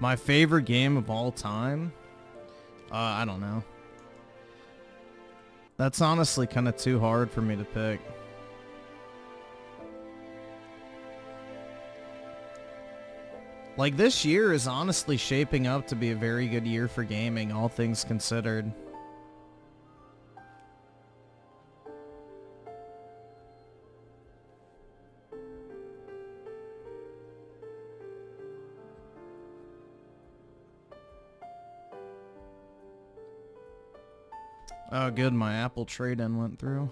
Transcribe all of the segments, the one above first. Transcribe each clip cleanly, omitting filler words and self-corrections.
My favorite game of all time? I don't know. That's honestly kind of too hard for me to pick. Like, this year is honestly shaping up to be a very good year for gaming, all things considered. Oh, good, my Apple trade-in went through.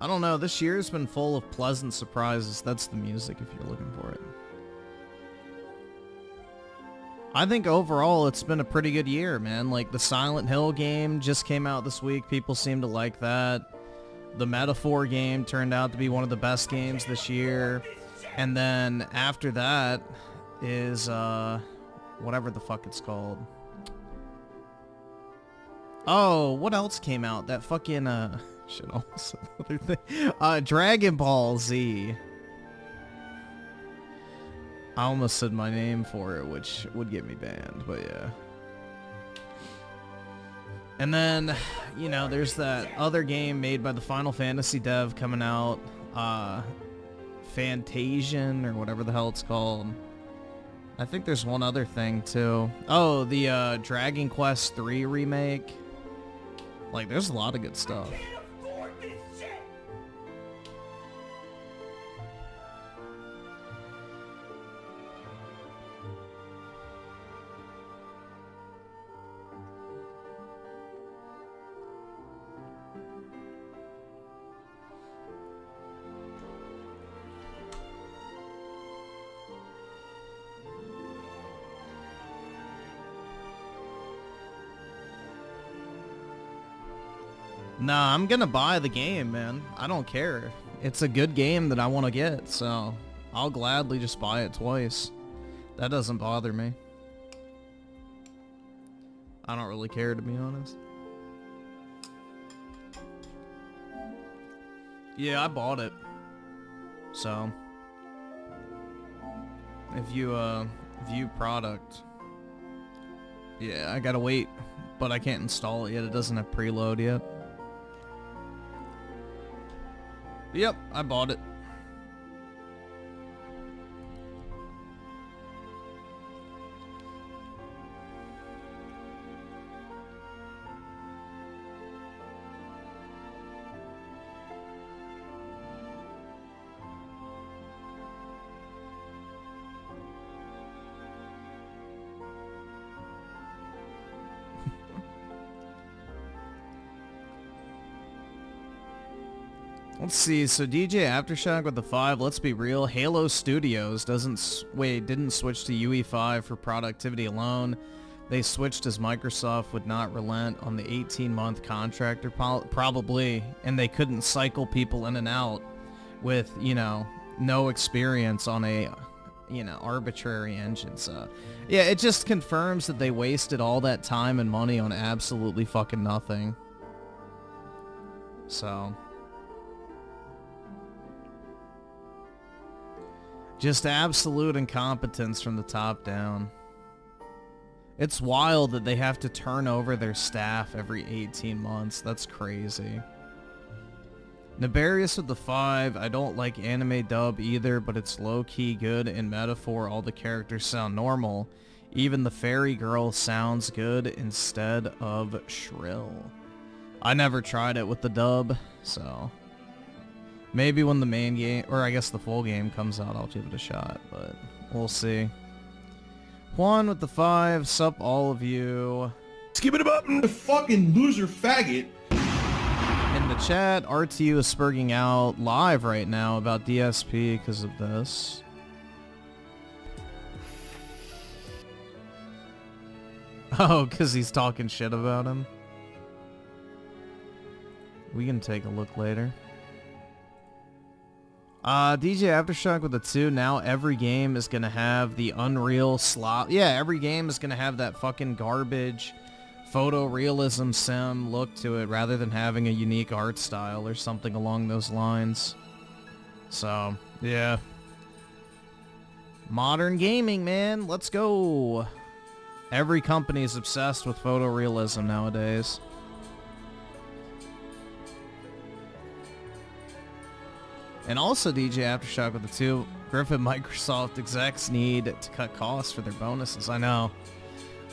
I don't know, this year's been full of pleasant surprises. That's the music if you're looking for it. I think overall it's been a pretty good year, man. Like, the Silent Hill game just came out this week. People seem to like that. The Metaphor game turned out to be one of the best games this year. And then after that is, whatever the fuck it's called. Oh, what else came out? That fucking, shit, almost another thing. Dragon Ball Z. I almost said my name for it, which would get me banned, but yeah. And then, you know, there's that other game made by the Final Fantasy dev coming out. Fantasian, or whatever the hell it's called. I think there's one other thing, too. Oh, the Dragon Quest III remake. Like, there's a lot of good stuff. Nah, I'm gonna buy the game, man. I don't care. It's a good game that I want to get, so I'll gladly just buy it twice. That doesn't bother me. I don't really care, to be honest. Yeah, I bought it. So, if you view product, yeah, I gotta wait, but I can't install it yet. It doesn't have preload yet. Yep, I bought it. Let's see, so DJ Aftershock with the 5, let's be real, Halo Studios didn't switch to UE5 for productivity alone. They switched as Microsoft would not relent on the 18-month contractor probably, and they couldn't cycle people in and out with, you know, no experience on a, you know, arbitrary engine. So, yeah, it just confirms that they wasted all that time and money on absolutely fucking nothing. So... just absolute incompetence from the top down. It's wild that they have to turn over their staff every 18 months. That's crazy. Nefarious with the 5. I don't like anime dub either, but it's low-key good. In Metaphor, all the characters sound normal. Even the fairy girl sounds good instead of shrill. I never tried it with the dub, so... maybe when the main game, or I guess the full game comes out, I'll give it a shot, but we'll see. Juan with the 5, sup all of you. Skip it up, the fucking loser faggot. In the chat, RTU is spurging out live right now about DSP because of this. Oh, because he's talking shit about him. We can take a look later. DJ Aftershock with the 2, now every game is going to have the Unreal slot. Yeah, every game is going to have that fucking garbage photorealism sim look to it rather than having a unique art style or something along those lines. So, yeah. Modern gaming, man. Let's go. Every company is obsessed with photorealism nowadays. And also, DJ Aftershock with the 2, Griffin Microsoft execs need to cut costs for their bonuses. I know.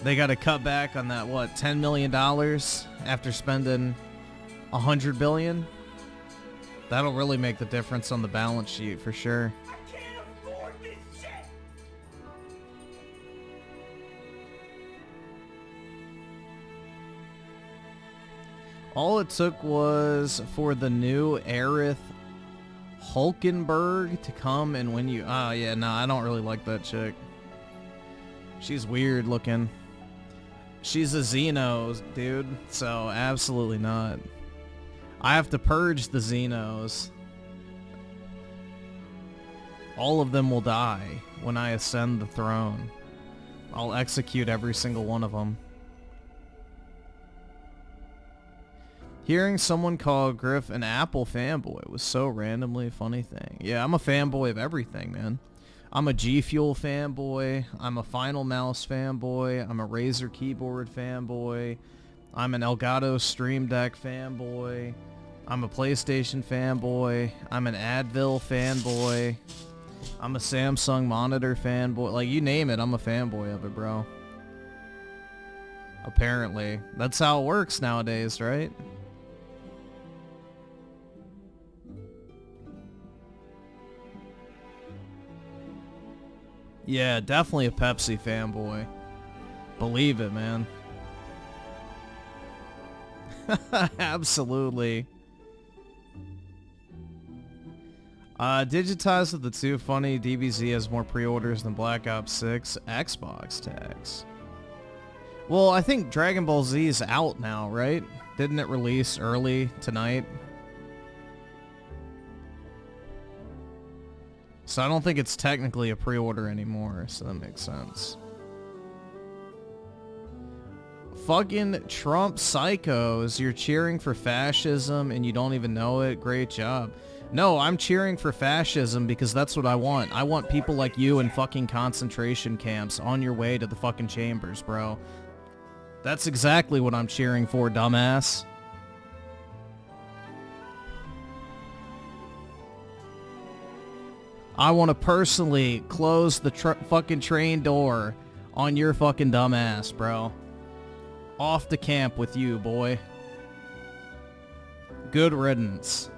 They got to cut back on that, what, $10 million after spending $100 billion? That'll really make the difference on the balance sheet for sure. I can't afford this shit. All it took was for the new Aerith Hulkenberg to come and win you. Oh, yeah, no, I don't really like that chick. She's weird looking. She's a Xeno, dude, so absolutely not. I have to purge the Xenos. All of them will die when I ascend the throne. I'll execute every single one of them. Hearing someone call Griff an Apple fanboy was so randomly a funny thing. Yeah, I'm a fanboy of everything, man. I'm a G Fuel fanboy. I'm a Final Mouse fanboy. I'm a Razer keyboard fanboy. I'm an Elgato Stream Deck fanboy. I'm a PlayStation fanboy. I'm an Advil fanboy. I'm a Samsung monitor fanboy. Like, you name it, I'm a fanboy of it, bro. Apparently. That's how it works nowadays, right? Yeah, definitely a Pepsi fanboy. Believe it, man. Absolutely. Digitized with the 2 funny. DBZ has more pre-orders than Black Ops 6 Xbox tags. Well, I think Dragon Ball Z is out now, right? Didn't it release early tonight? So I don't think it's technically a pre-order anymore, so that makes sense. Fucking Trump psychos, you're cheering for fascism and you don't even know it. Great job. No, I'm cheering for fascism because that's what I want. I want people like you in fucking concentration camps on your way to the fucking chambers, bro. That's exactly what I'm cheering for, dumbass. I want to personally close the fucking train door on your fucking dumbass, bro. Off to camp with you, boy. Good riddance.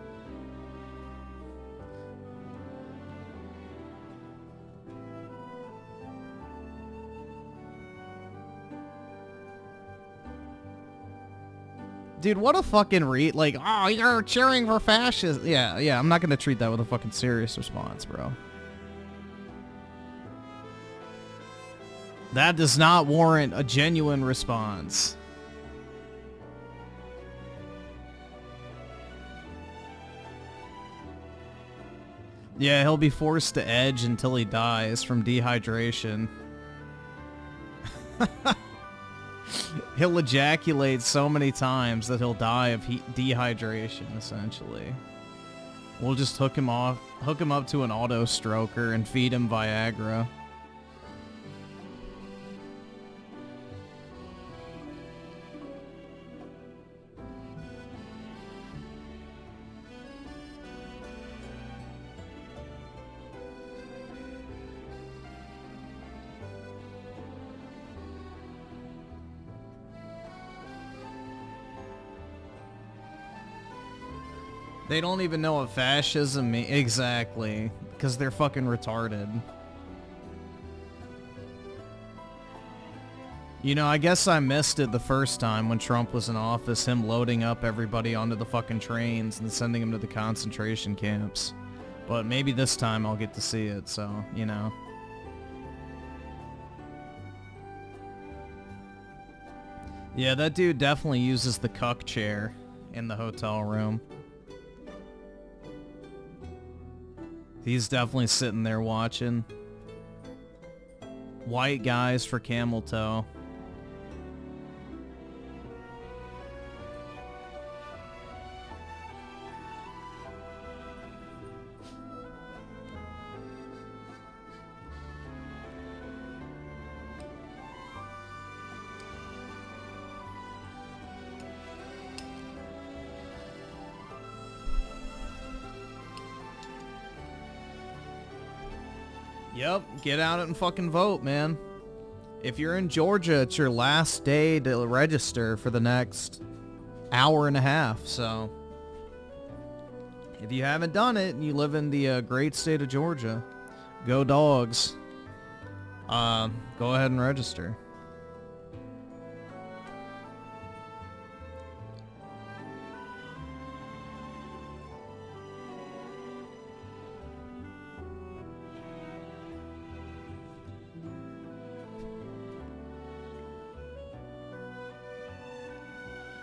Dude, what a fucking like, oh, you're cheering for fascists. Yeah, I'm not gonna treat that with a fucking serious response, bro. That does not warrant a genuine response. Yeah, he'll be forced to edge until he dies from dehydration. He'll ejaculate so many times that he'll die of dehydration, essentially. We'll just hook him up to an auto stroker and feed him Viagra. They don't even know what fascism means. Exactly. Because they're fucking retarded. You know, I guess I missed it the first time when Trump was in office, him loading up everybody onto the fucking trains and sending them to the concentration camps. But maybe this time I'll get to see it, so, you know. Yeah, that dude definitely uses the cuck chair in the hotel room. He's definitely sitting there watching. White guys for camel toe. Yep, get out and fucking vote, man. If you're in Georgia, it's your last day to register for the next hour and a half, so if you haven't done it and you live in the great state of Georgia, go Dogs. Go ahead and register.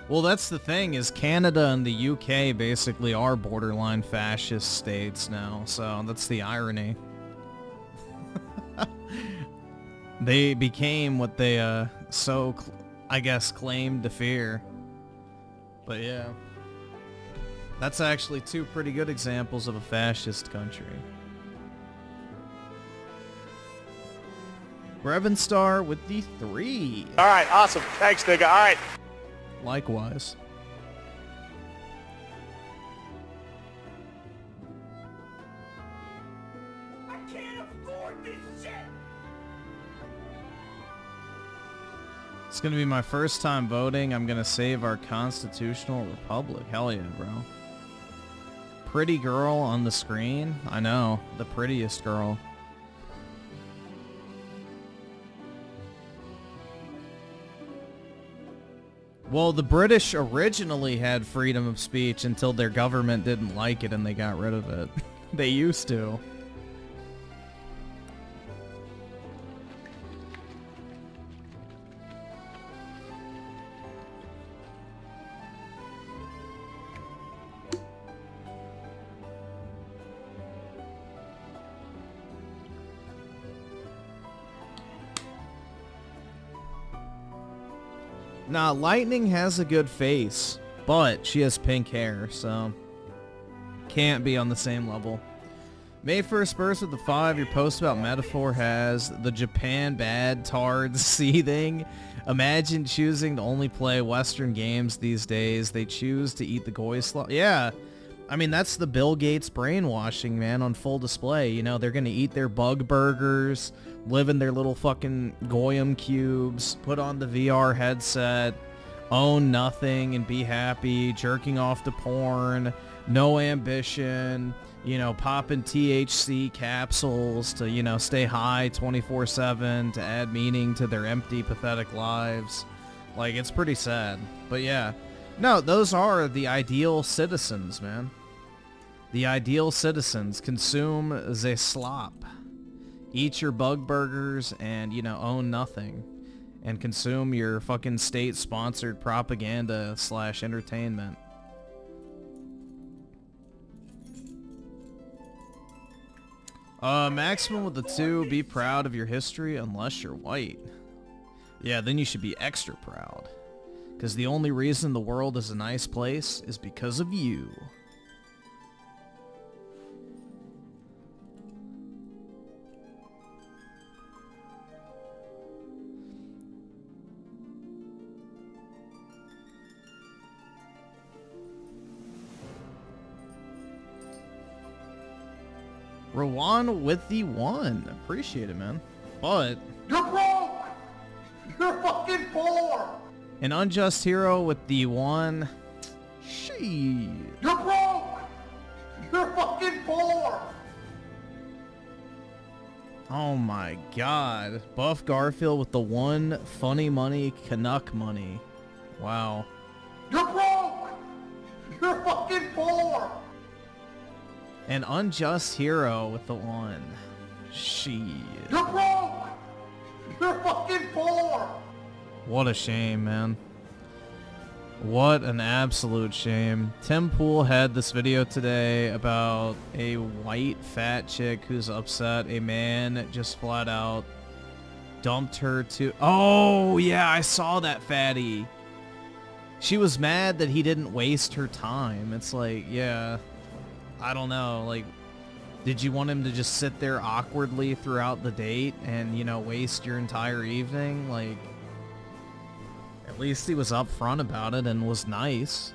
Well, that's the thing, is Canada and the UK basically are borderline fascist states now, so that's the irony. They became what they, I guess, claimed to fear. But yeah. That's actually two pretty good examples of a fascist country. Brevenstar with the 3. All right, awesome. Thanks, nigga. All right. Likewise. I can't afford this shit! It's gonna be my first time voting. I'm gonna save our constitutional republic. Hell yeah, bro. Pretty girl on the screen? I know, the prettiest girl. Well, the British originally had freedom of speech until their government didn't like it and they got rid of it. They used to. Nah, Lightning has a good face, but she has pink hair, so can't be on the same level. May 1st burst with the 5. Your post about Metaphor has the Japan bad tards seething. Imagine choosing to only play Western games these days. They choose to eat the Goy slot. Yeah, I mean, that's the Bill Gates brainwashing, man, on full display. You know, they're going to eat their bug burgers, live in their little fucking Goyam cubes, put on the VR headset, own nothing and be happy, jerking off to porn, no ambition, you know, popping THC capsules to, you know, stay high 24/7, to add meaning to their empty, pathetic lives. Like, it's pretty sad. But yeah. No, those are the ideal citizens, man. The ideal citizens. Consume the slop. Eat your bug burgers and, you know, own nothing. And consume your fucking state-sponsored propaganda / entertainment. Maximum with the 2, be proud of your history unless you're white. Yeah, then you should be extra proud. Because the only reason the world is a nice place is because of you. Rowan with the 1. Appreciate it, man. But You're broke! You're fucking poor! an unjust hero with the 1. Shit. You're broke! You're fucking poor! Oh my god. Buff Garfield with the 1. Funny money, Canuck money. Wow. You're broke! You're fucking poor! An unjust hero with the 1. Shit. You're broke! You're fucking poor! What a shame, man. What an absolute shame. Tim Pool had this video today about a white fat chick who's upset a man just flat out dumped her to... Oh, yeah, I saw that, fatty. She was mad that he didn't waste her time. It's like, yeah, I don't know. Like, did you want him to just sit there awkwardly throughout the date and, you know, waste your entire evening? Like... At least he was upfront about it and was nice.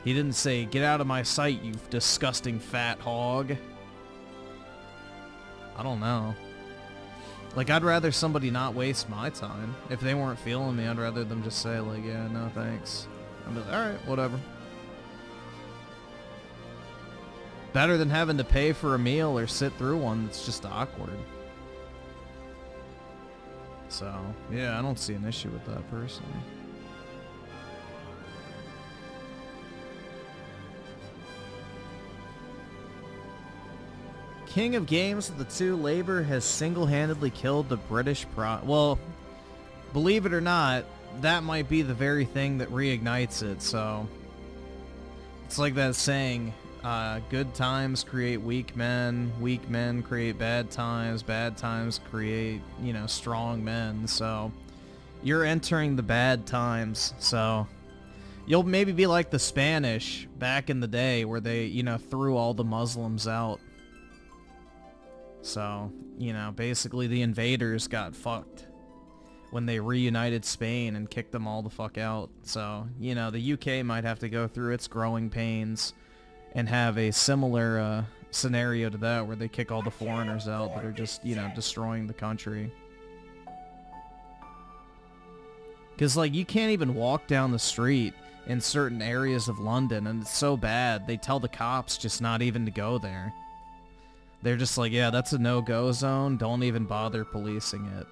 He didn't say, "Get out of my sight, you disgusting fat hog." I don't know. Like, I'd rather somebody not waste my time. If they weren't feeling me, I'd rather them just say, like, yeah, no thanks. I'd be like, alright, whatever. Better than having to pay for a meal or sit through one that's just awkward. So, yeah, I don't see an issue with that personally. King of Games of the Two, Labor has single-handedly killed the British well, believe it or not, that might be the very thing that reignites it, so... It's like that saying, good times create weak men create bad times create, you know, strong men, so... You're entering the bad times, so... You'll maybe be like the Spanish back in the day where they, you know, threw all the Muslims out. So, you know, basically the invaders got fucked when they reunited Spain and kicked them all the fuck out. So, you know, the UK might have to go through its growing pains and have a similar scenario to that where they kick all the foreigners out that are just, you know, destroying the country. Because, like, you can't even walk down the street in certain areas of London, and it's so bad, they tell the cops just not even to go there. They're just like, yeah, that's a no-go zone. Don't even bother policing it.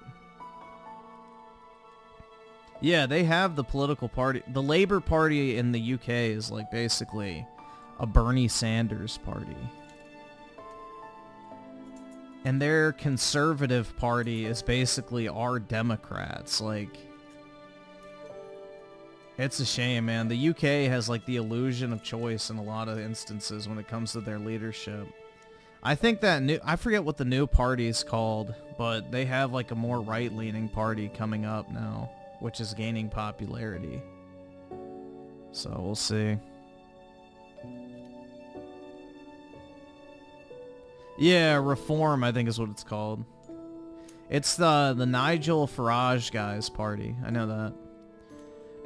Yeah, they have the political party. The Labour Party in the UK is like basically a Bernie Sanders party. And their Conservative Party is basically our Democrats. Like, it's a shame, man. The UK has like the illusion of choice in a lot of instances when it comes to their leadership. I think that I forget what the new party is called, but they have like a more right-leaning party coming up now, which is gaining popularity. So we'll see. Yeah, Reform, I think is what it's called. It's the Nigel Farage guy's party. I know that.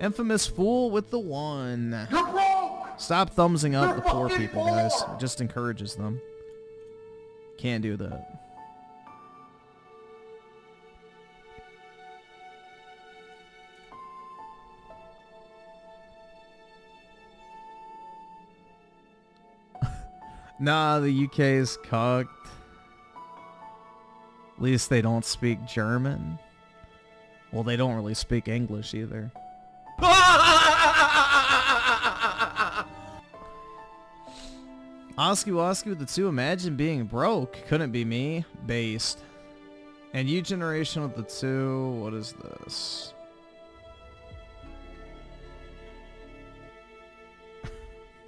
Infamous Fool with the one. You're broke! Stop thumbsing up the poor fucking people, poor! guys. It just encourages them. Can't do that. Nah, the UK is cocked. At least they don't speak German. Well, they don't really speak English either. Osky with the two, imagine being broke. Couldn't be me. Based. And you generation with the two, what is this?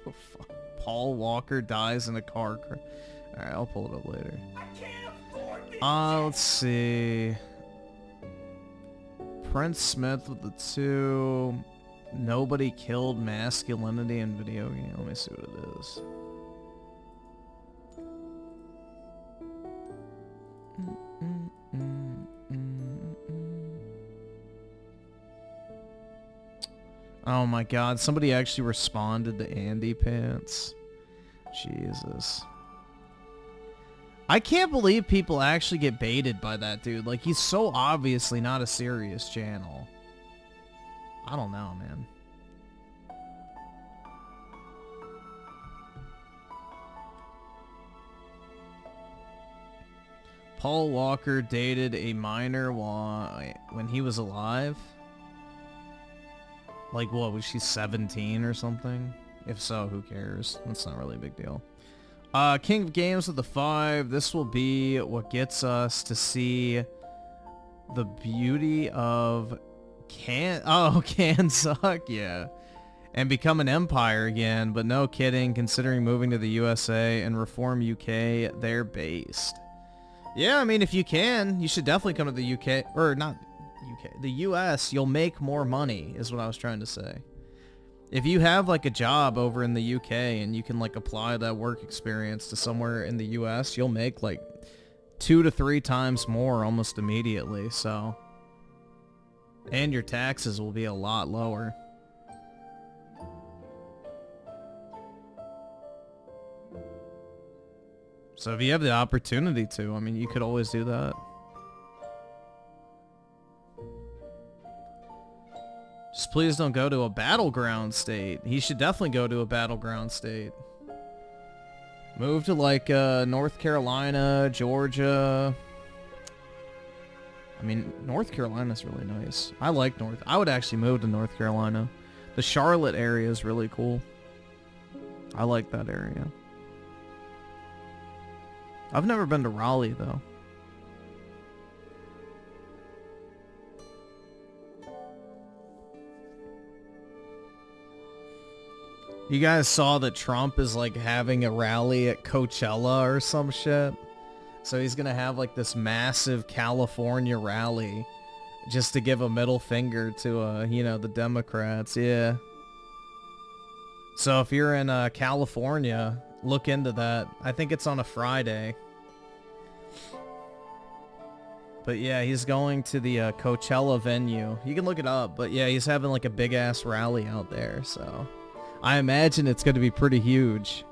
Oh, fuck. Paul Walker dies in a car crash. Alright, I'll pull it up later. I can't afford this Let's see. Prince Smith with the two. Nobody killed masculinity in video game. Let me see what it is. Oh my god, somebody actually responded to Andy Pants. Jesus. I can't believe people actually get baited by that dude. Like, he's so obviously not a serious channel. I don't know, man. Paul Walker dated a minor when he was alive? Like, what, was she 17 or something? If so, who cares? That's not really a big deal. King of Games with the 5. This will be what gets us to see the beauty of can suck, yeah. And become an empire again, but no kidding, considering moving to the USA and Reform UK, they're based. Yeah, I mean, if you can, you should definitely come to the UK, or not UK, the US, you'll make more money, is what I was trying to say. If you have, like, a job over in the UK and you can, like, apply that work experience to somewhere in the US, you'll make, like, 2 to 3 times more almost immediately, so. And your taxes will be a lot lower. So if you have the opportunity to, I mean, you could always do that. Just please don't go to a battleground state. He should definitely go to a battleground state. Move to like North Carolina, Georgia. I mean, North Carolina's really nice. I like I would actually move to North Carolina. The Charlotte area is really cool. I like that area. I've never been to Raleigh though. You guys saw that Trump is like having a rally at Coachella or some shit? So he's gonna have like this massive California rally just to give a middle finger to, you know, the Democrats. Yeah. So if you're in California, look into that. I think it's on a Friday. But yeah, he's going to the Coachella venue. You can look it up, but yeah, he's having like a big ass rally out there, so I imagine it's going to be pretty huge.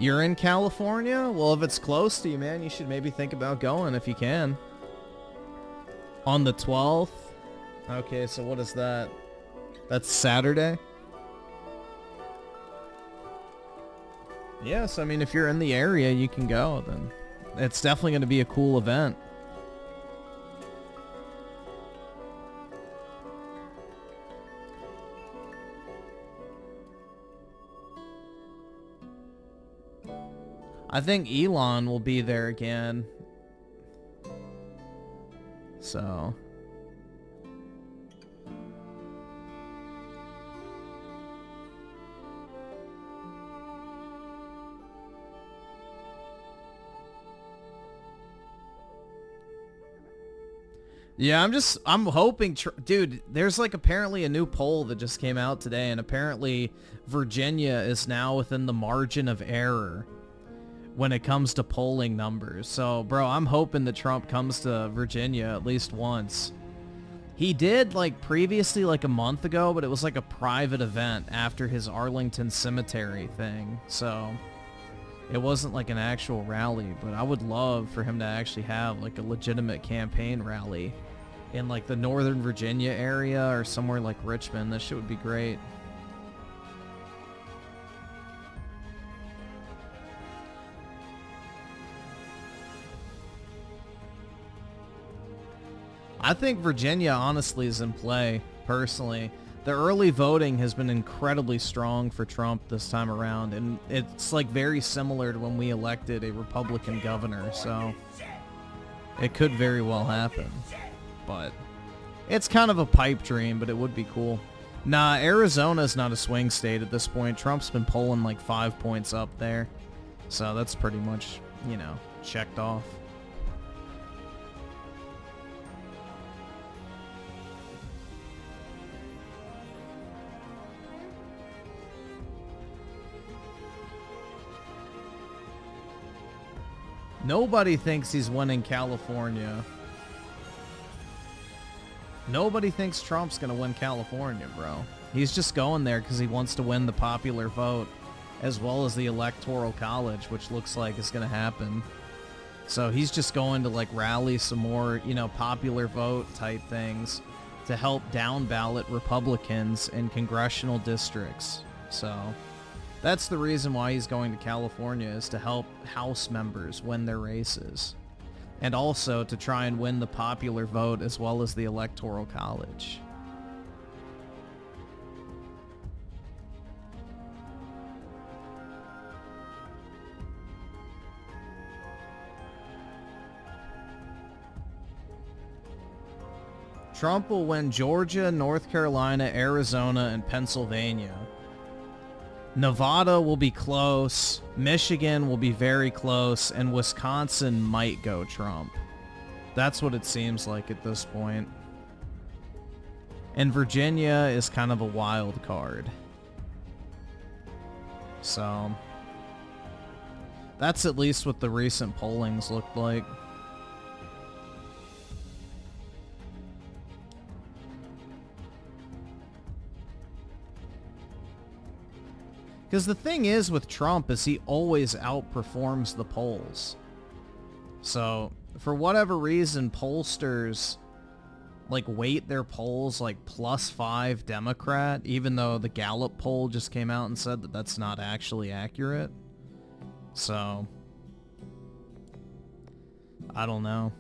You're in California? Well, if it's close to you, man, you should maybe think about going if you can. On the 12th? Okay, so what is that? That's Saturday? Yes, I mean, if you're in the area, you can go, then. It's definitely going to be a cool event. I think Elon will be there again. So. Yeah, I'm hoping, dude, there's like apparently a new poll that just came out today, and apparently Virginia is now within the margin of error when it comes to polling numbers. So, bro, I'm hoping that Trump comes to Virginia at least once. He did, like, previously, like, a month ago, but it was, like, a private event after his Arlington Cemetery thing. So, it wasn't, like, an actual rally, but I would love for him to actually have, like, a legitimate campaign rally in, like, the Northern Virginia area or somewhere like Richmond. That shit would be great. I think Virginia honestly is in play, personally. The early voting has been incredibly strong for Trump this time around, and it's like very similar to when we elected a Republican governor, so it could very well happen. But it's kind of a pipe dream, but it would be cool. Nah, Arizona's not a swing state at this point. Trump's been polling like 5 points up there, so that's pretty much, you know, checked off. Nobody thinks he's winning California. Nobody thinks Trump's gonna win California, bro. He's just going there because he wants to win the popular vote as well as the electoral college, which looks like is gonna happen. So he's just going to like rally some more, you know, popular vote type things to help down ballot Republicans in congressional districts. So that's the reason why he's going to California, is to help House members win their races. And also to try and win the popular vote as well as the electoral college. Trump will win Georgia, North Carolina, Arizona, and Pennsylvania. Nevada will be close, Michigan will be very close, and Wisconsin might go Trump. That's what it seems like at this point. And Virginia is kind of a wild card. So, That's at least what the recent pollings looked like. Because the thing is with Trump is he always outperforms the polls. So, for whatever reason, pollsters like weight their polls like +5 Democrat, even though the Gallup poll just came out and said that that's not actually accurate. So, I don't know.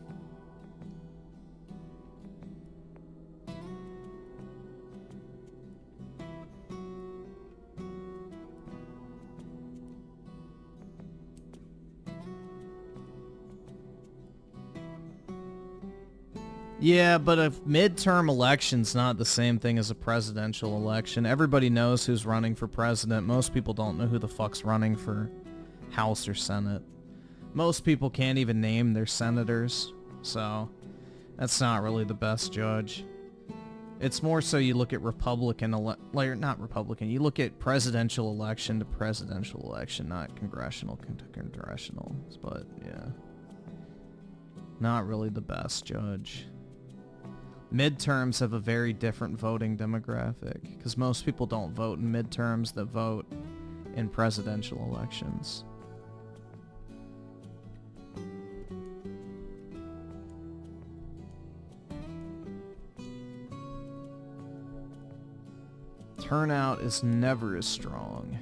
Yeah, but a midterm election's not the same thing as a presidential election. Everybody knows who's running for president. Most people don't know who the fuck's running for House or Senate. Most people can't even name their senators, so that's not really the best judge. It's more so you look at not Republican, you look at presidential election to presidential election, not congressional to congressional, but yeah. Not really the best judge. Midterms have a very different voting demographic, because most people don't vote in midterms that vote in presidential elections. Turnout is never as strong.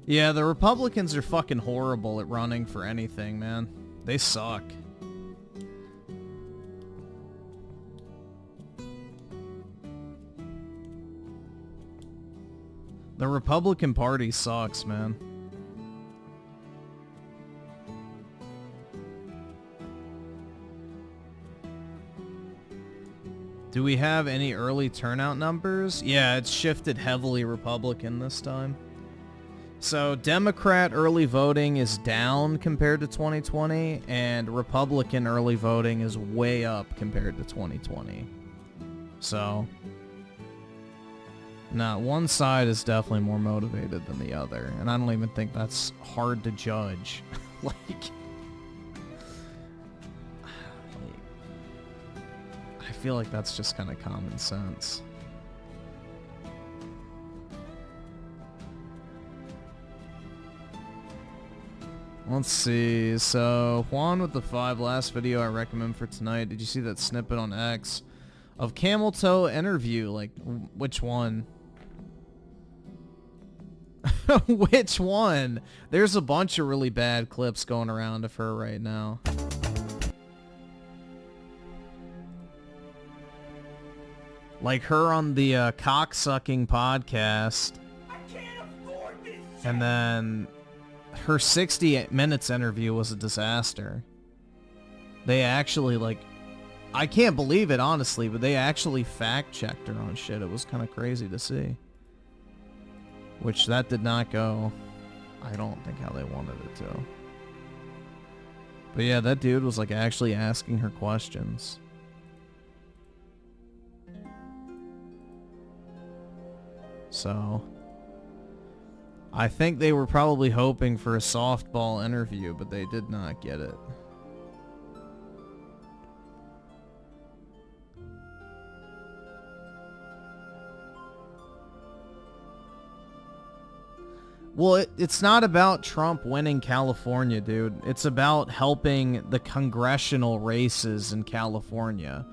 Yeah, the Republicans are fucking horrible at running for anything, man. They suck. The Republican Party sucks, man. Do we have any early turnout numbers? Yeah, it's shifted heavily Republican this time. So Democrat early voting is down compared to 2020, and Republican early voting is way up compared to 2020. So, no, one side is definitely more motivated than the other, and I don't even think that's hard to judge. I feel like that's just kind of common sense. Let's see, so Juan with the 5, last video I recommend for tonight. Did you see that snippet on X of Camel Toe interview? Like, which one? Which one? There's a bunch of really bad clips going around of her right now. Like her on the cocksucking podcast. I can't afford this shit. And then her 60 minutes interview was a disaster. They actually, like, I can't believe it, honestly, but they actually fact-checked her on shit. It was kind of crazy to see. Which, that did not go, I don't think, how they wanted it to. But yeah, that dude was, like, actually asking her questions. So, I think they were probably hoping for a softball interview, but they did not get it. Well, it's not about Trump winning California, dude. It's about helping the congressional races in California.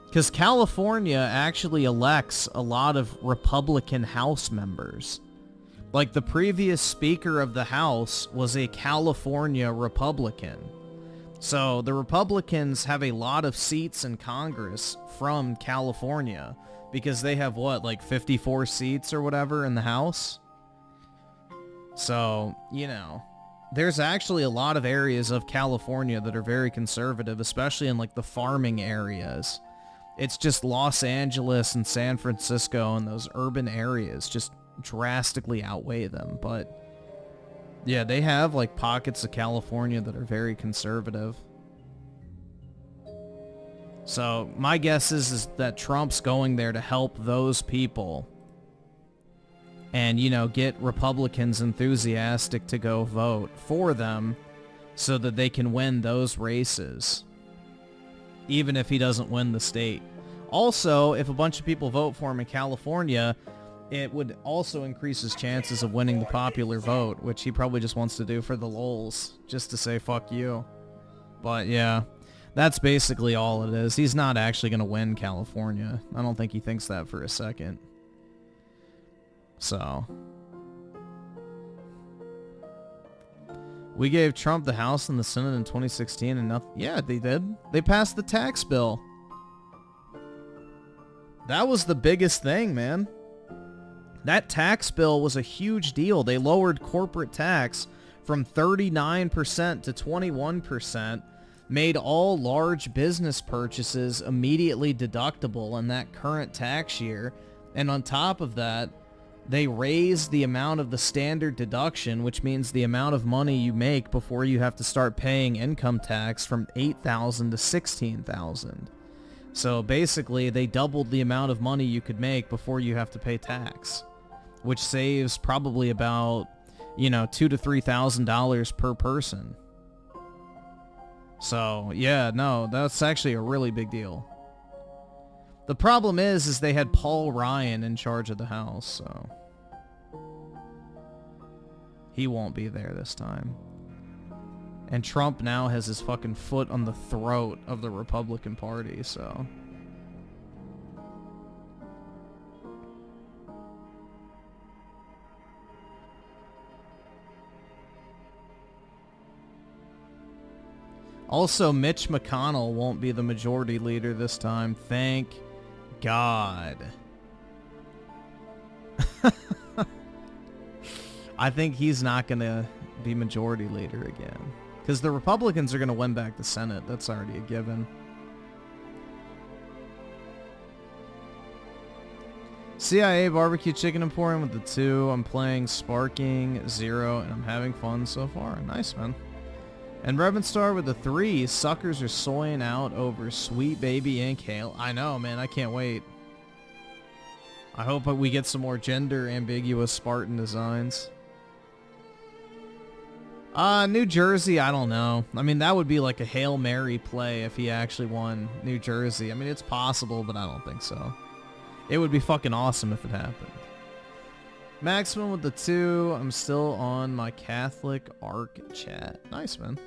Because California actually elects a lot of Republican House members. Like, the previous Speaker of the House was a California Republican. So, the Republicans have a lot of seats in Congress from California. Because they have, what, like 54 seats or whatever in the House? So, you know, there's actually a lot of areas of California that are very conservative, especially in, like, the farming areas. It's just Los Angeles and San Francisco and those urban areas just drastically outweigh them. But yeah, they have like pockets of California that are very conservative. So my guess is that Trump's going there to help those people and, you know, get Republicans enthusiastic to go vote for them so that they can win those races, even if he doesn't win the state. Also, if a bunch of people vote for him in California, it would also increase his chances of winning the popular vote, which he probably just wants to do for the lulz, just to say fuck you. But yeah, that's basically all it is. He's not actually going to win California. I don't think he thinks that for a second. So, we gave Trump the House and the Senate in 2016 and nothing. Yeah, they did. They passed the tax bill. That was the biggest thing, man. That tax bill was a huge deal. They lowered corporate tax from 39% to 21%, made all large business purchases immediately deductible in that current tax year, and on top of that, they raised the amount of the standard deduction, which means the amount of money you make before you have to start paying income tax, from $8,000 to $16,000. So basically, they doubled the amount of money you could make before you have to pay tax, which saves probably about, you know, $2,000 to $3,000 per person. So yeah, no, that's actually a really big deal. The problem is they had Paul Ryan in charge of the House, so he won't be there this time. And Trump now has his fucking foot on the throat of the Republican Party, so. Also, Mitch McConnell won't be the majority leader this time. Thank God. I think he's not going to be majority leader again. Because the Republicans are going to win back the Senate. That's already a given. CIA Barbecue Chicken Emporium with the 2. I'm playing Sparking 0, and I'm having fun so far. Nice, man. And Reverend Star with the 3. Suckers are soying out over Sweet Baby Ink Hail. I know, man. I can't wait. I hope we get some more gender ambiguous Spartan designs. New Jersey, I don't know. I mean, that would be like a Hail Mary play if he actually won New Jersey. I mean, it's possible, but I don't think so. It would be fucking awesome if it happened. Maximum with the 2. I'm still on my Catholic Arc chat. Nice, man.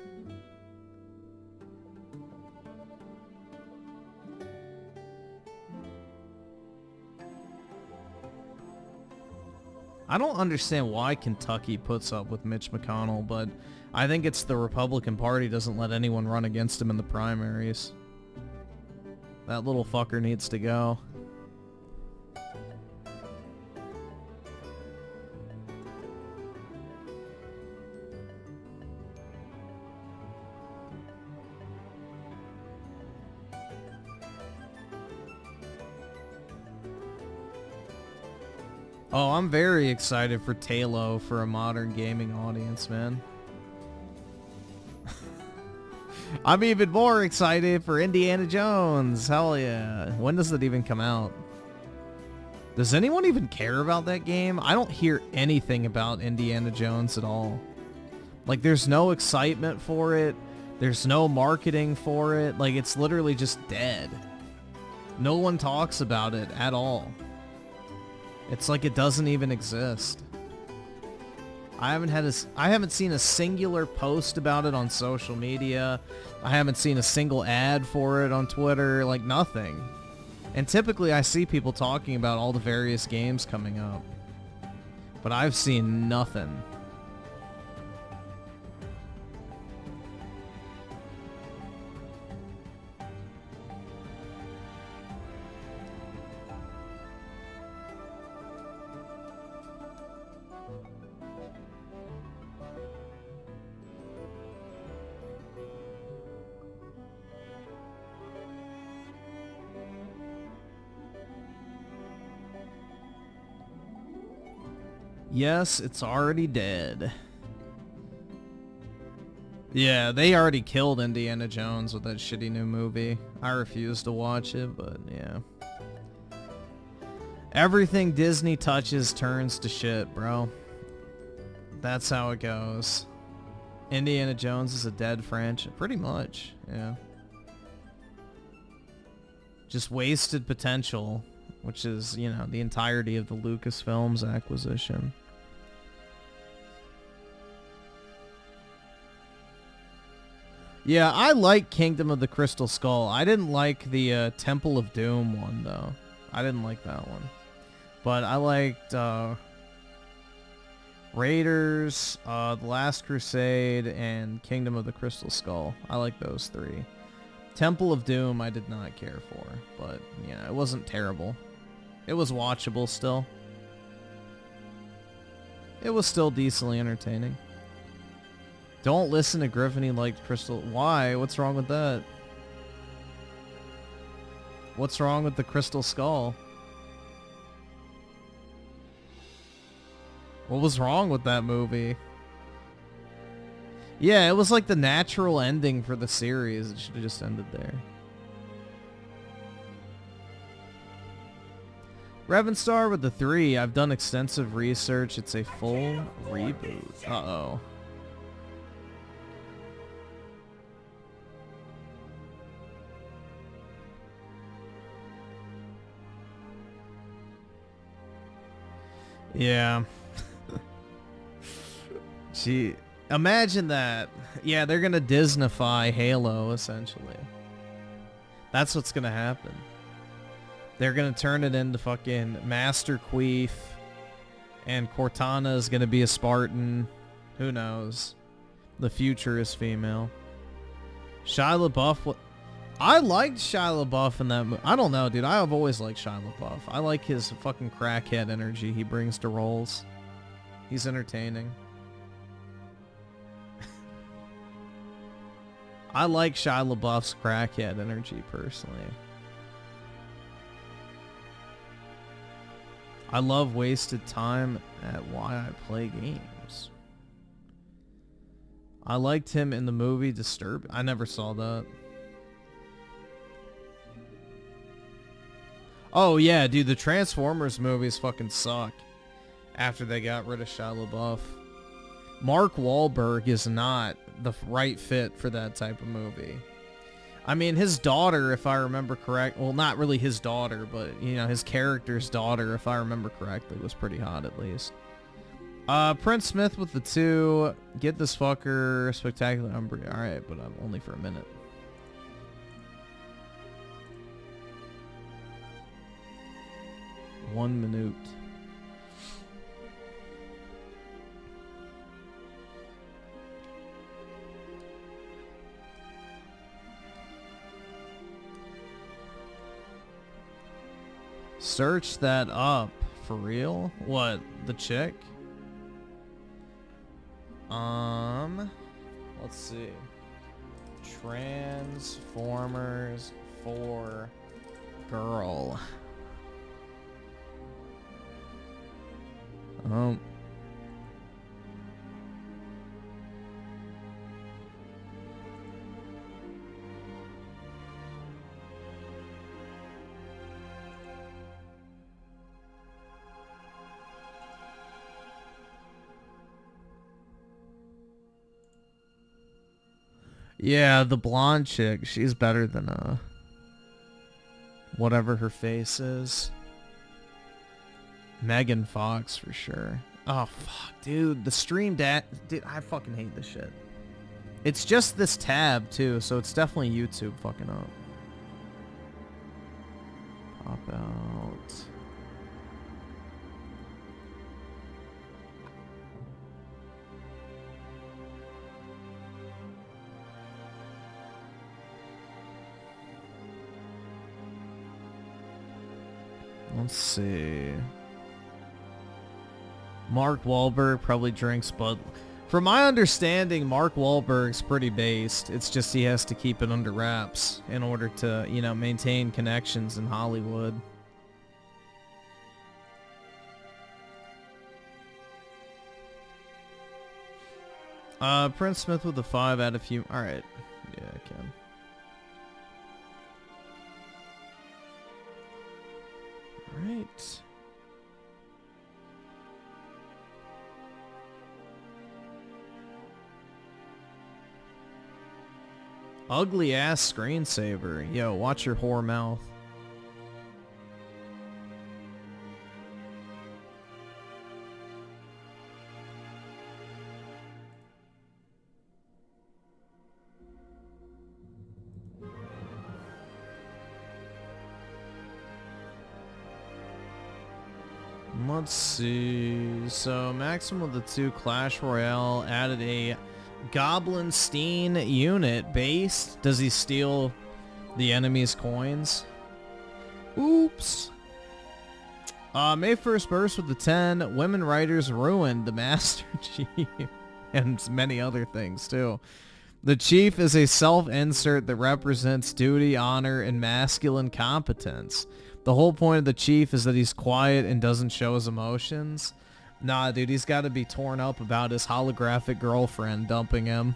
I don't understand why Kentucky puts up with Mitch McConnell, but I think it's the Republican Party doesn't let anyone run against him in the primaries. That little fucker needs to go. Oh, I'm very excited for Talo for a modern gaming audience, man. I'm even more excited for Indiana Jones. Hell yeah. When does it even come out? Does anyone even care about that game? I don't hear anything about Indiana Jones at all. Like, there's no excitement for it. There's no marketing for it. Like, it's literally just dead. No one talks about it at all. It's like it doesn't even exist. I haven't seen a singular post about it on social media. I haven't seen a single ad for it on Twitter, like nothing. And typically I see people talking about all the various games coming up. But I've seen nothing. Yes, it's already dead. Yeah, they already killed Indiana Jones with that shitty new movie. I refuse to watch it, but yeah. Everything Disney touches turns to shit, bro. That's how it goes. Indiana Jones is a dead franchise. Pretty much, yeah. Just wasted potential, which is, you know, the entirety of the Lucasfilms acquisition. Yeah, I like Kingdom of the Crystal Skull. I didn't like the Temple of Doom one, though. I didn't like that one. But I liked Raiders, The Last Crusade, and Kingdom of the Crystal Skull. I like those three. Temple of Doom I did not care for, but, yeah, it wasn't terrible. It was watchable still. It was still decently entertaining. Don't listen to Griffin, he liked Crystal... Why? What's wrong with that? What's wrong with the Crystal Skull? What was wrong with that movie? Yeah, it was like the natural ending for the series. It should have just ended there. Revenstar with the 3. I've done extensive research. It's a full reboot. Uh-oh. Yeah. Gee, imagine that. Yeah, they're gonna Disneyfy Halo, essentially. That's what's gonna happen. They're gonna turn it into fucking Master Queef, and Cortana is gonna be a Spartan. Who knows? The future is female. Shia LaBeouf... I liked Shia LaBeouf in that movie. I don't know, dude. I have always liked Shia LaBeouf. I like his fucking crackhead energy he brings to roles. He's entertaining. I like Shia LaBeouf's crackhead energy, personally. I love wasted time at Why I Play Games. I liked him in the movie Disturbed. I never saw that. Oh yeah, dude, the Transformers movies fucking suck after they got rid of Shia LaBeouf. Mark Wahlberg is not the right fit for that type of movie. I mean, his daughter, if I remember correct, well, not really his daughter, but, you know, his character's daughter, if I remember correctly, was pretty hot at least. Prince Smith with the 2. Get this fucker. Spectacular Umbria. Alright, but only for a minute. One minute. Search that up. For real? What? The chick? Let's see. Transformers 4 girl. Yeah, the blonde chick, she's better than whatever her face is. Megan Fox for sure. Oh fuck, dude, the stream dude, I fucking hate this shit. It's just this tab too, so it's definitely YouTube fucking up. Pop out. Let's see. Mark Wahlberg probably drinks Bud. From my understanding, Mark Wahlberg's pretty based. It's just he has to keep it under wraps in order to, you know, maintain connections in Hollywood. Prince Smith with the 5 out of few. All right. Yeah, I can. All right. Ugly ass screensaver. Yo, watch your whore mouth. Let's see. So Maximum of the 2 Clash Royale added a Goblinstein unit base. Does he steal the enemy's coins? Oops. May 1st burst with the 10. Women writers ruined the Master Chief. And many other things too. The Chief is a self-insert that represents duty, honor, and masculine competence. The whole point of the Chief is that he's quiet and doesn't show his emotions. Nah, dude, he's got to be torn up about his holographic girlfriend dumping him.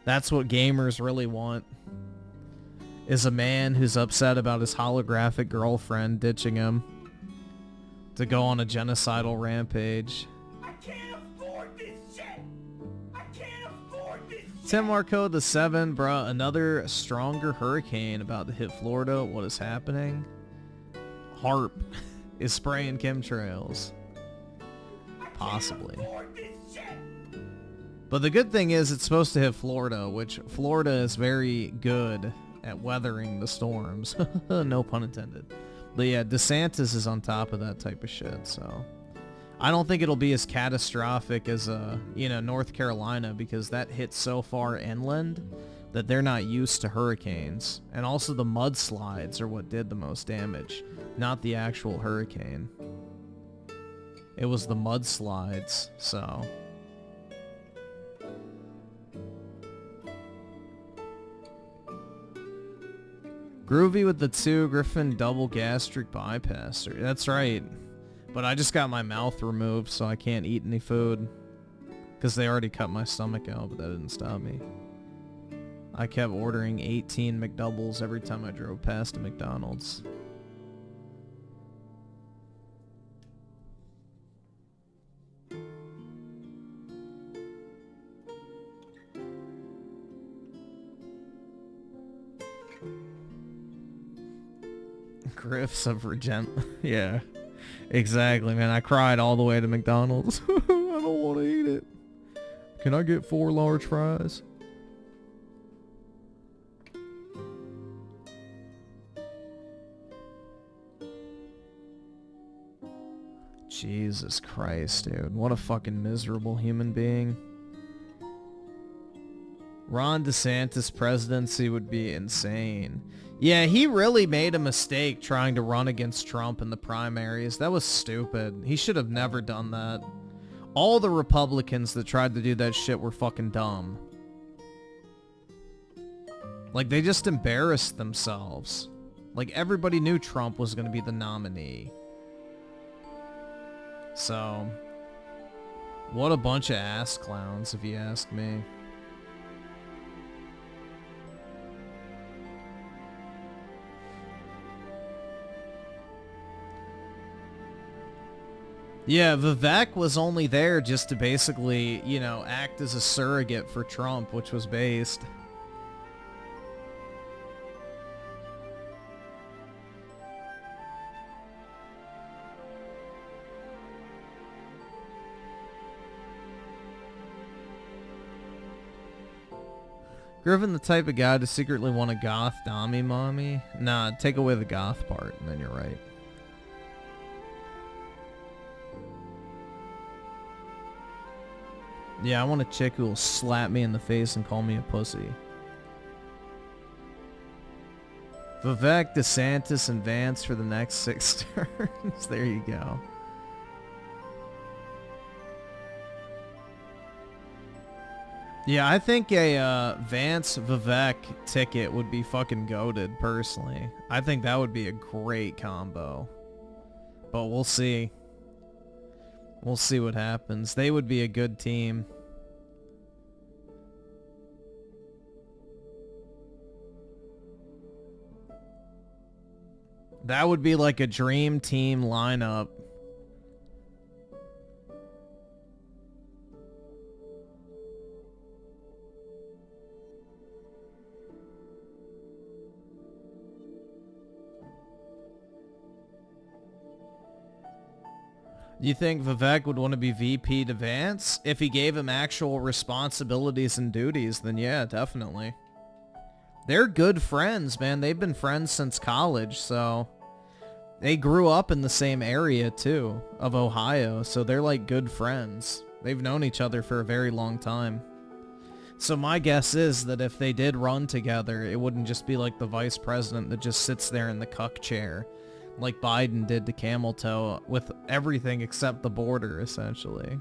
That's what gamers really want. Is a man who's upset about his holographic girlfriend ditching him to go on a genocidal rampage. I can't afford this shit! I can't afford this shit! Tim Marco the 7, bruh, another stronger hurricane about to hit Florida. What is happening? Harp is spraying chemtrails. Possibly. But the good thing is it's supposed to hit Florida, which Florida is very good at weathering the storms. No pun intended. But yeah, DeSantis is on top of that type of shit, so I don't think it'll be as catastrophic as North Carolina, because that hits so far inland that they're not used to hurricanes. And also the mudslides are what did the most damage, not the actual hurricane. It was the mudslides, so. Groovy with the 2, Griffin double gastric bypass. That's right. But I just got my mouth removed, so I can't eat any food. Because they already cut my stomach out, but that didn't stop me. I kept ordering 18 McDoubles every time I drove past a McDonald's. Griffs of regent. Yeah, exactly, man. I cried all the way to McDonald's. I don't want to eat it. Can I get 4 large fries? Jesus Christ, dude. What a fucking miserable human being. Ron DeSantis' presidency would be insane. Yeah, he really made a mistake trying to run against Trump in the primaries. That was stupid. He should have never done that. All the Republicans that tried to do that shit were fucking dumb. Like, they just embarrassed themselves. Like, everybody knew Trump was going to be the nominee. So, what a bunch of ass clowns, if you ask me. Yeah, Vivek was only there just to basically, act as a surrogate for Trump, which was based. Griffin the type of guy to secretly want a goth Dami mommy? Nah, take away the goth part, and then you're right. Yeah, I want a chick who will slap me in the face and call me a pussy. Vivek, DeSantis, and Vance for the next 6 turns. There you go. Yeah, I think a Vance-Vivek ticket would be fucking goated, personally. I think that would be a great combo. But we'll see. We'll see what happens. They would be a good team. That would be like a dream team lineup. You think Vivek would want to be VP to Vance? If he gave him actual responsibilities and duties, then yeah, definitely. They're good friends, man. They've been friends since college, so... They grew up in the same area, too, of Ohio, so they're like good friends. They've known each other for a very long time. So my guess is that if they did run together, it wouldn't just be like the vice president that just sits there in the cuck chair, like Biden did to Camel Toe, with everything except the border, essentially.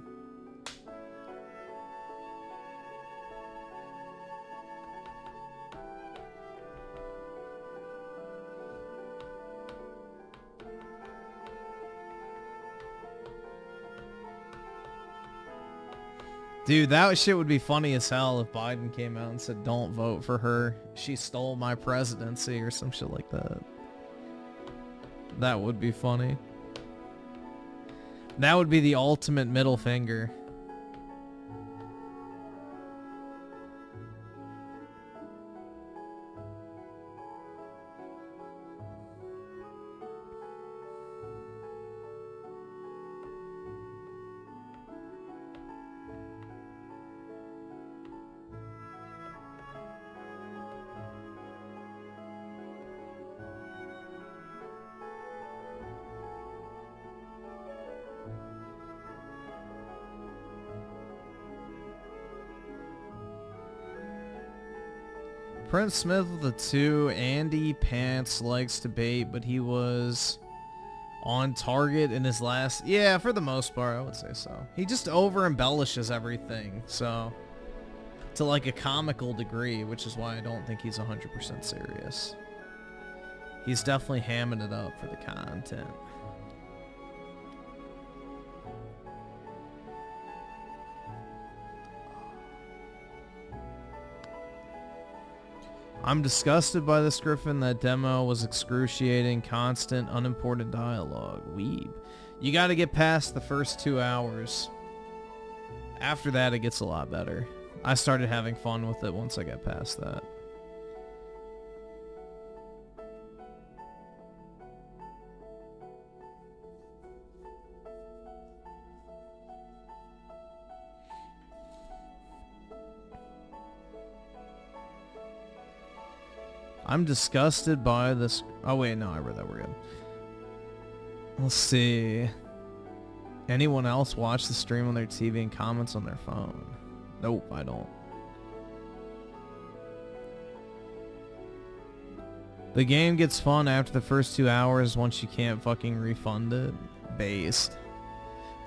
Dude, that shit would be funny as hell if Biden came out and said, don't vote for her. She stole my presidency or some shit like that. That would be funny. That would be the ultimate middle finger. Prince Smith with the 2. Andy Pants likes to bait, but he was on target in his last... Yeah, for the most part, I would say so. He just over-embellishes everything, so... To like a comical degree, which is why I don't think he's 100% serious. He's definitely hamming it up for the content. I'm disgusted by this, Griffin. That demo was excruciating, constant, unimportant dialogue. Weeb. You gotta get past the first 2 hours. After that, it gets a lot better. I started having fun with it once I got past that. I'm disgusted by this... Oh, wait, no, I read that. We're good. Let's see. Anyone else watch the stream on their TV and comments on their phone? Nope, I don't. The game gets fun after the first 2 hours once you can't fucking refund it. Based.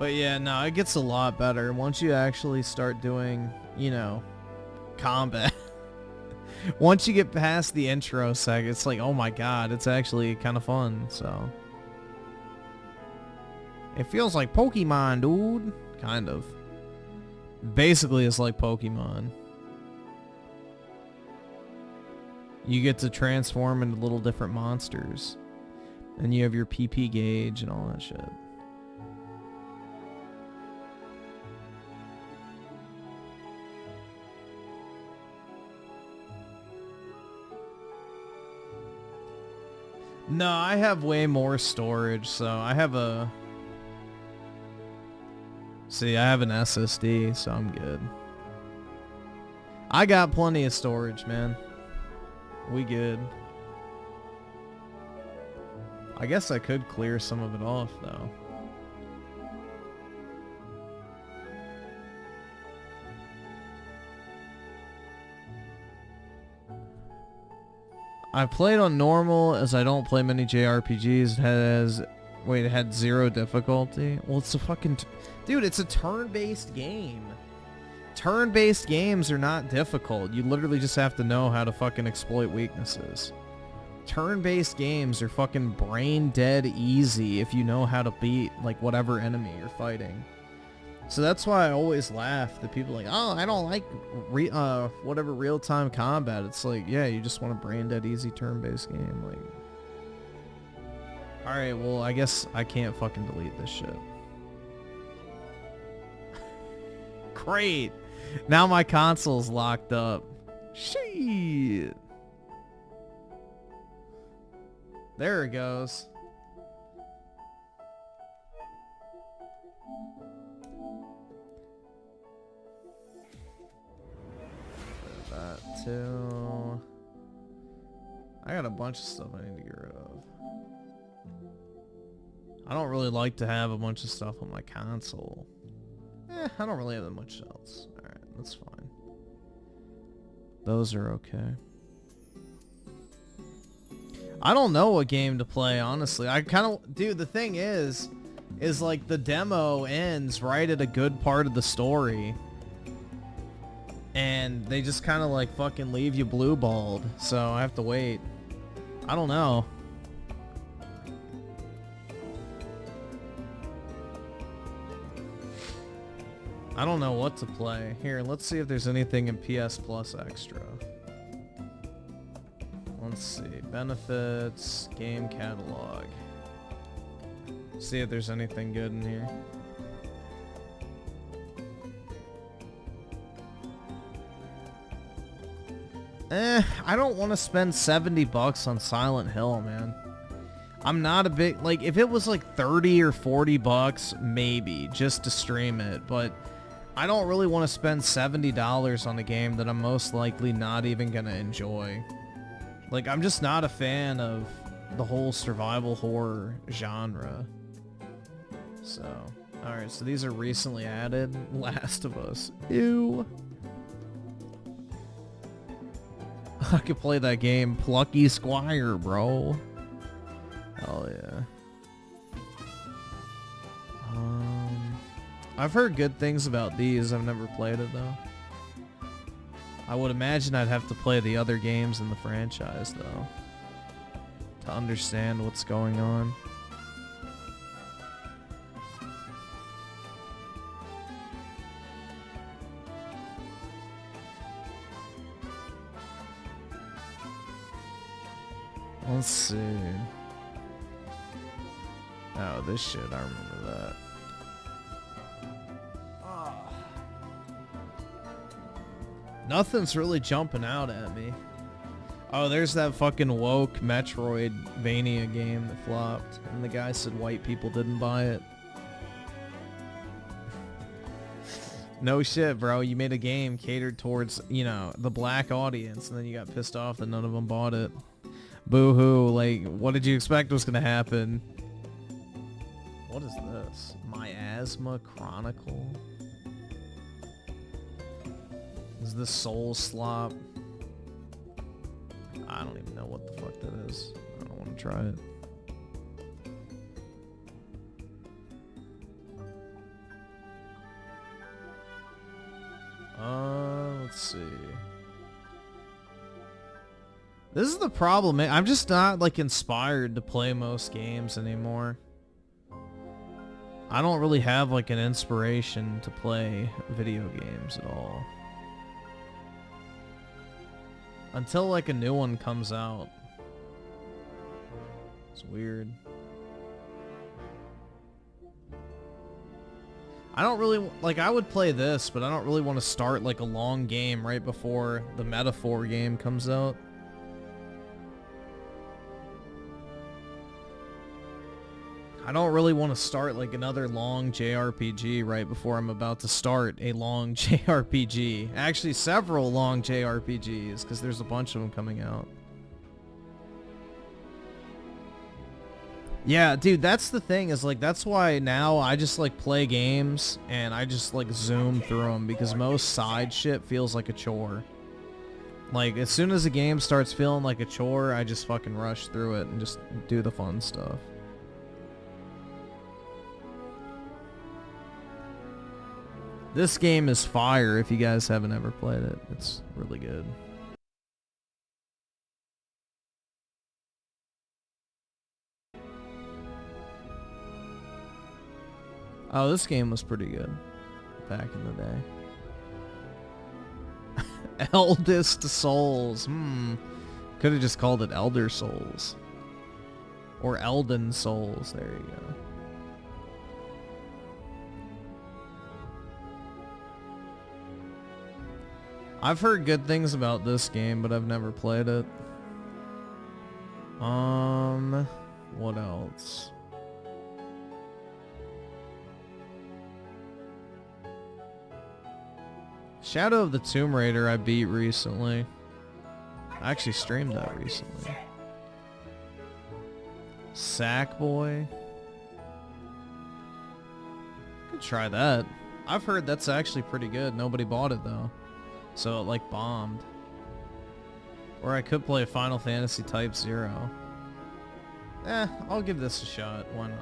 But yeah, no, it gets a lot better once you actually start doing, you know, combat. Once you get past the intro seg, it's like, oh my god, it's actually kind of fun, so. It feels like Pokemon, dude. Kind of. Basically, it's like Pokemon. You get to transform into little different monsters. And you have your PP gauge and all that shit. No, I have way more storage, so I have a... See, I have an SSD, so I'm good. I got plenty of storage, man. We good. I guess I could clear some of it off, though. I played on normal as I don't play many JRPGs. It has... Wait, it had 0 difficulty? Well, it's a fucking... Dude, it's a turn-based game. Turn-based games are not difficult. You literally just have to know how to fucking exploit weaknesses. Turn-based games are fucking brain-dead easy if you know how to beat, like, whatever enemy you're fighting. So that's why I always laugh that people are like, oh, I don't like whatever real-time combat. It's like, yeah, you just want a brain-dead easy turn-based game. Like, alright, well, I guess I can't fucking delete this shit. Great! Now my console's locked up. Shit! There it goes. 2. I got a bunch of stuff I need to get rid of. I don't really like to have a bunch of stuff on my console. I don't really have that much else. Alright, that's fine. Those are okay. I don't know what game to play, honestly. I kind of... Dude, the thing is like the demo ends right at a good part of the story. And they just kind of like fucking leave you blue-balled. So I have to wait. I don't know. I don't know what to play. Here, let's see if there's anything in PS Plus Extra. Let's see. Benefits, game catalog. See if there's anything good in here. I don't want to spend $70 on Silent Hill, man. I'm not a big... Like, if it was like 30 or 40 bucks, maybe, just to stream it, but... I don't really want to spend $70 on a game that I'm most likely not even going to enjoy. Like, I'm just not a fan of the whole survival horror genre. So, alright, so these are recently added. Last of Us. Ew. I could play that game, Plucky Squire, bro. Hell yeah. I've heard good things about these. I've never played it, though. I would imagine I'd have to play the other games in the franchise, though, to understand what's going on. Let's see. Oh, this shit, I remember that. Nothing's really jumping out at me. Oh, there's that fucking woke Metroidvania game that flopped, and the guy said white people didn't buy it. No shit, bro. You made a game catered towards, you know, the black audience, and then you got pissed off that none of them bought it. Boo-hoo. Like, what did you expect was gonna happen? What is this? Miasma Chronicle? Is this Soul Slop? I don't even know what the fuck that is. I don't want to try it. Let's see. This is the problem. I'm just not like inspired to play most games anymore. I don't really have like an inspiration to play video games at all. Until like a new one comes out. It's weird. I don't really, like, I would play this, but I don't really want to start like a long game right before the Metaphor game comes out. I don't really want to start like another long JRPG right before I'm about to start a long JRPG. Actually, several long JRPGs, because there's a bunch of them coming out. Yeah, dude, that's the thing, is like, that's why now I just like play games and I just like zoom through them, because most side shit feels like a chore. Like, as soon as a game starts feeling like a chore, I just fucking rush through it and just do the fun stuff. This game is fire if you guys haven't ever played it. It's really good. Oh, this game was pretty good back in the day. Eldest Souls. Could have just called it Elder Souls. Or Elden Souls. There you go. I've heard good things about this game, but I've never played it. What else? Shadow of the Tomb Raider I beat recently. I actually streamed that recently. Sackboy. Could try that. I've heard that's actually pretty good. Nobody bought it though. So it like bombed. Or I could play Final Fantasy Type 0. I'll give this a shot. Why not?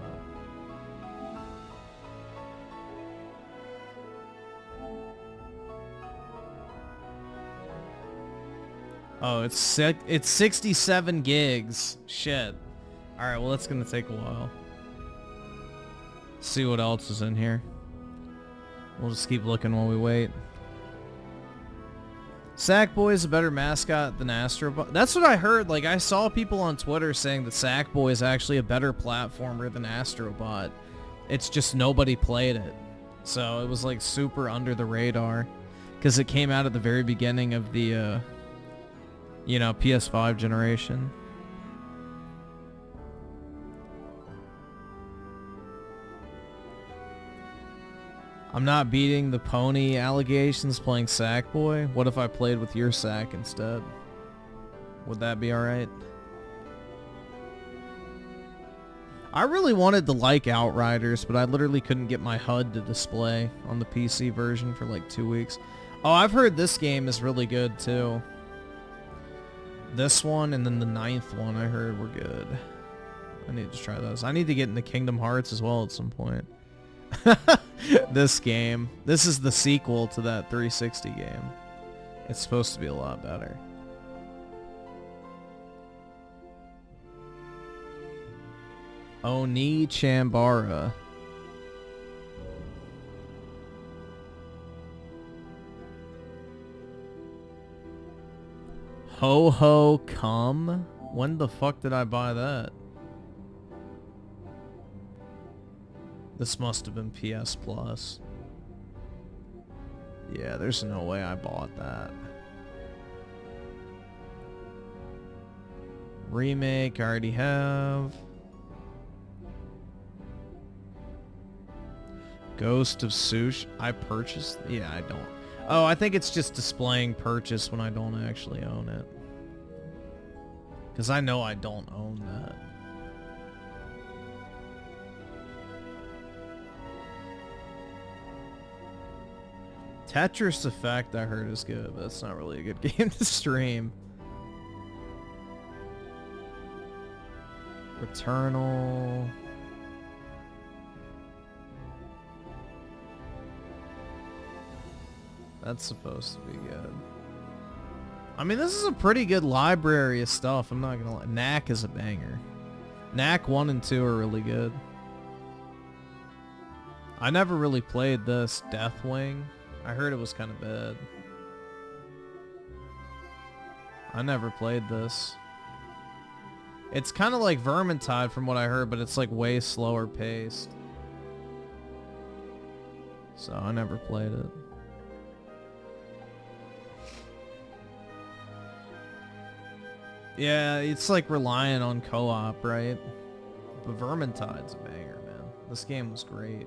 Oh, it's 67 gigs. Shit. Alright, well that's gonna take a while. See what else is in here. We'll just keep looking while we wait. Sackboy is a better mascot than Astrobot. That's what I heard. Like, I saw people on Twitter saying that Sackboy is actually a better platformer than Astrobot. It's just nobody played it. So it was like super under the radar. Because it came out at the very beginning of the, you know, PS5 generation. I'm not beating the pony allegations playing Sackboy. What if I played with your sack instead? Would that be alright? I really wanted to like Outriders, but I literally couldn't get my HUD to display on the PC version for like 2 weeks. Oh, I've heard this game is really good too. This one and then the 9th one I heard were good. I need to try those. I need to get into Kingdom Hearts as well at some point. This game. This is the sequel to that 360 game. It's supposed to be a lot better. Oni Chambara. Ho Ho Come? When the fuck did I buy that? This must have been PS Plus. Yeah, there's no way I bought that. Remake, I already have. Ghost of Sush, I purchased? Yeah, I don't. Oh, I think it's just displaying purchase when I don't actually own it. Because I know I don't own that. Tetris Effect I heard is good, but that's not really a good game to stream. Returnal. That's supposed to be good. I mean, this is a pretty good library of stuff, I'm not gonna lie. Knack is a banger. Knack 1 and 2 are really good. I never really played this. Deathwing. I heard it was kind of bad. I never played this. It's kind of like Vermintide from what I heard, but it's like way slower paced. So I never played it. Yeah, it's like relying on co-op, right? But Vermintide's a banger, man. This game was great.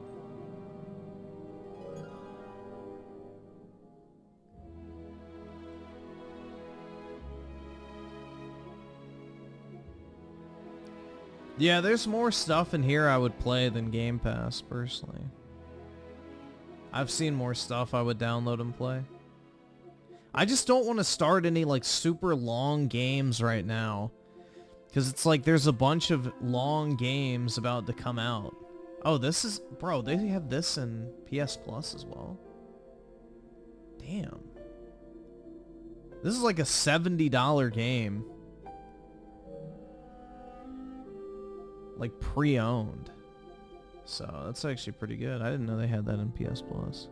Yeah, there's more stuff in here I would play than Game Pass, personally. I've seen more stuff I would download and play. I just don't want to start any, like, super long games right now. Because it's like there's a bunch of long games about to come out. Oh, this is... Bro, they have this in PS Plus as well. Damn. This is like a $70 game. Like pre-owned. So that's actually pretty good. I didn't know they had that in PS Plus.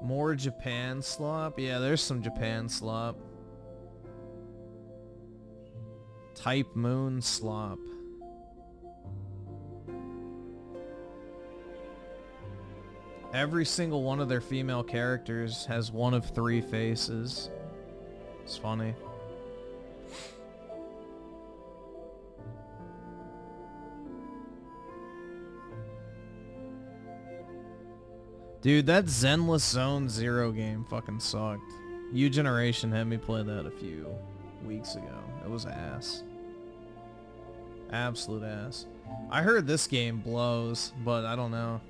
More Japan slop? Yeah, there's some Japan slop. Type Moon slop. Every single one of their female characters has one of 3 faces. It's funny. Dude, that Zenless Zone Zero game fucking sucked. U Generation had me play that a few weeks ago. It was ass. Absolute ass. I heard this game blows, but I don't know.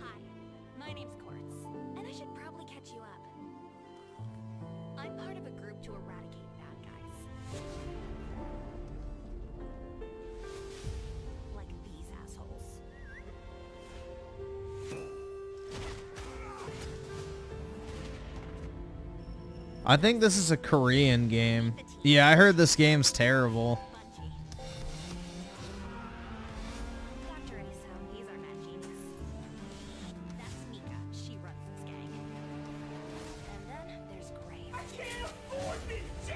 Hi, my name's Quartz, and I should probably catch you up. I'm part of a group to eradicate bad guys. Like these assholes. I think this is a Korean game. Yeah, I heard this game's terrible. Bungie. Dr. Aso, he's our mad genius. That's Mika, she runs this gang. And then there's Grave. I can't afford this shit!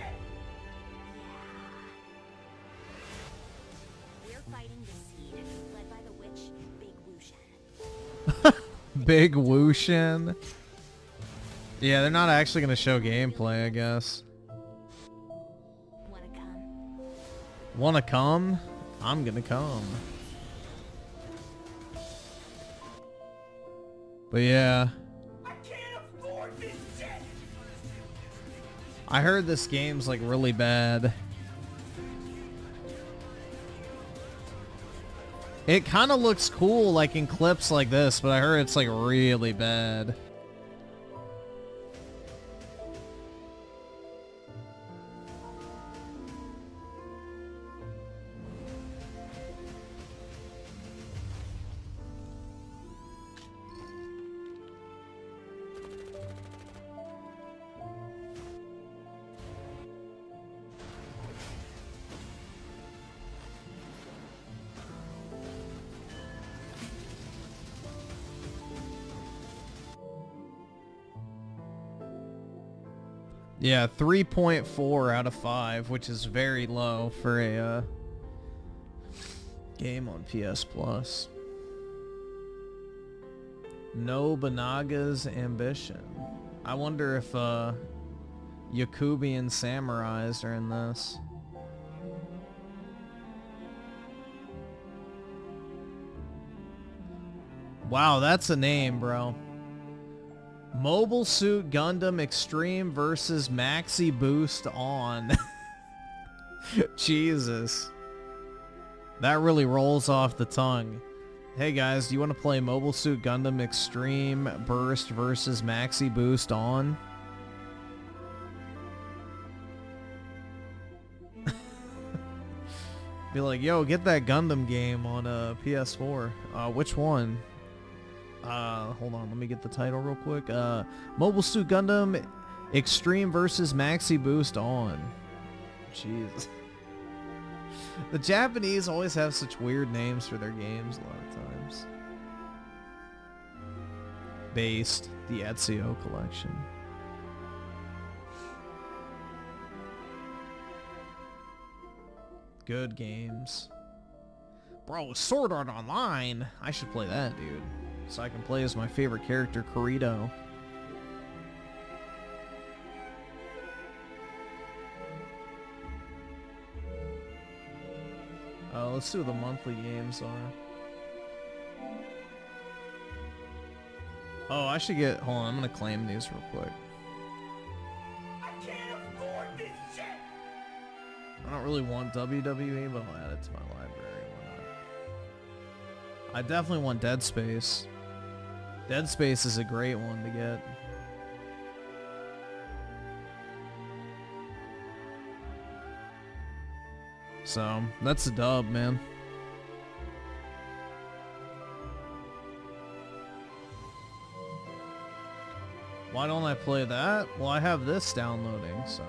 Yeah. We're fighting the Seed, led by the witch, Big Wushen. Big Wushin. Yeah, they're not actually going to show gameplay, I guess. Wanna come? Wanna come? I'm gonna come. But yeah. I can't afford this shit! I heard this game's like really bad. It kind of looks cool like in clips like this, but I heard it's like really bad. Yeah, 3.4 out of 5, which is very low for a game on PS Plus. Nobunaga's Ambition. I wonder if Yakubian samurais are in this. Wow, that's a name, bro. Mobile Suit Gundam Extreme versus Maxi Boost on. Jesus. That really rolls off the tongue. Hey guys, do you want to play Mobile Suit Gundam Extreme Burst versus Maxi Boost on? Be like, yo, get that Gundam game on PS4. Which one? Hold on, let me get the title real quick. Mobile Suit Gundam Extreme versus Maxi Boost on. Jeez. The Japanese always have such weird names for their games a lot of times. Based, the Ezio collection. Good games. Bro, Sword Art Online! I should play that, dude. So I can play as my favorite character, Kirito. Let's see what the monthly games are. Oh, I should get... Hold on, I'm gonna claim these real quick. I can't afford this shit! I don't really want WWE, but I'll add it to my library. Why not? I definitely want Dead Space. Dead Space is a great one to get. So, that's a dub, man. Why don't I play that? Well, I have this downloading, so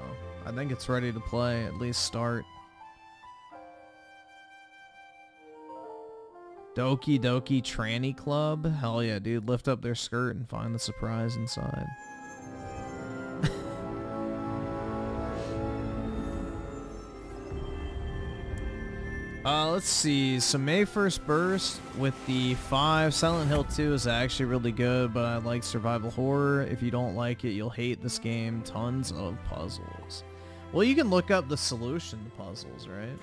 I think it's ready to play, at least start. Doki Doki Tranny Club? Hell yeah, dude. Lift up their skirt and find the surprise inside. Let's see. So May 1st Burst with the 5. Silent Hill 2 is actually really good, but I like survival horror. If you don't like it, you'll hate this game. Tons of puzzles. Well, you can look up the solution to puzzles, right?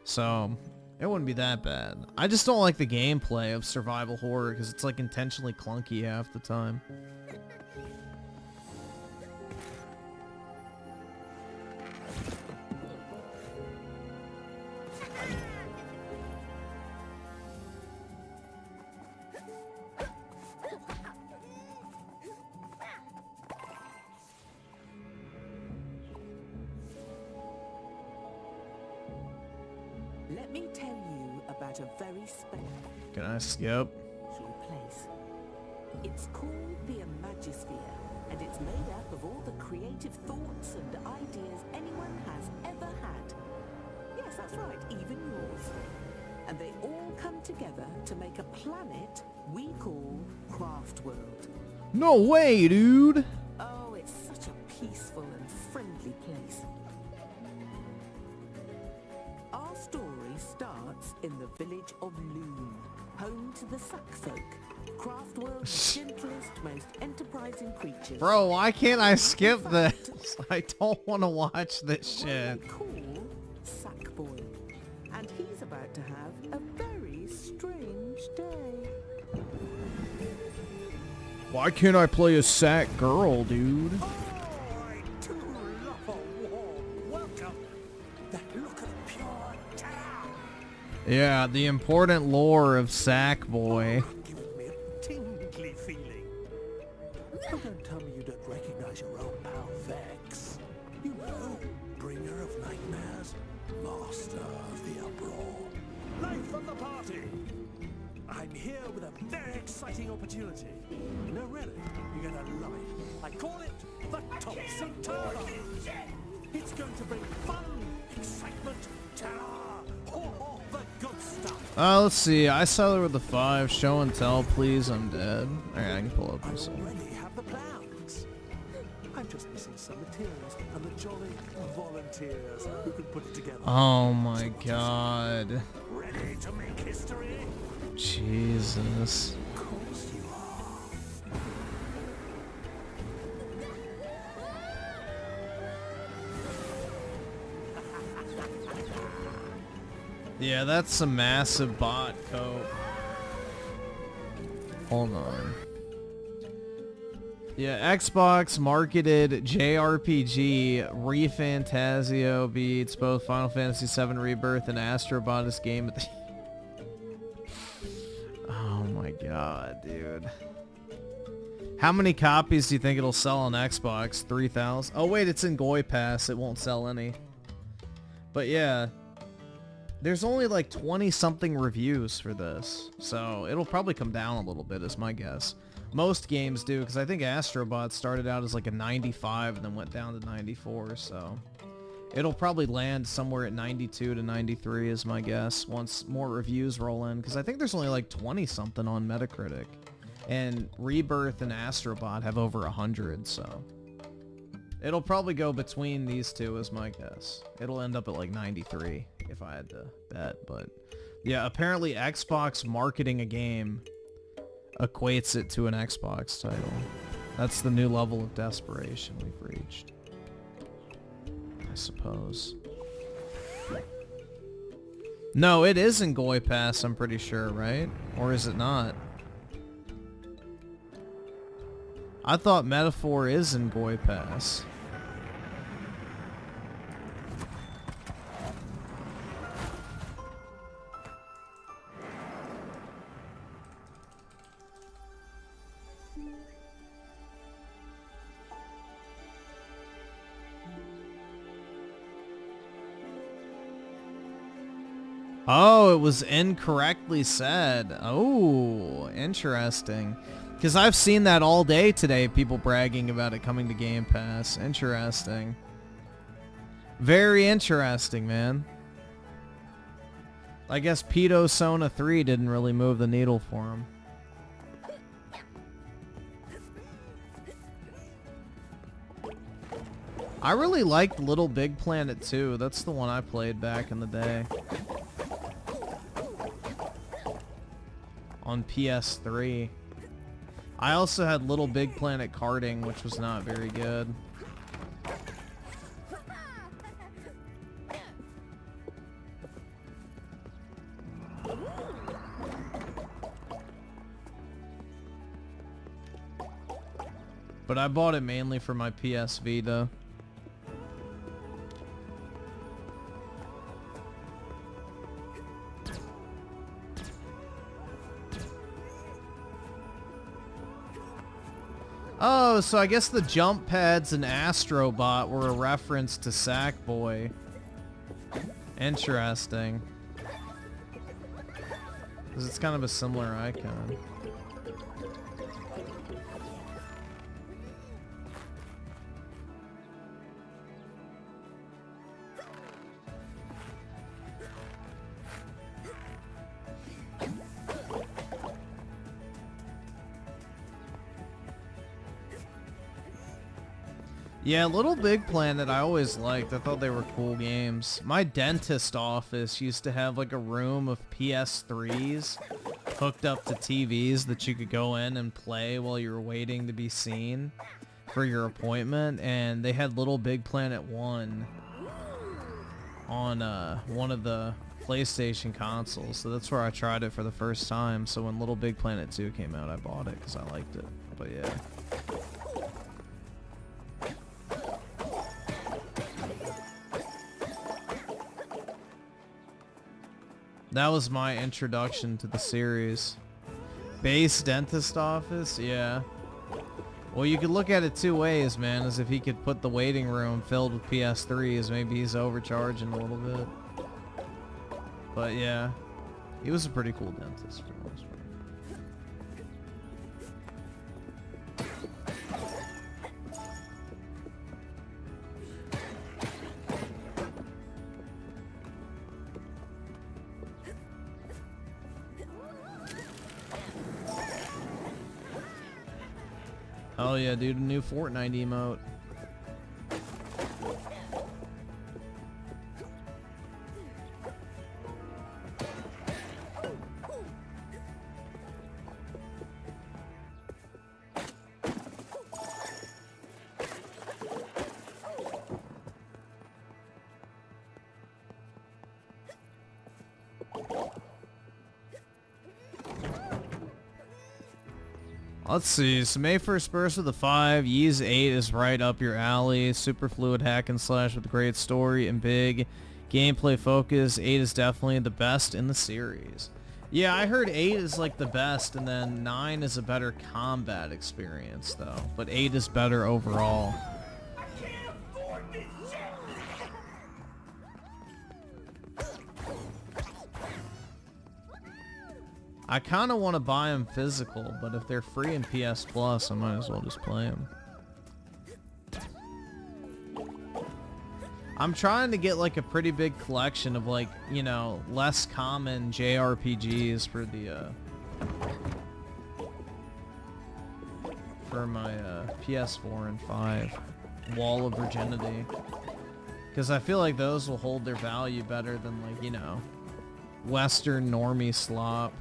So, It wouldn't be that bad. I just don't like the gameplay of survival horror because it's like intentionally clunky half the time. Let me tell you about a very special Can I skip? place. It's called the Imagisphere, and it's made up of all the creative thoughts and ideas anyone has ever had. Yes, that's right, even yours. And they all come together to make a planet we call Craft World. No way, dude! Oh, it's such a peaceful and friendly place. Our story starts in the village of Loon, home to the Suck Folk, Craft World's gentlest, most enterprising creatures. Bro, why can't I skip this? I don't want to watch this shit. We call Sackboy, and he's about to have a very strange day. Why can't I play a sack girl, dude? I too love a warm welcome. That look of pure terror. Yeah, the important lore of Sackboy. Giving me a tingly feeling. Oh, don't tell me you don't recognize your old pal Vex. You know, bringer of nightmares, master of the uproar. Life of the party. I'm here with a very exciting opportunity. No, really, you're gonna love it. I call it the Topsy Turver. It's going to bring fun, excitement, terror, all the good stuff. Let's see. I saw there with the 5. Show and tell, please. I'm dead. Alright, I can pull up I this one. already have the plans. I'm just missing some materials and the jolly volunteers who can put it together. Oh my god. Ready to make history? Jesus. Of course you are. Yeah, that's some massive bot coat. Hold on. Yeah, Xbox marketed JRPG ReFantazio beats both Final Fantasy VII Rebirth and Astro Bot's game at the Oh my god, dude. How many copies do you think it'll sell on Xbox? 3,000? Oh wait, it's in Goy Pass. It won't sell any. But yeah. There's only like 20 something reviews for this. So it'll probably come down a little bit is my guess. Most games do, because I think Astro Bot started out as like a 95 and then went down to 94, so it'll probably land somewhere at 92 to 93 is my guess once more reviews roll in, because I think there's only like 20 something on Metacritic, and Rebirth and Astro Bot have over 100, so it'll probably go between these two is my guess. It'll end up at like 93 if I had to bet, but yeah, apparently Xbox marketing a game equates it to an Xbox title. That's the new level of desperation we've reached, I suppose. No, it is in Goy Pass, I'm pretty sure, right? Or is it not? I thought Metaphor is in Goy Pass. Oh, it was incorrectly said. Oh, interesting. Because I've seen that all day today, people bragging about it coming to Game Pass. Interesting. Very interesting, man. I guess Pedo Sona 3 didn't really move the needle for him. I really liked Little Big Planet 2. That's the one I played back in the day. On PS3. I also had Little Big Planet Karting, which was not very good. But I bought it mainly for my PS Vita. Oh, so I guess the jump pads in Astrobot were a reference to Sackboy. Interesting. Because it's kind of a similar icon. Yeah, Little Big Planet I always liked. I thought they were cool games. My dentist office used to have like a room of PS3s hooked up to TVs that you could go in and play while you were waiting to be seen for your appointment. And they had Little Big Planet 1 on one of the PlayStation consoles. So that's where I tried it for the first time. So when Little Big Planet 2 came out, I bought it because I liked it. But yeah. That was my introduction to the series. Base dentist office? Yeah. Well, you could look at it two ways, man, as if he could put the waiting room filled with PS3s. Maybe he's overcharging a little bit. But yeah, he was a pretty cool dentist for the most part. Oh yeah, dude, a new Fortnite emote. Let's see, so May 1st burst with a 5, Yeez 8 is right up your alley, super fluid hack and slash with a great story and big gameplay focus. 8 is definitely the best in the series. Yeah, I heard 8 is like the best, and then 9 is a better combat experience though, but 8 is better overall. I kind of want to buy them physical, but if they're free in PS Plus, I might as well just play them. I'm trying to get like a pretty big collection of like, you know, less common JRPGs for the, for my PS4 and 5. Wall of Virginity. Because I feel like those will hold their value better than like, you know, Western normie slop.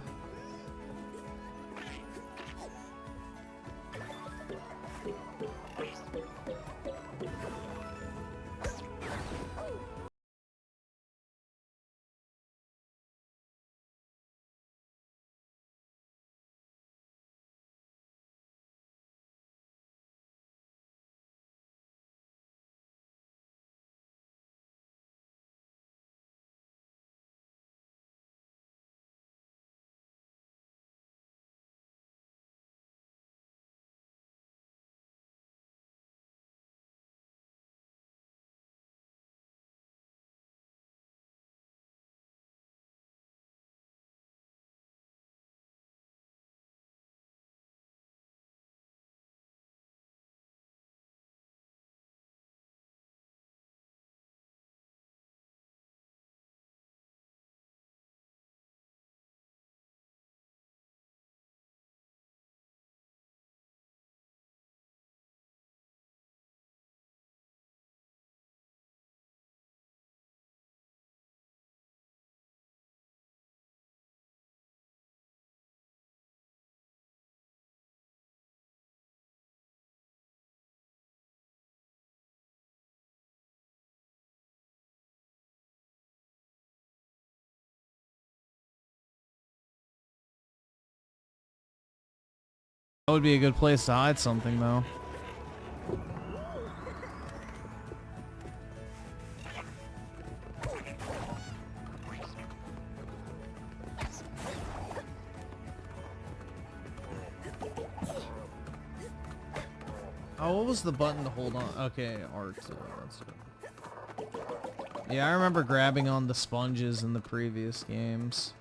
That would be a good place to hide something, though. Oh, what was the button to hold on? Okay, R2. That's it. Yeah, I remember grabbing on the sponges in the previous games.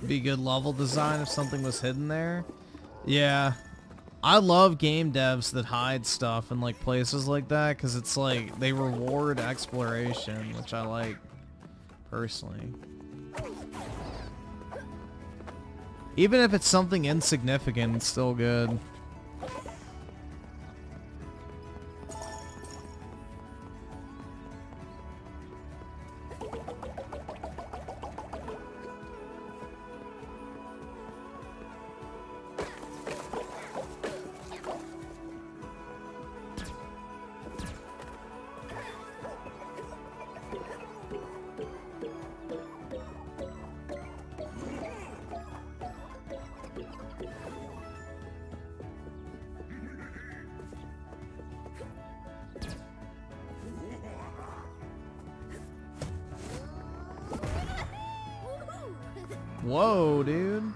Be good level design if something was hidden there. Yeah. I love game devs that hide stuff in like places like that because it's like they reward exploration, which I like personally. Even if it's something insignificant, it's still good. Whoa, dude.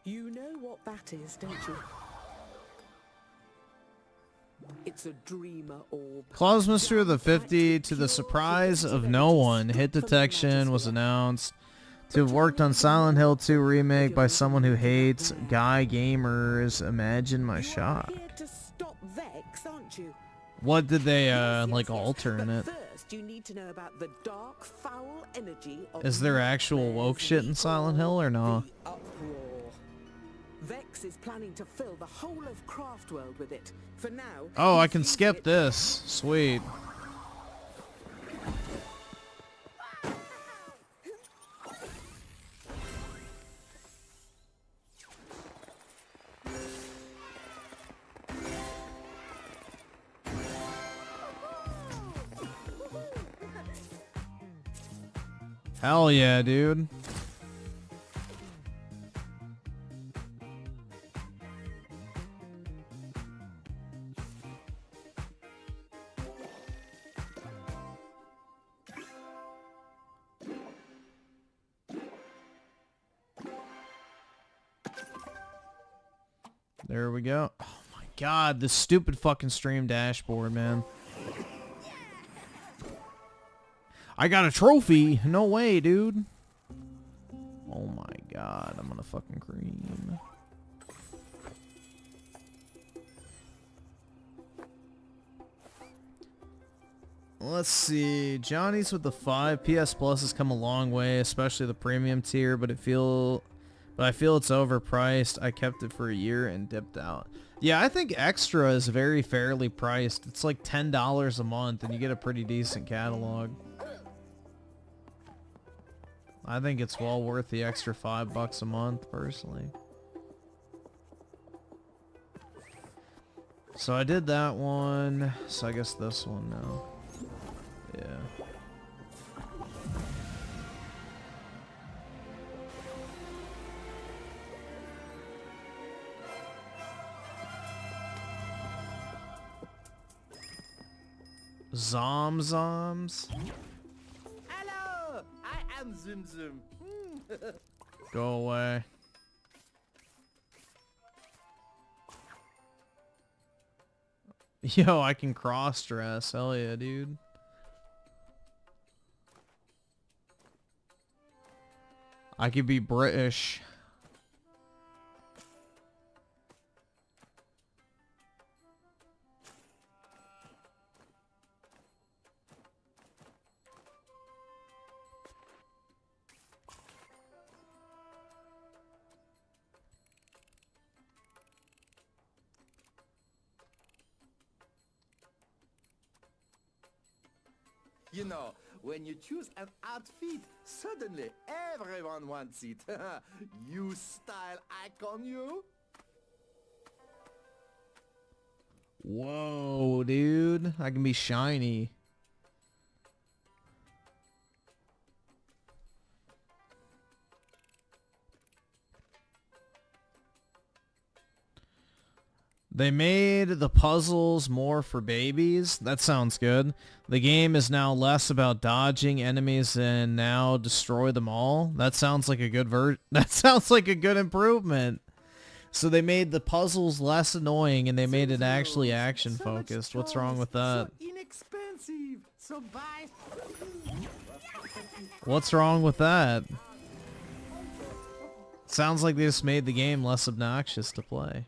You know what that is, don't you? It's a dreamer orb. Claus Mystery of the 50, to the surprise of no one, hit detection was announced to have worked on Silent Hill 2 remake by someone who hates guy gamers. Imagine my shock. You're here to stop Vex, aren't you? What did they Yes, like yes. alter in But it? First, you need to know about the dark, foul energy of Is there actual woke shit in Silent Hill or no? the uproar. Vex is planning to fill the whole of Craftworld with it. For now. Oh, I he's can using skip it- this. Sweet. Hell yeah, dude. There we go. Oh my god, this stupid fucking stream dashboard, man. I got a trophy. No way, dude. Oh my god, I'm gonna fucking cream. Let's see. Johnny's with the 5. PS Plus has come a long way, especially the premium tier, but I feel it's overpriced. I kept it for a year and dipped out. Yeah, I think Extra is very fairly priced. It's like $10 a month and you get a pretty decent catalog. I think it's well worth the extra $5 a month, personally. So I did that one. So I guess this one now. Yeah. Zoms. Hello, I am Zum Zum. Go away. Yo, I can cross-dress. Hell yeah, dude. I could be British. You know, when you choose an outfit, suddenly Everyone wants it. You style icon, you? Whoa, dude. I can be shiny. They made the puzzles more for babies. That sounds good. The game is now less about dodging enemies and now destroy them all. That sounds like a good That sounds like a good improvement. So they made the puzzles less annoying and they made it actually action focused. What's wrong with that? So inexpensive. So buy. What's wrong with that? Sounds like they just made the game less obnoxious to play.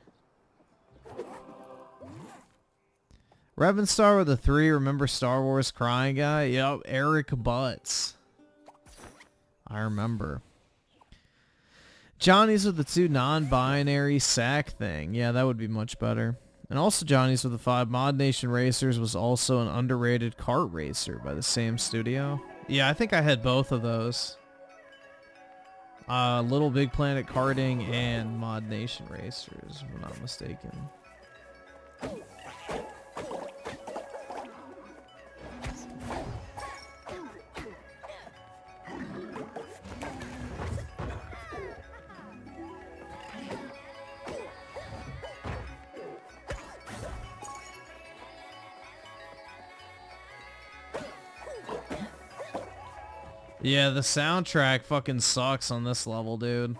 Revenstar with a 3, remember Star Wars crying guy? Yep, Eric Butts. I remember. Johnny's with the 2 non-binary sack thing. Yeah, that would be much better. And also Johnny's with the 5. Mod Nation Racers was also an underrated kart racer by the same studio. Yeah, I think I had both of those. Little Big Planet Karting and Mod Nation Racers, if I'm not mistaken. Yeah, the soundtrack fucking sucks on this level, dude.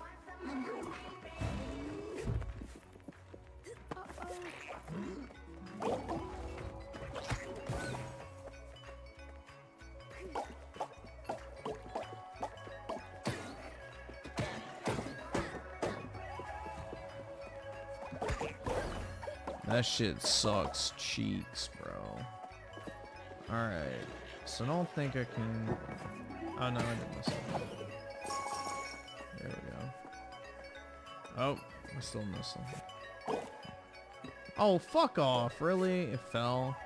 That shit sucks cheeks, bro. Alright. So I don't think I can... Oh no, I didn't miss it. There we go. Oh, I'm still missing. Oh, fuck off. Really? It fell.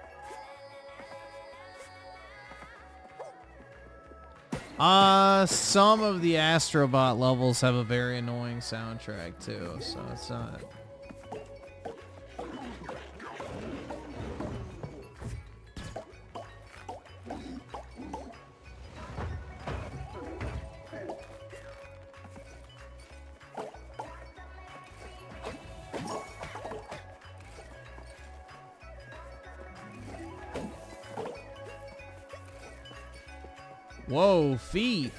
Some of the Astrobot levels have a very annoying soundtrack too, so it's not... Whoa, feet.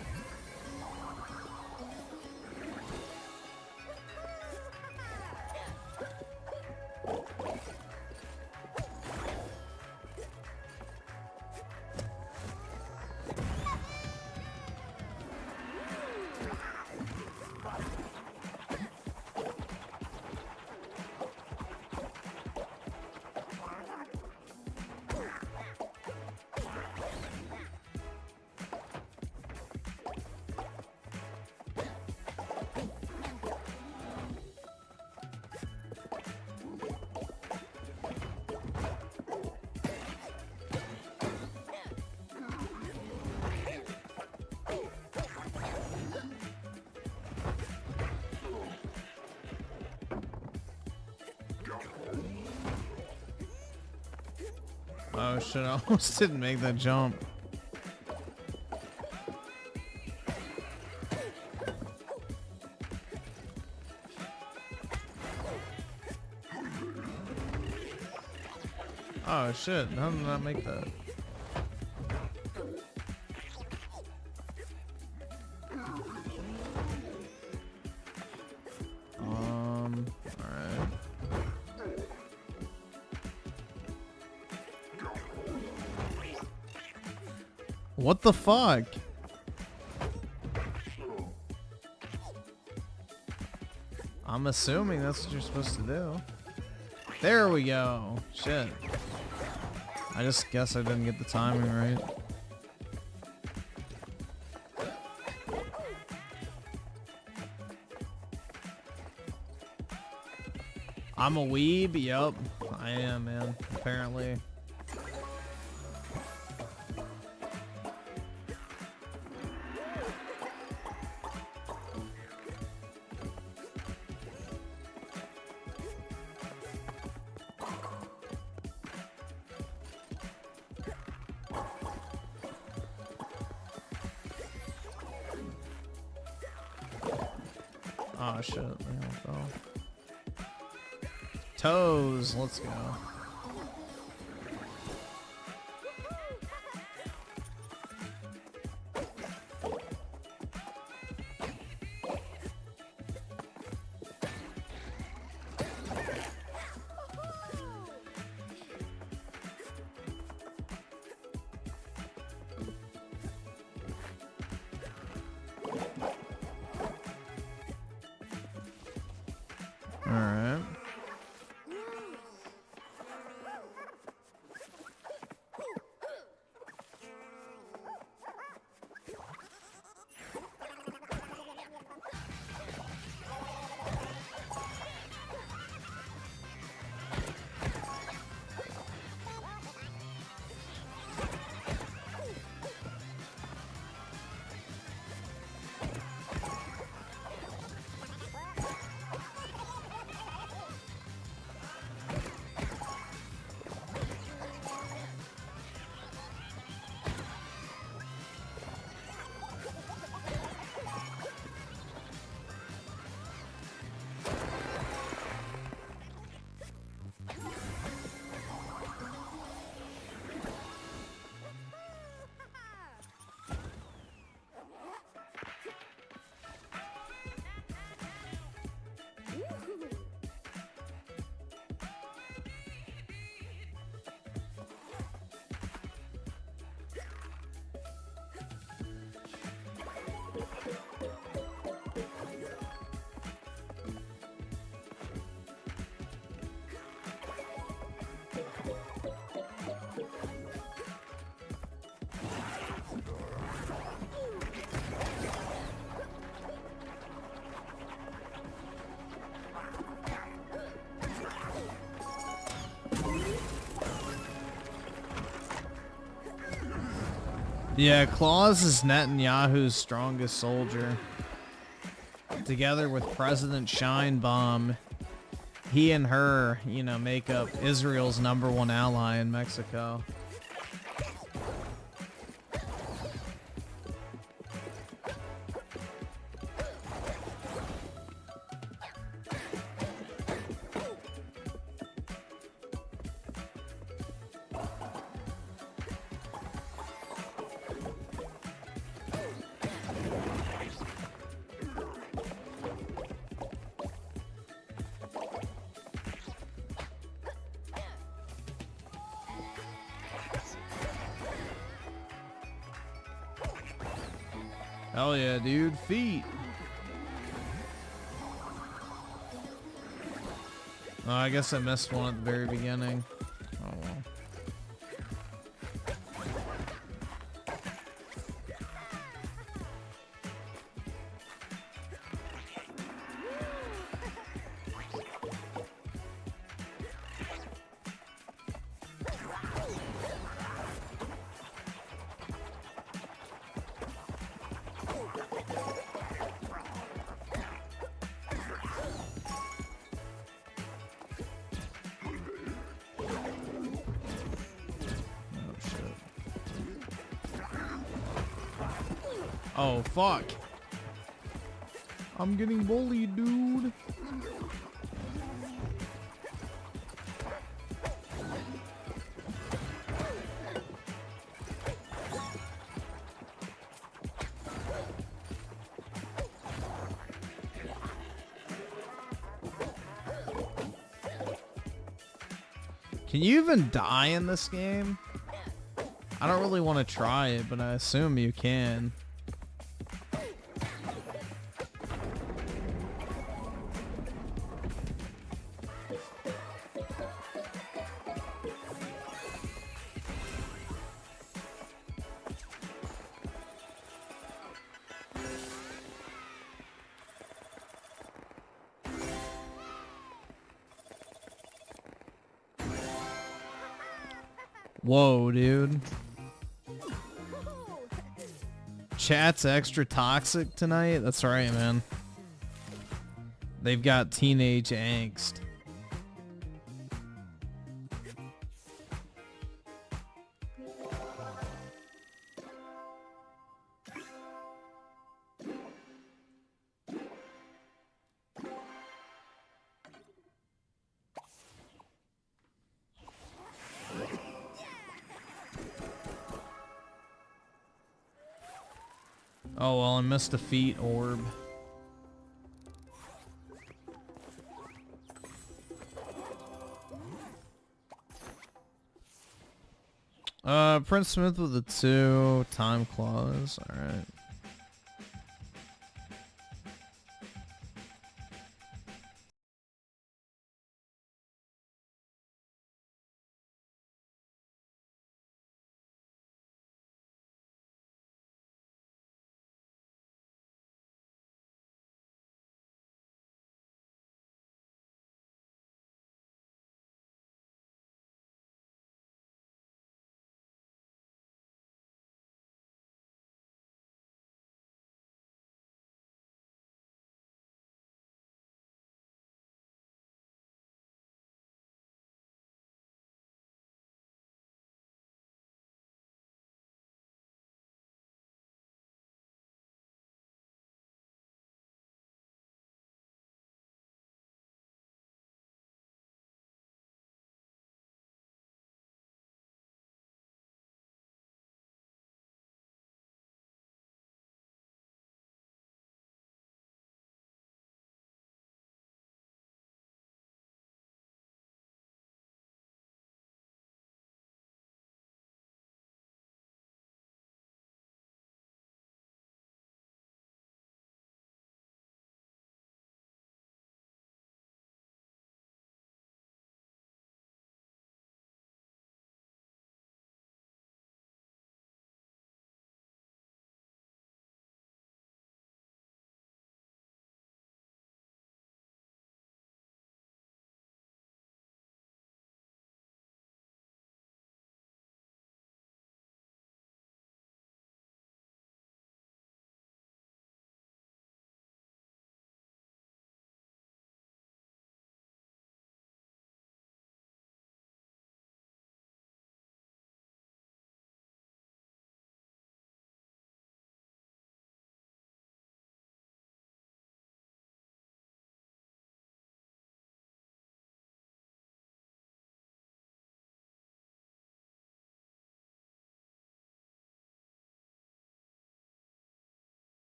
Oh shit, I almost didn't make that jump. Oh shit, how did I not make that? Alright. What the fuck? I'm assuming that's what you're supposed to do. There we go. Shit. I just guess I didn't get the timing right. I'm a weeb? Yup. I am, man. Apparently. Oh shit, yeah, fell. Toes, let's go. Alright. Yeah, Claus is Netanyahu's strongest soldier. Together with President Scheinbaum, he and her, you know, make up Israel's #1 ally in Mexico. Hell yeah, dude. Feet. Oh, I guess I missed one at the very beginning. Oh well. Oh, fuck. I'm getting bullied, dude. Can you even die in this game? I don't really want to try it, but I assume you can. Whoa, dude. Chat's extra toxic tonight? That's right, man. They've got teenage angst. Oh well, I missed a feat orb. Prince Smith with a 2, time clause, alright.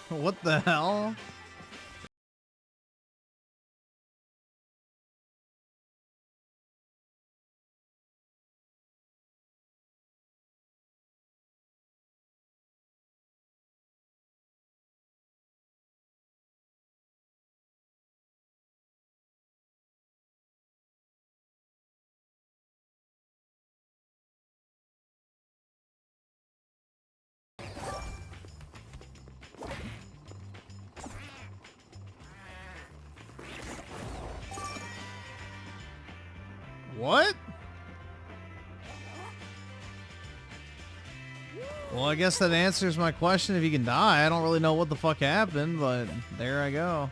What the hell? What? Well, I guess that answers my question if you can die. I don't really know what the fuck happened, but there I go.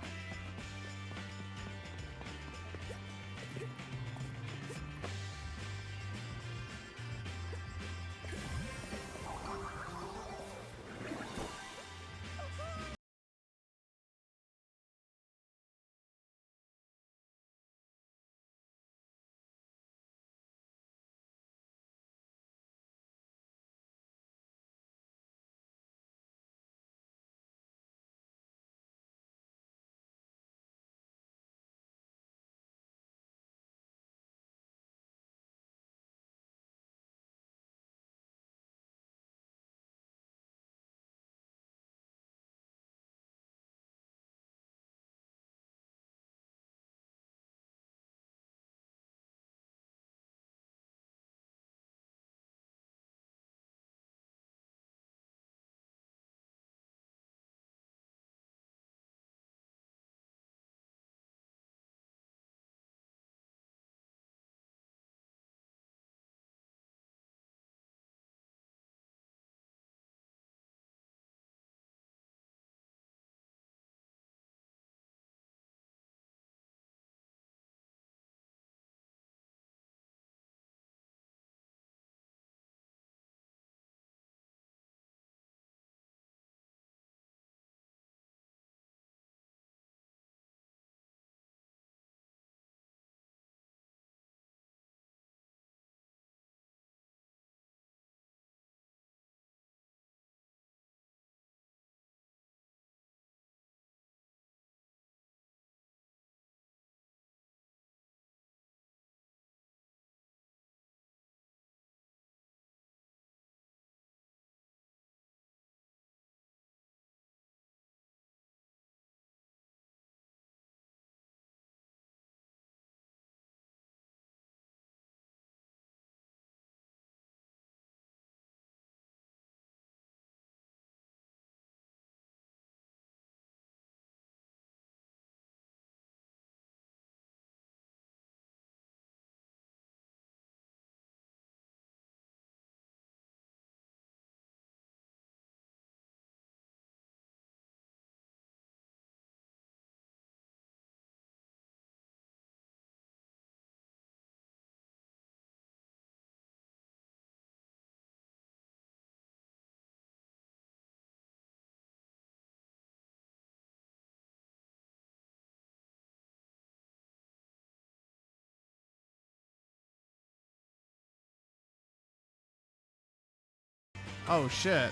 Oh shit.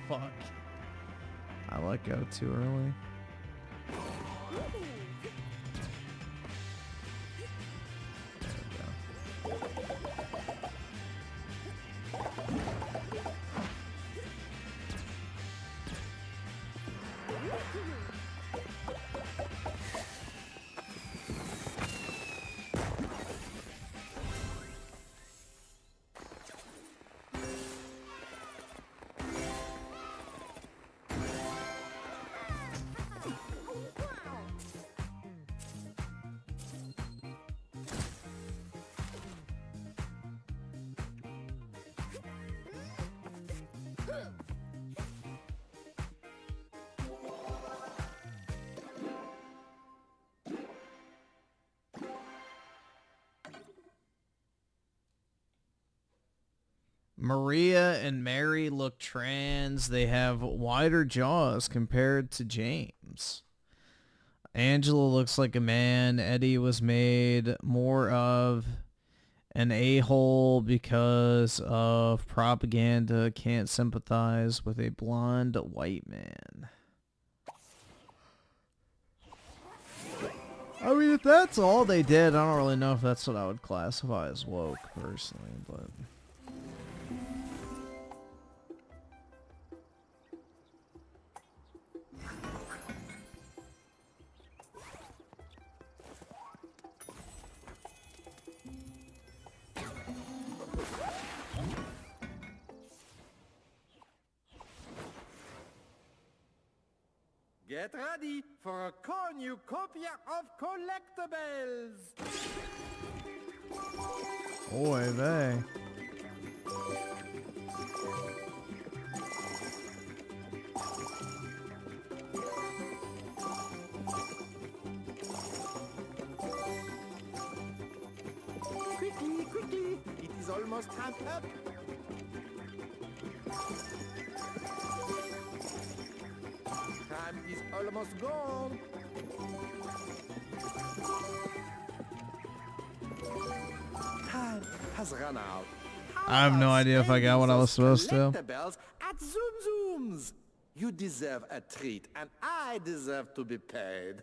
Fuck. I let go too early. Maria and Mary look trans. They have wider jaws compared to James. Angela looks like a man. Eddie was made more of an a-hole because of propaganda. Can't sympathize with a blonde white man. I mean, if that's all they did, I don't really know if that's what I would classify as woke, personally, but... Get ready for a cornucopia of collectibles! Oy vey. Quickly, quickly! It is almost time up! Time is almost gone! Time has run out. I have no idea if I got what I was supposed to. Collectibles at Zoom Zooms! You deserve a treat, and I deserve to be paid.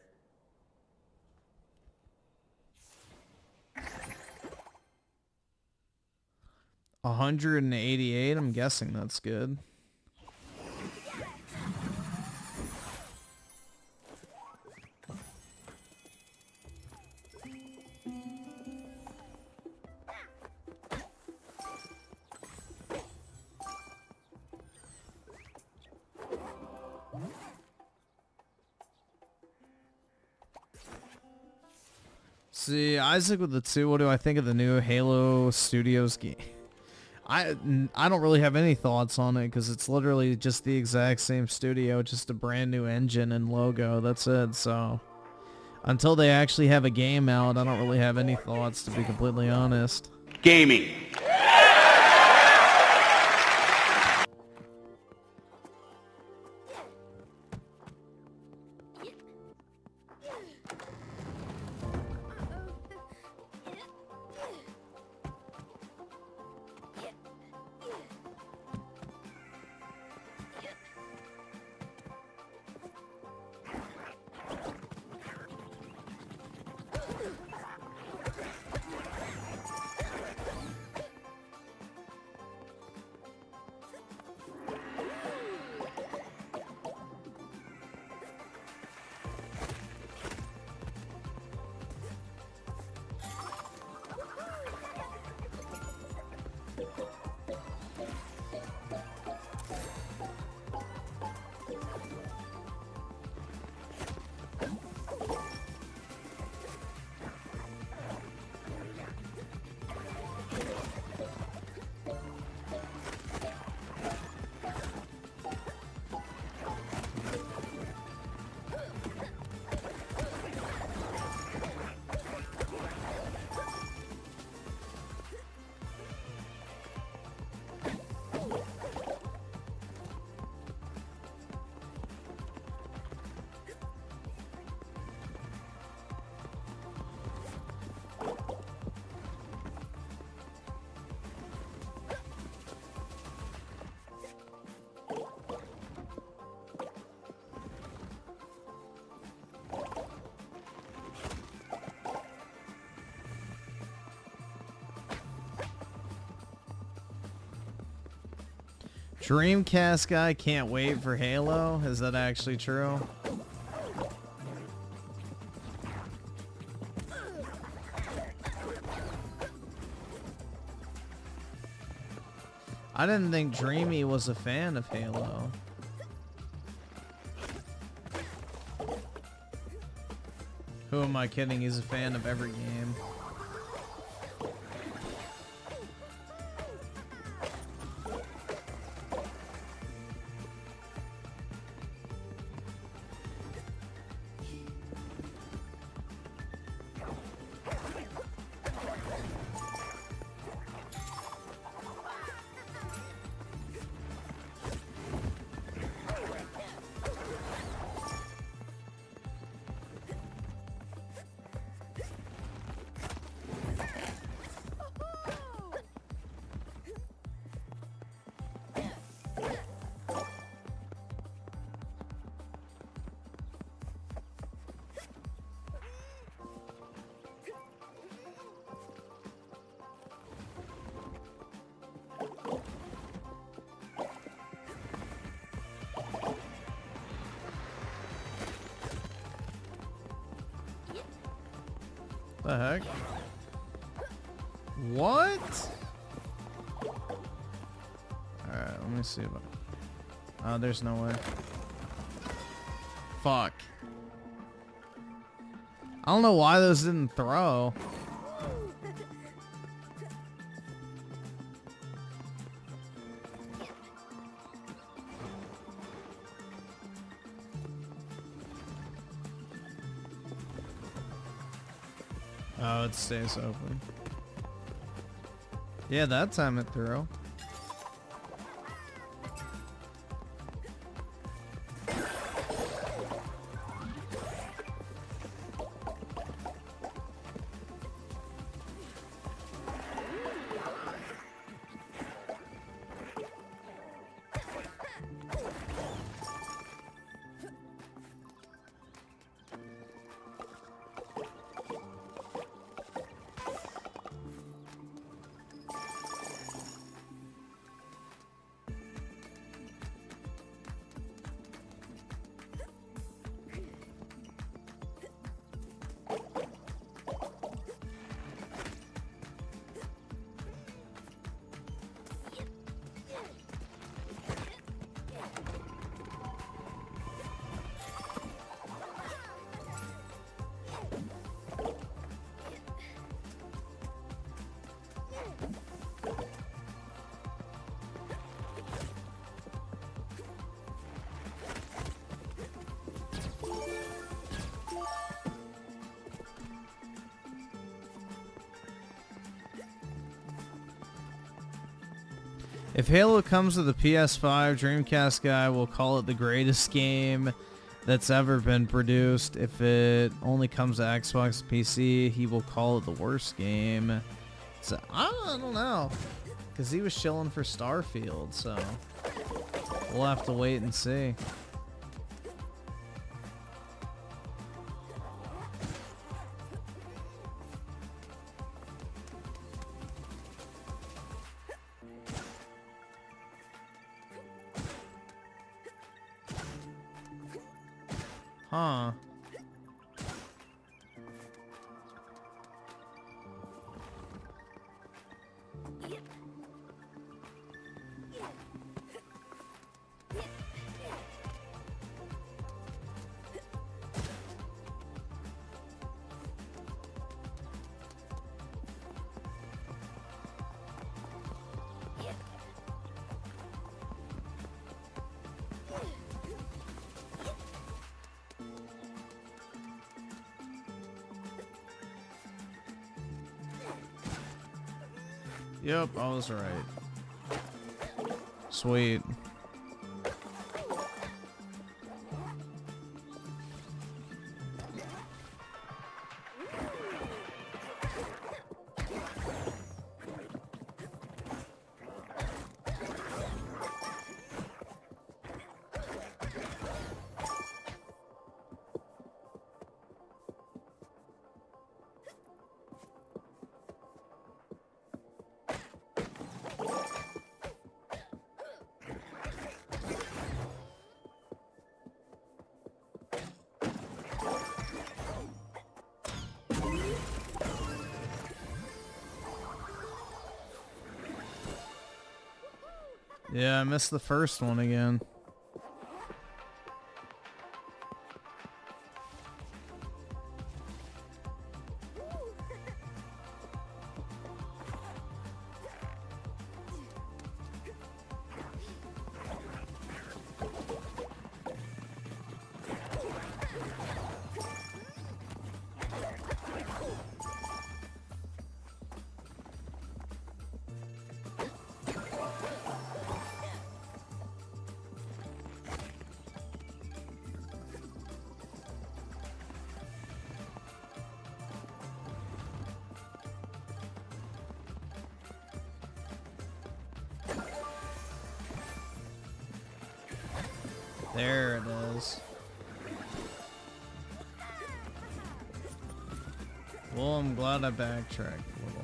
$188. I'm guessing that's good. See, Isaac with the 2, what do I think of the new Halo Studios game? I don't really have any thoughts on it because it's literally just the exact same studio, just a brand new engine and logo. That's it. So until they actually have a game out, I don't really have any thoughts, to be completely honest. Gaming. Dreamcast guy can't wait for Halo? Is that actually true? I didn't think Dreamy was a fan of Halo. Who am I kidding? He's a fan of every game. The heck? What? Alright, let me see if I... Oh, there's no way. Fuck. I don't know why those didn't throw. Oh, it stays open. Yeah, that time it threw. If Halo comes to the PS5, Dreamcast guy will call it the greatest game that's ever been produced. If it only comes to Xbox and PC, he will call it the worst game. So, I don't know. Because he was chilling for Starfield, so we'll have to wait and see. Huh. Yep, I was right. Sweet. Yeah, I missed the first one again. There it is. Well, I'm glad I backtracked a little.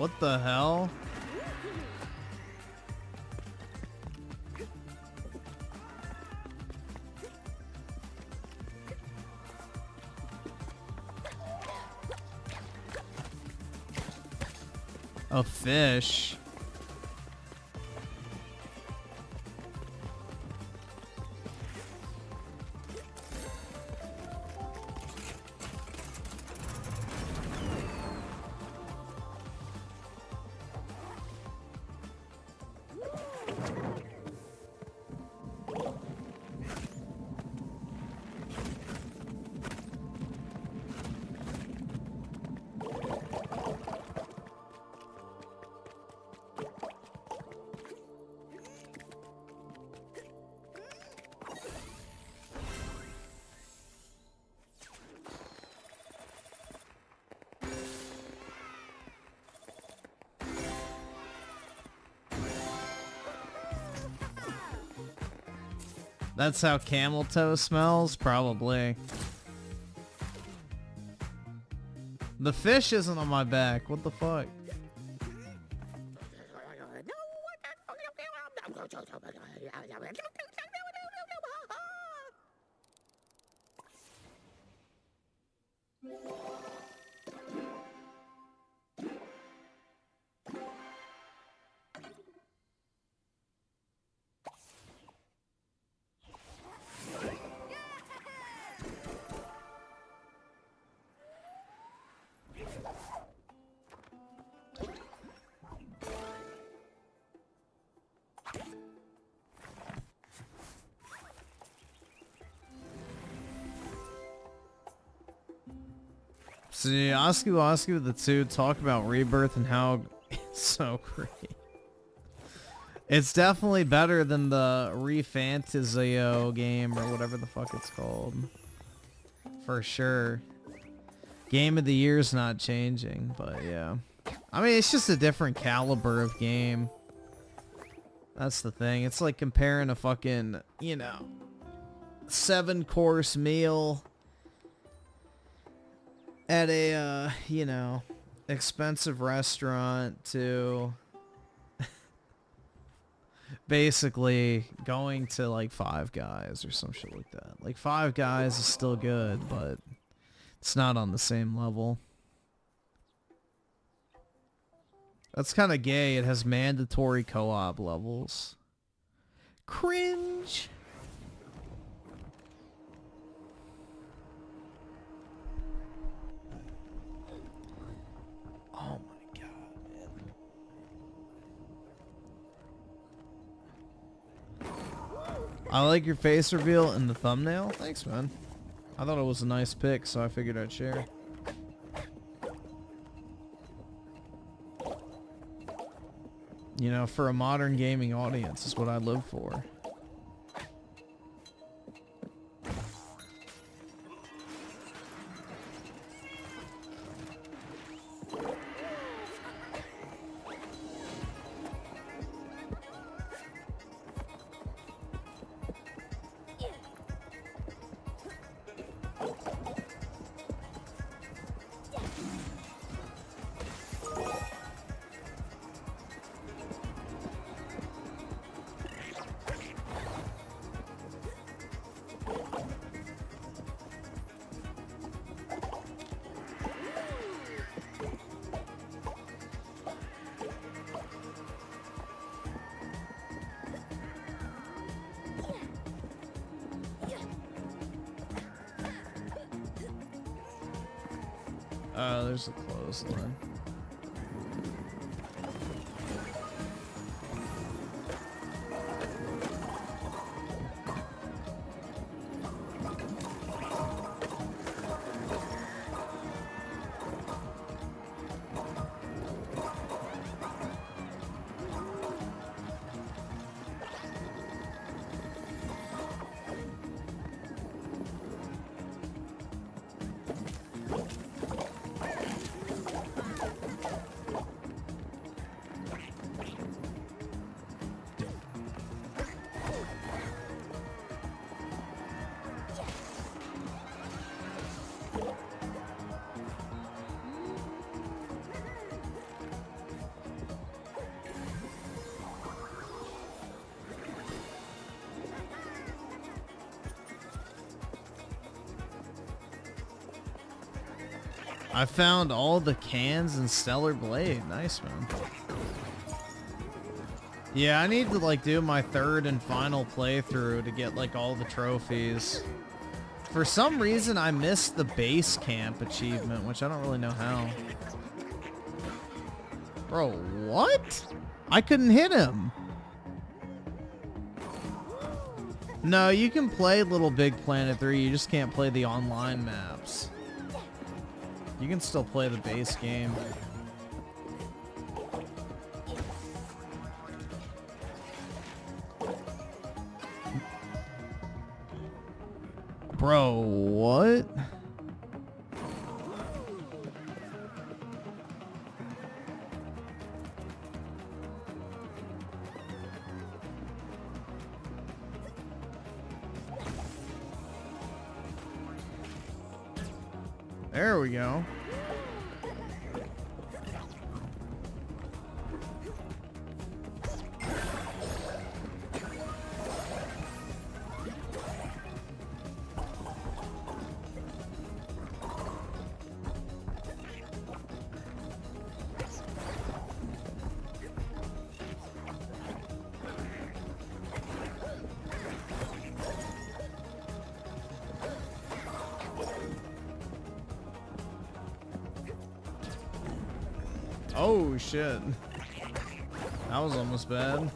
What the hell? A fish. That's how camel toe smells? Probably. The fish isn't on my back. What the fuck? See, Oscu the 2 talk about Rebirth and how it's so great. It's definitely better than the Refantazio game or whatever the fuck it's called. For sure. Game of the year's not changing, but yeah. I mean, it's just a different caliber of game. That's the thing. It's like comparing a fucking, you know, 7-course meal at a, you know, expensive restaurant to basically going to like Five Guys or some shit like that. Like Five Guys is still good, but it's not on the same level. That's kind of gay. It has mandatory co-op levels. Cringe. Oh my god, man. I like your face reveal in the thumbnail. Thanks, man. I thought it was a nice pic, so I figured I'd share. You know, for a modern gaming audience is what I live for. There's a clothesline. I found all the cans in Stellar Blade. Nice, man. Yeah, I need to like do my third and final playthrough to get like all the trophies. For some reason, I missed the base camp achievement, which I don't really know how. Bro, what? I couldn't hit him. No, you can play Little Big Planet 3, you just can't play the online maps. You can still play the base game. Bro, what? There we go. Oh shit. That was almost bad.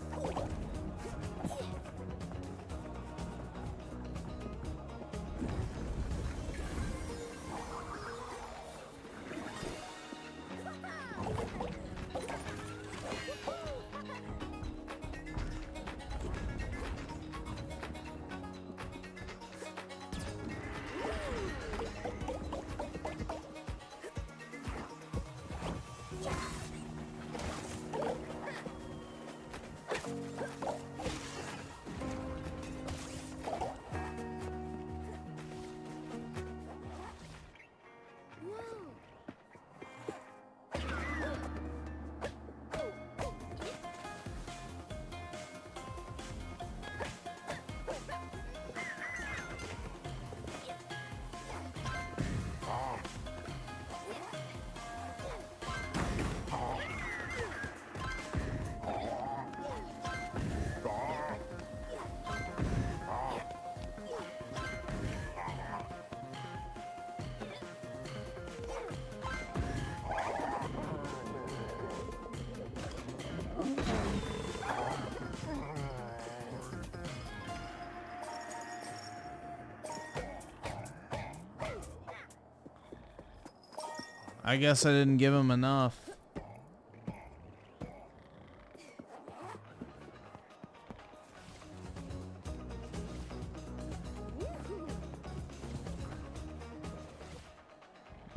I guess I didn't give him enough.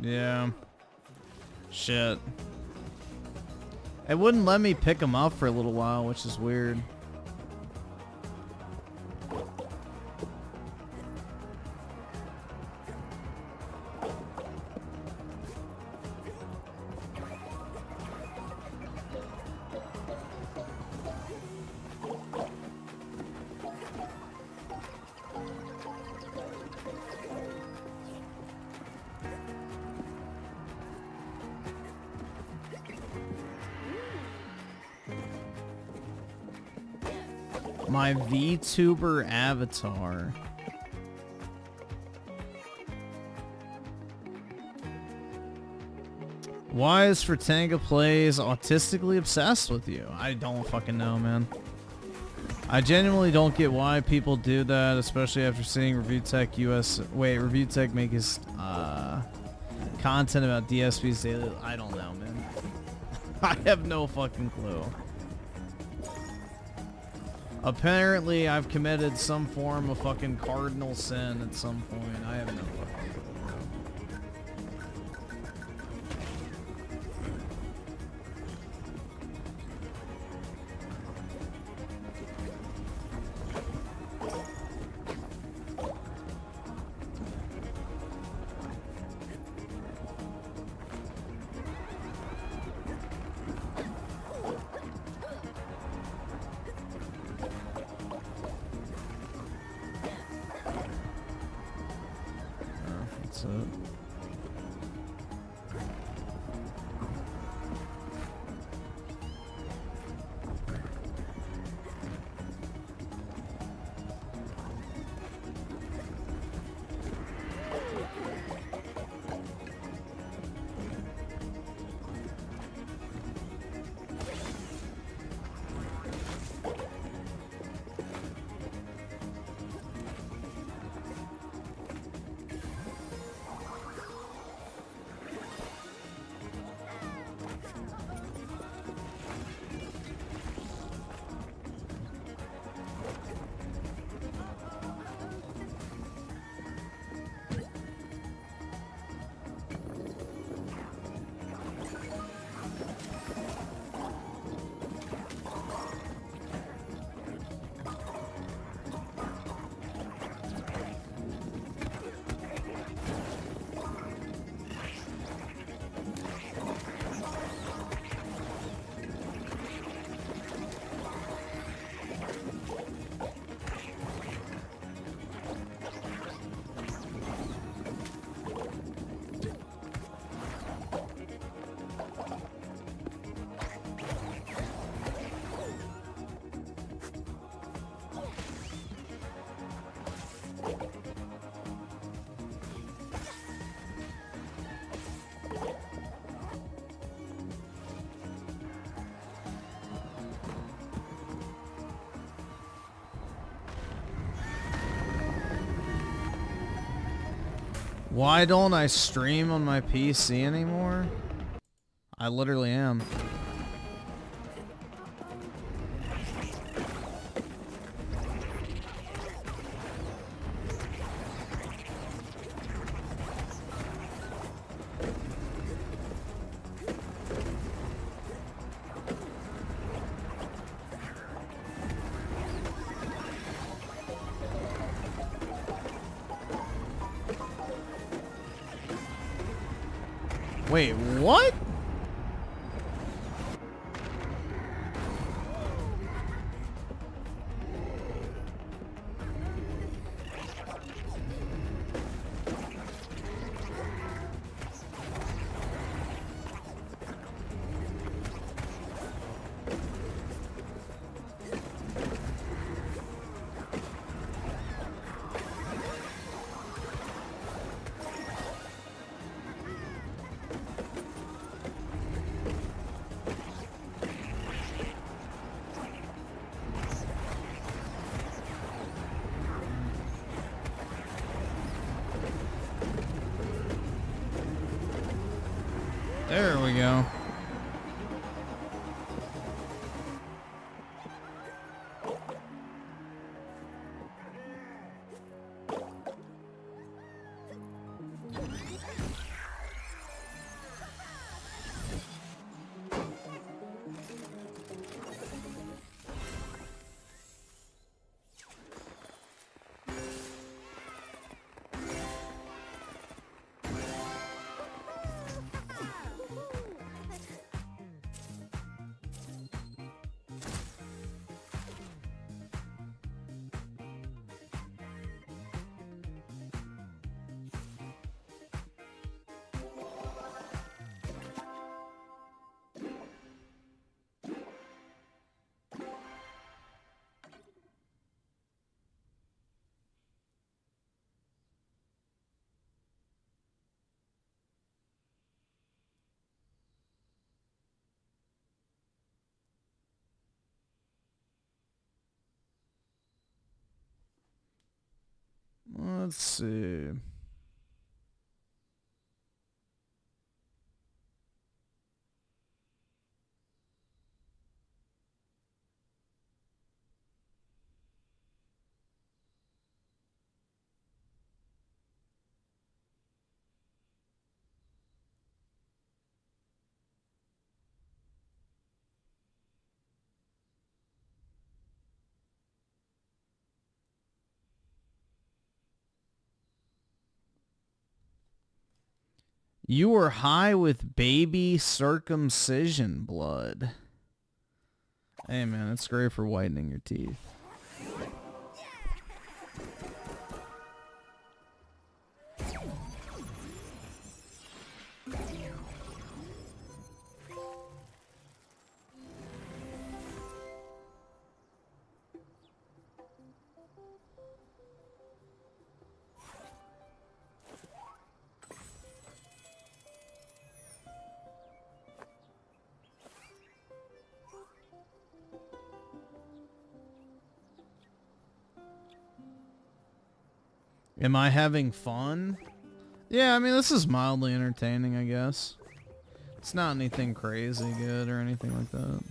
Yeah. Shit. It wouldn't let me pick him up for a little while, which is weird. My VTuber avatar. Why is Fratanga Plays autistically obsessed with you? I don't fucking know, man. I genuinely don't get why people do that, especially after seeing Review Tech make his content about DSP's daily. I don't know, man. I have no fucking clue. Apparently, I've committed some form of fucking cardinal sin at some point. I have no fucking clue. Why don't I stream on my PC anymore? I literally am. Wait, what? There we go. Let's see. You were high with baby circumcision blood. Hey man, it's great for whitening your teeth. Am I having fun? Yeah, I mean, this is mildly entertaining, I guess. It's not anything crazy good or anything like that.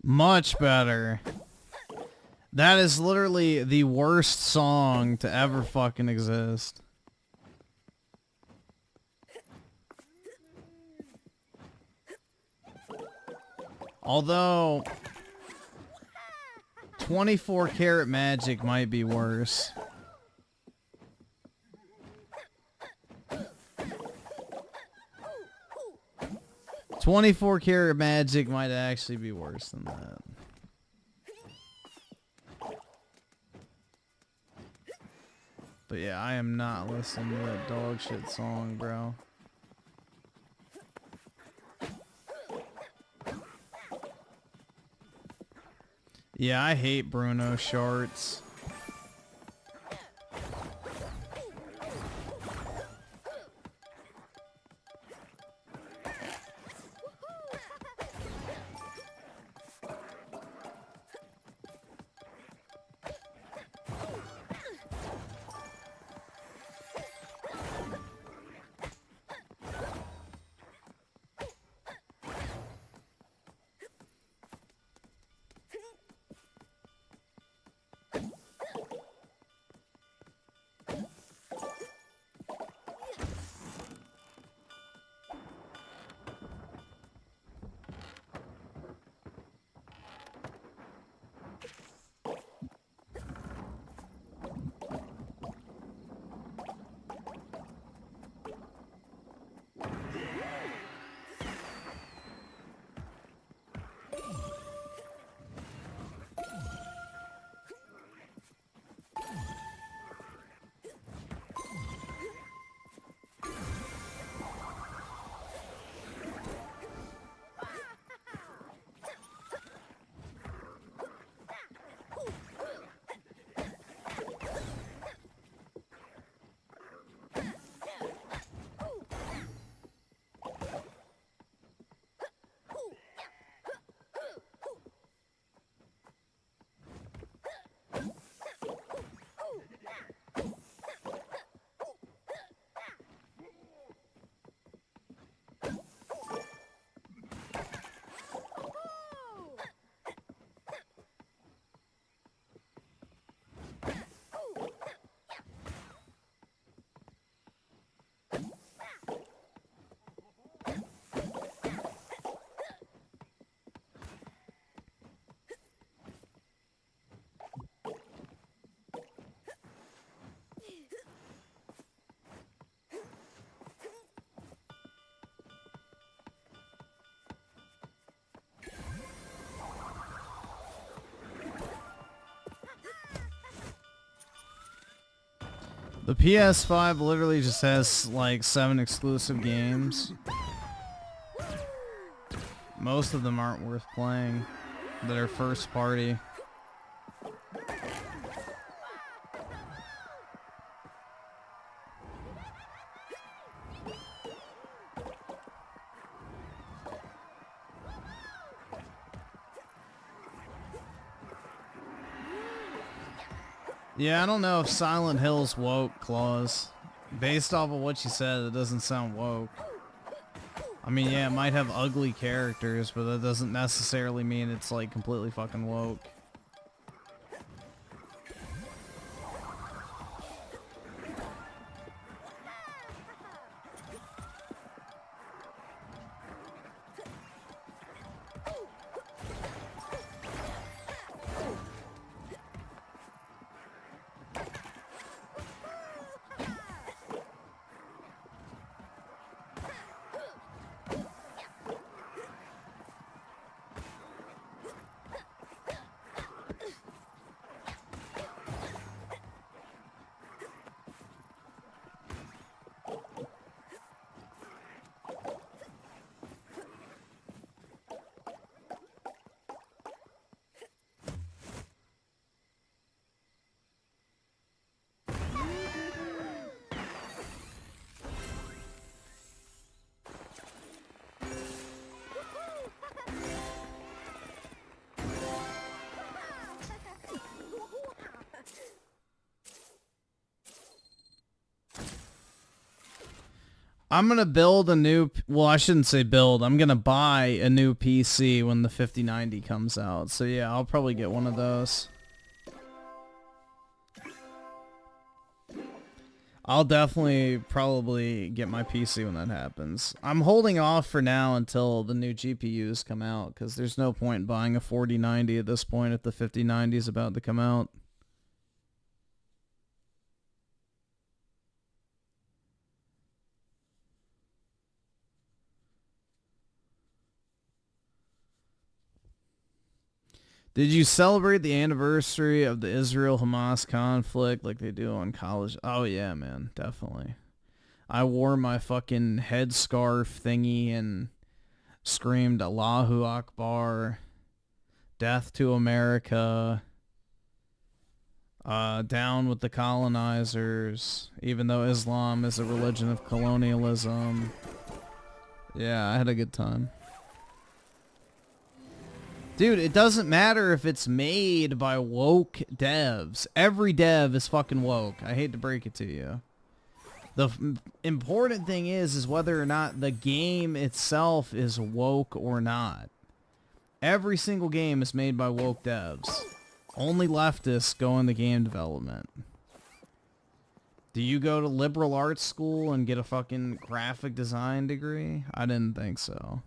Much better. That is literally the worst song to ever fucking exist. Although 24 karat magic might be worse. 24 karat magic might actually be worse than that. But yeah, I am not listening to that dog shit song, bro. Yeah, I hate Bruno shorts. The PS5 literally just has like 7 exclusive games. Most of them aren't worth playing that are first party. Yeah, I don't know if Silent Hill's woke, Claus. Based off of what you said, it doesn't sound woke. I mean, yeah, it might have ugly characters, but that doesn't necessarily mean it's like completely fucking woke. I'm gonna build a new, well, I shouldn't say build, I'm gonna buy a new PC when the 5090 comes out. So yeah, I'll probably get one of those. I'll definitely probably get my PC when that happens. I'm holding off for now until the new GPUs come out, because there's no point in buying a 4090 at this point if the 5090 is about to come out. Did you celebrate the anniversary of the Israel-Hamas conflict like they do on college? Oh yeah, man, definitely. I wore my fucking headscarf thingy and screamed Allahu Akbar, death to America, down with the colonizers, even though Islam is a religion of colonialism. Yeah, I had a good time. Dude, it doesn't matter if it's made by woke devs. Every dev is fucking woke. I hate to break it to you. The important thing is whether or not the game itself is woke or not. Every single game is made by woke devs. Only leftists go into game development. Do you go to liberal arts school and get a fucking graphic design degree? I didn't think so.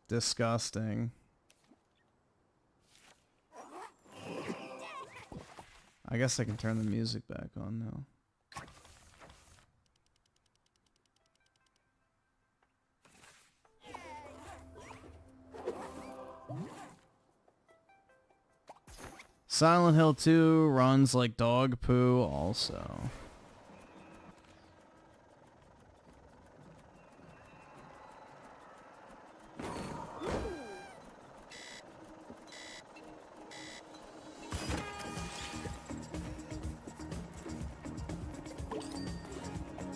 Disgusting. I guess I can turn the music back on now. Silent Hill 2 runs like dog poo also.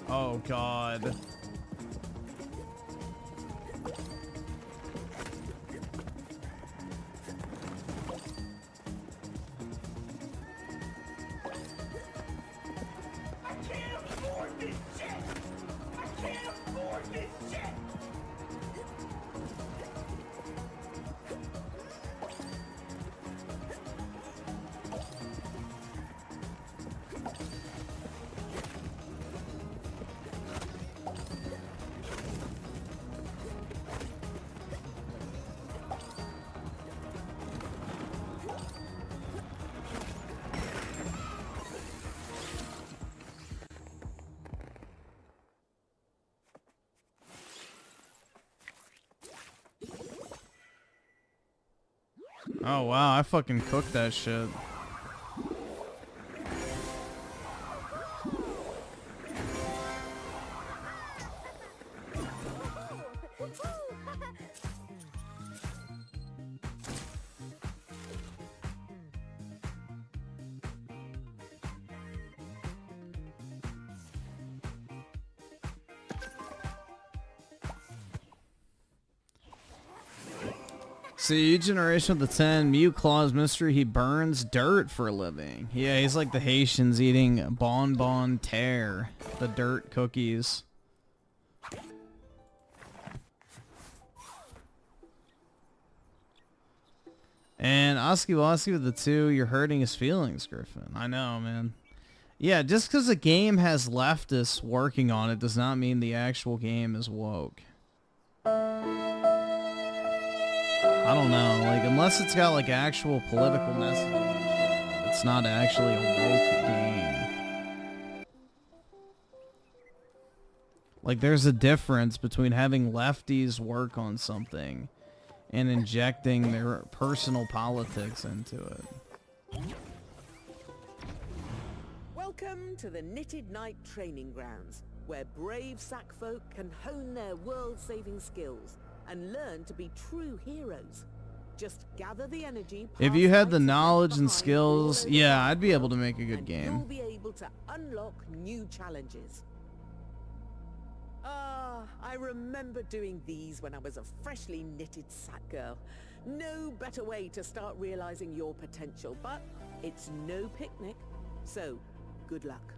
Oh God. Oh wow, I fucking cooked that shit. See, generation of the 10, Mew Claw's mystery, he burns dirt for a living. Yeah, he's like the Haitians eating bonbon terre, the dirt cookies. And Oski Woski with the 2, you're hurting his feelings, Griffin. I know, man. Yeah, just because a game has leftists working on it does not mean the actual game is woke. I don't know, like, unless it's got, like, actual political messaging, it's not actually a woke game. Like, there's a difference between having lefties work on something and injecting their personal politics into it. Welcome to the Knitted Knight Training Grounds, where brave sack folk can hone their world-saving skills and learn to be true heroes. Just gather the energy. If you had the knowledge and skills, yeah, I'd be able to make a good game. You'll be able to unlock new challenges. I remember doing these when I was a freshly knitted sack girl. No better way to start realizing your potential, but it's no picnic, so good luck.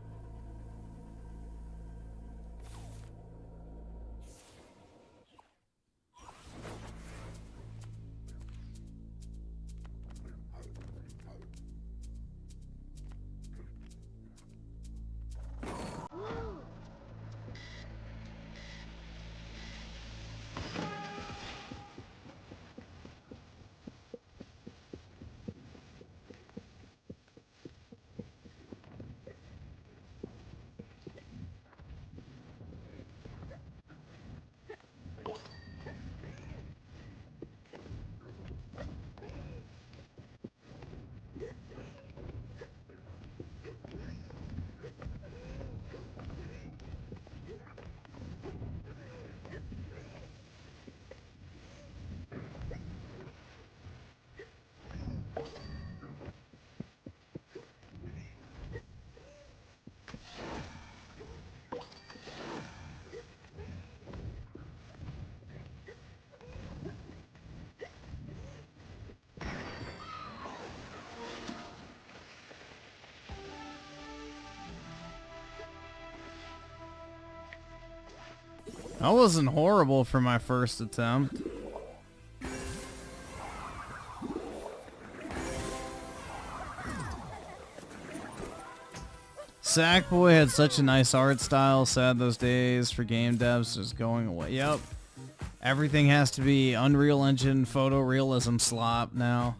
That wasn't horrible for my first attempt. Sackboy had such a nice art style. Sad those days for game devs just going away. Yep. Everything has to be Unreal Engine photorealism slop now.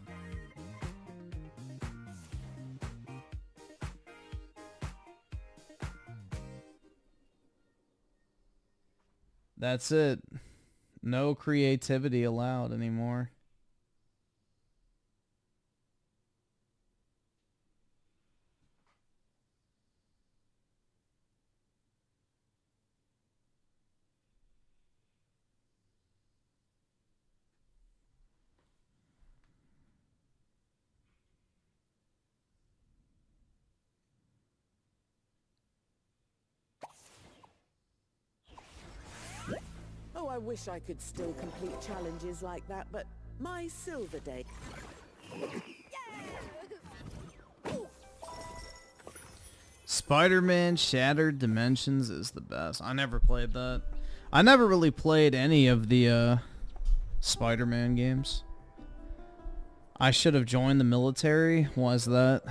That's it. No creativity allowed anymore. Oh, I wish I could still complete challenges like that, but my silver day. Spider-Man Shattered Dimensions is the best. I never played that. I never really played any of the Spider-Man games. I should have joined the military. Was that?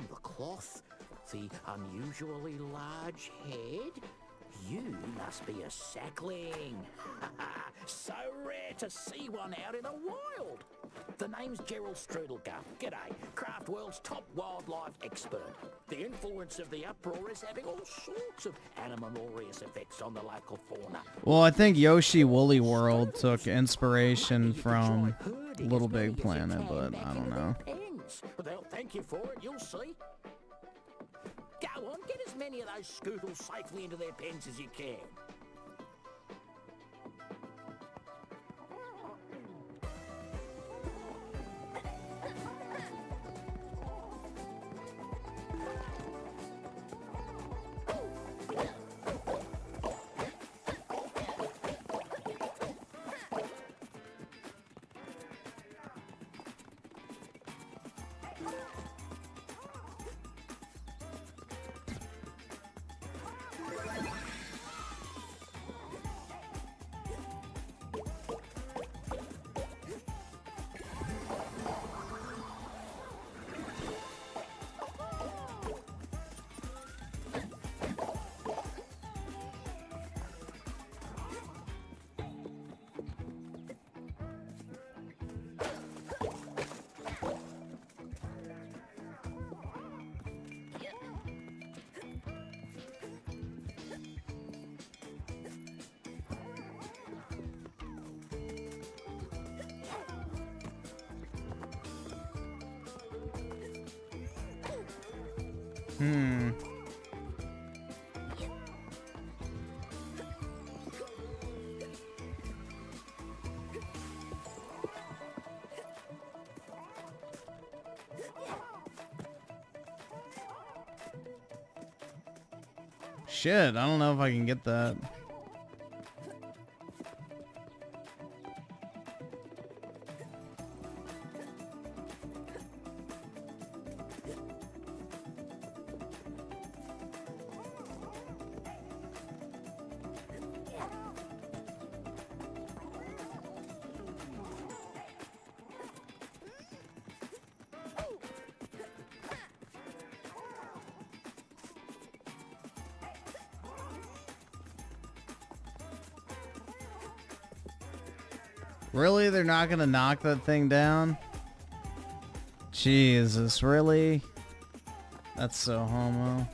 The cloth, the unusually large head. You must be a sackling. So rare to see one out in the wild. The name's Gerald Strudelgum. G'day, Craft World's top wildlife expert. The influence of the uproar is having all sorts of animalorious effects on the local fauna. Well, I think Yoshi Woolly World took inspiration from Little Big Planet, but I don't know. They'll thank you for it, you'll see. Go on, get as many of those scootles safely into their pens as you can. Shit, I don't know if I can get that. Really? They're not gonna knock that thing down? Jesus, really? That's so homo.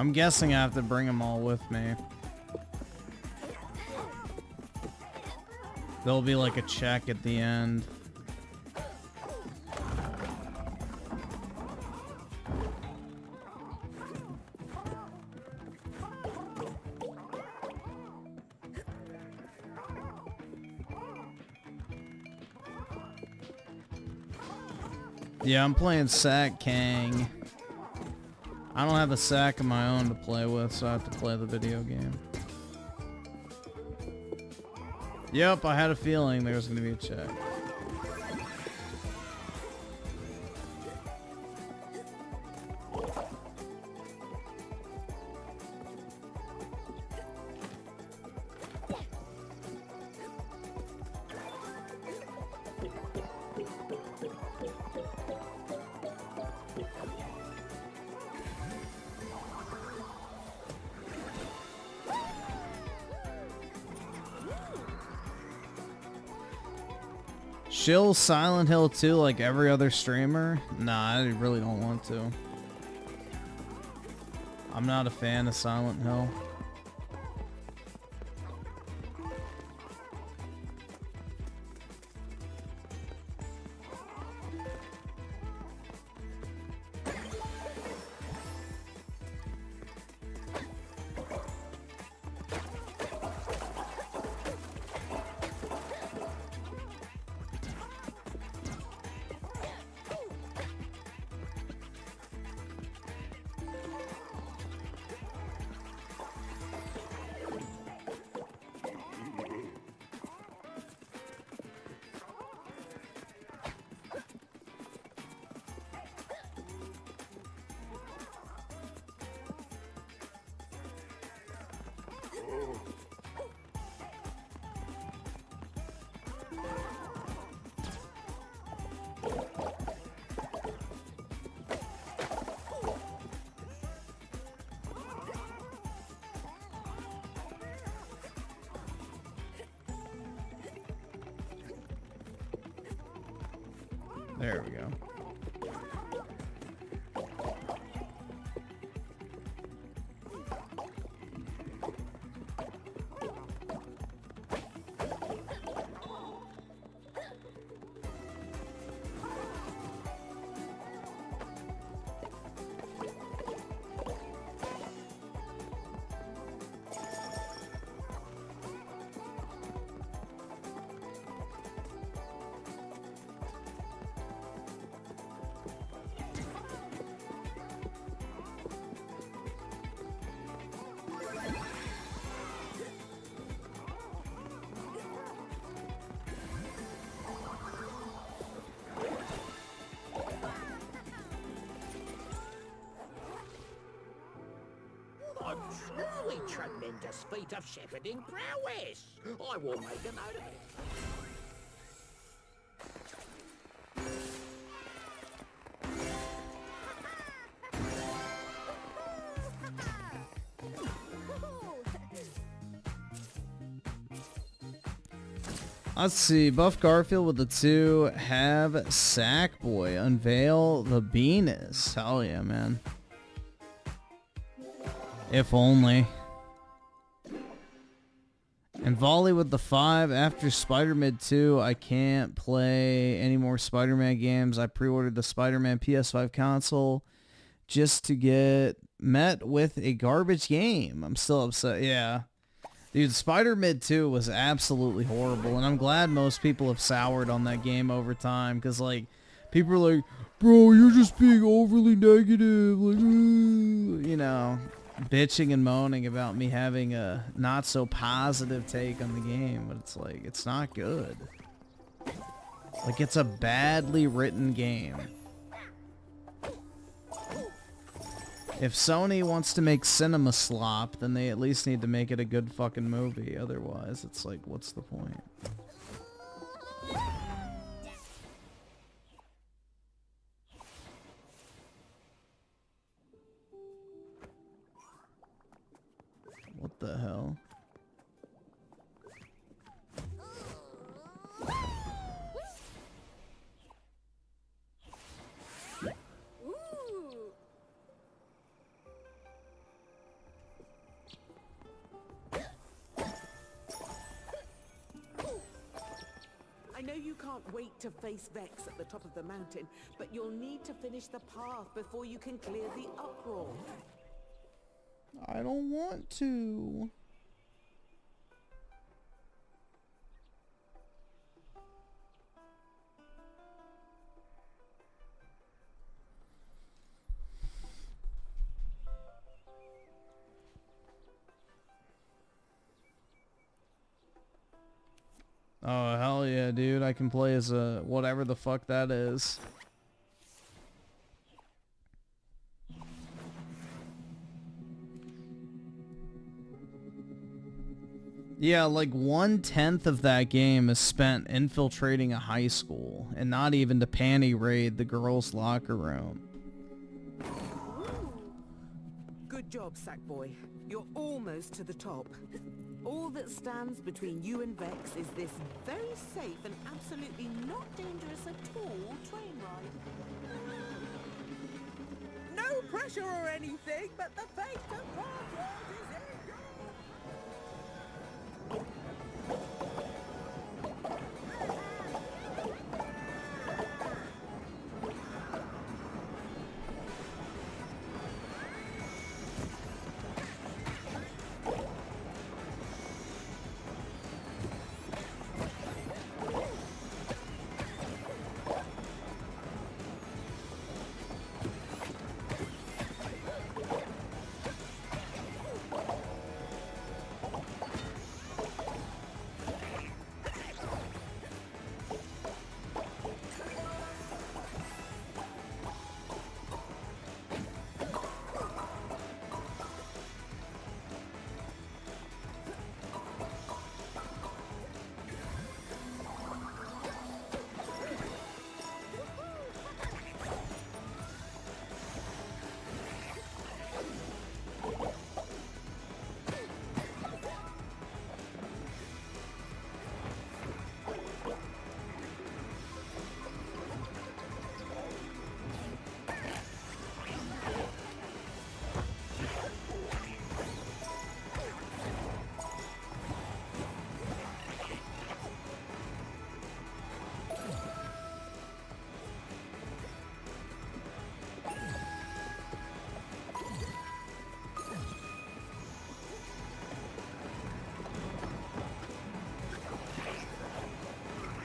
I'm guessing I have to bring them all with me. There'll be like a check at the end. Yeah, I'm playing Sack Kang. I don't have a sack of my own to play with, so I have to play the video game. Yep, I had a feeling there was going to be a check. Shill Silent Hill 2 like every other streamer? Nah, I really don't want to. I'm not a fan of Silent Hill. There we go. A truly tremendous feat of shepherding prowess. I will make a note of it. Let's see. Buff Garfield with the 2. Have Sackboy unveil the Venus. Hell yeah, man. If only. And Volley with the 5. After Spider-Man 2, I can't play any more Spider-Man games. I pre-ordered the Spider-Man PS5 console just to get met with a garbage game. I'm still upset. Yeah. Dude, Spider-Man 2 was absolutely horrible, and I'm glad most people have soured on that game over time, because, like, people are like, bro, you're just being overly negative, like, you know, bitching and moaning about me having a not-so-positive take on the game, but it's like, it's not good. Like, it's a badly written game. If Sony wants to make cinema slop, then they at least need to make it a good fucking movie. Otherwise, it's like, what's the point? What the hell? can't wait to face Vex at the top of the mountain, but you'll need to finish the path before you can clear the uproar. I don't want to. Oh, hell yeah, dude. I can play as a whatever the fuck that is. Yeah, like 1/10 of that game is spent infiltrating a high school and not even to panty raid the girls' locker room. Good job, Sackboy. You're almost to the top. All that stands between you and Vex is this very safe and absolutely not dangerous at all train ride. No pressure or anything, but the fate of Parkland is in your...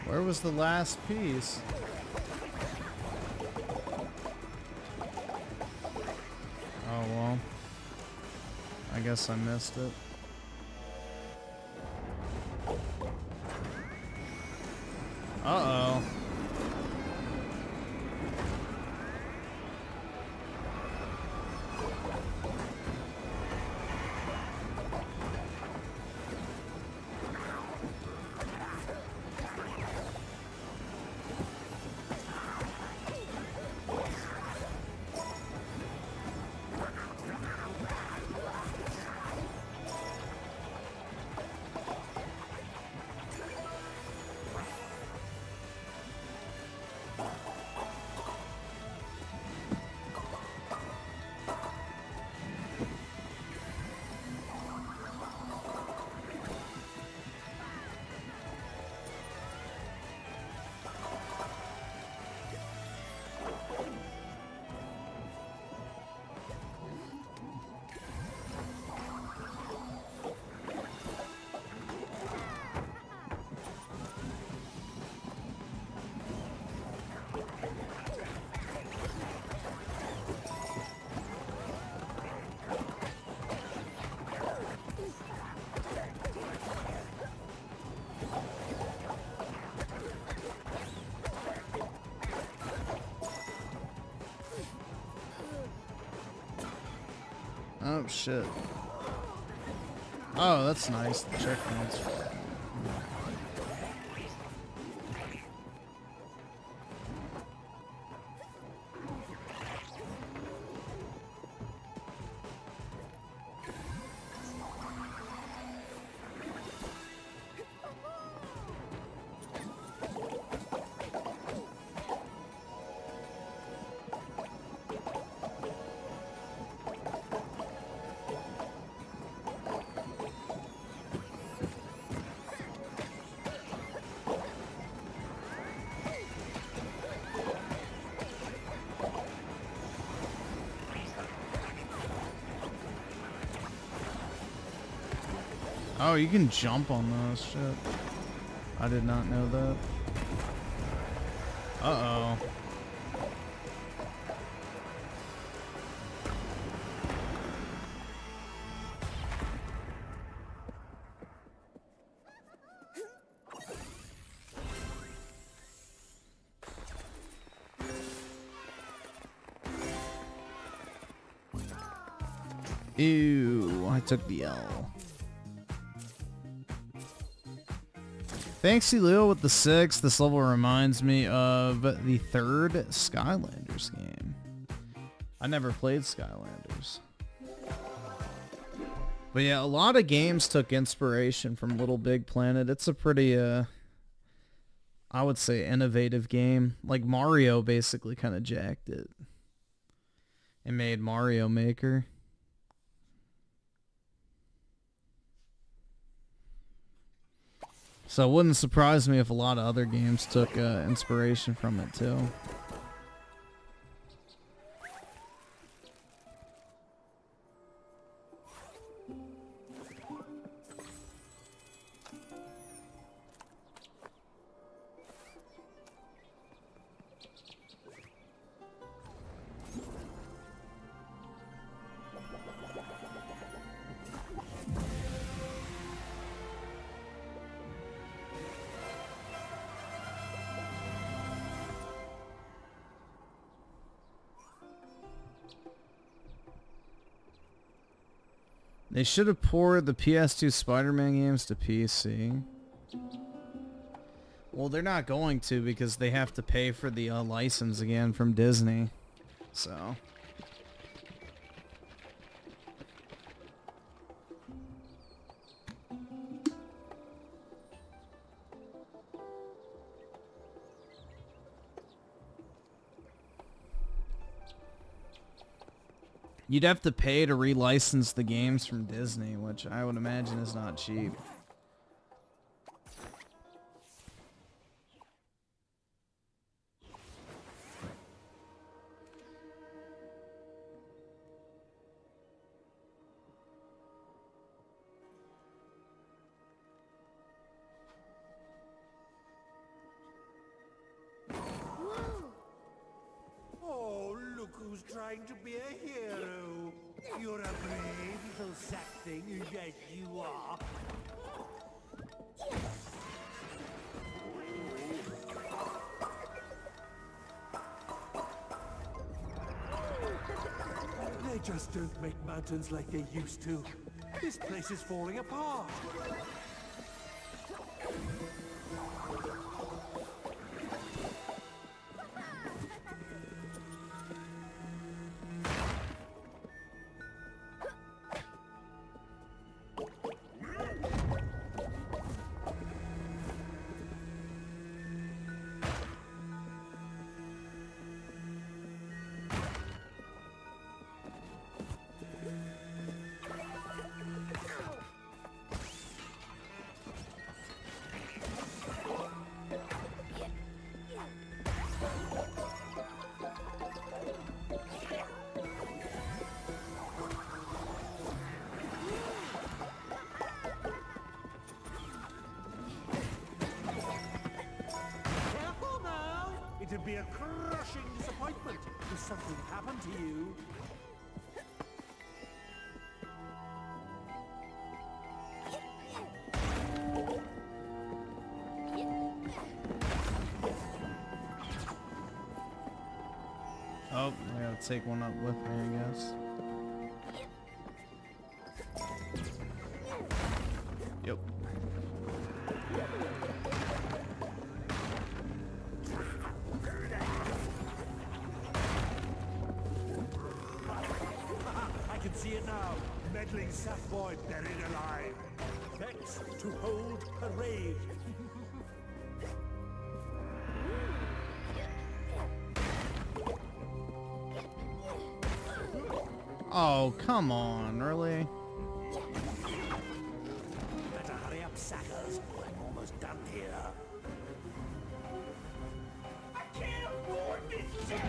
Where was the last piece? Oh well. I guess I missed it. Uh-oh. Oh shit. Oh, that's nice. The checkpoints. Oh, you can jump on those. Shit. I did not know that. Uh-oh. Ew, I took the L. Thanks, Leo, with the 6. This level reminds me of the 3rd Skylanders game. I never played Skylanders. But yeah, a lot of games took inspiration from Little Big Planet. It's a pretty, I would say, innovative game. Like Mario basically kind of jacked it and made Mario Maker. So it wouldn't surprise me if a lot of other games took inspiration from it too. They should have poured the PS2 Spider-Man games to PC. Well, they're not going to because they have to pay for the license again from Disney. So... You'd have to pay to relicense the games from Disney, which I would imagine is not cheap. Oh, look who's trying to be a hero. You're a brave little sack thing, yes you are. They just don't make mountains like they used to. This place is falling apart. It'd be a crushing disappointment if something happened to you. Oh, I gotta take one up with me, I guess. Yep. I can see it now. Meddling Sackboy buried alive. Vex to hold parade. Oh, come on, really? Better hurry up, Sackers. I'm almost done here. I can't afford this shit!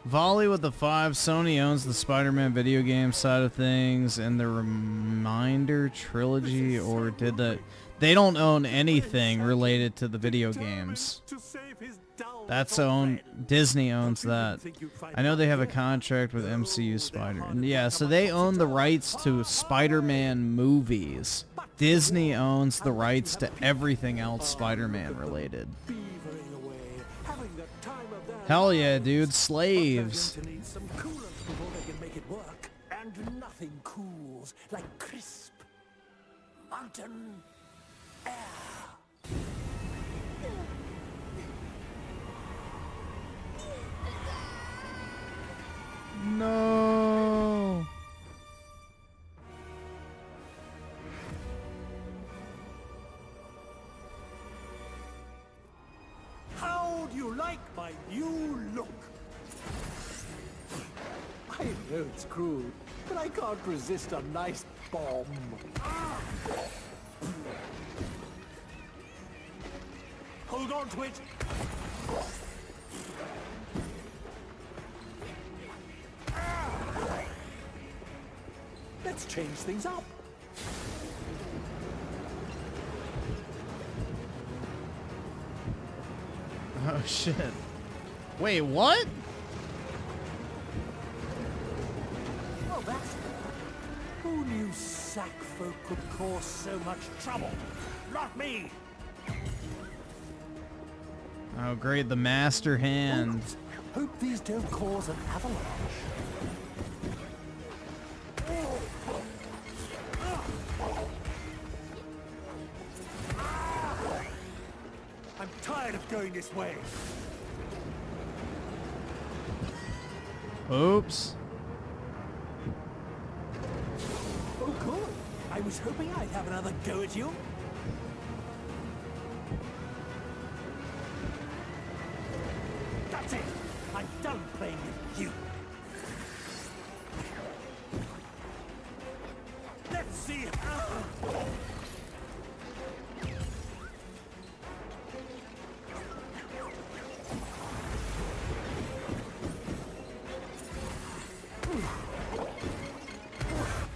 Volley with the 5. Sony owns the Spider-Man video game side of things and the Reminder trilogy, or did that? They don't own anything related to the video games. That's owned. Disney owns that. I know they have a contract with MCU Spider. Yeah, so they own the rights to Spider-Man movies. Disney owns the rights to everything else Spider-Man related. Hell yeah, dude. Slaves. Some coolant before they can make it work. And nothing cools like crisp mountain air. No. How do you like my new look? I know it's cruel, but I can't resist a nice bomb. Hold on to it. Let's change things up. Oh shit. Wait, what? Oh, that's good. Who knew sack folk could cause so much trouble? Not me. Oh great, the master hand. Hope these don't cause an avalanche. I'm tired of going this way. Oops. Oh, good. I was hoping I'd have another go at you. That's it. I'm done playing with you. Let's see.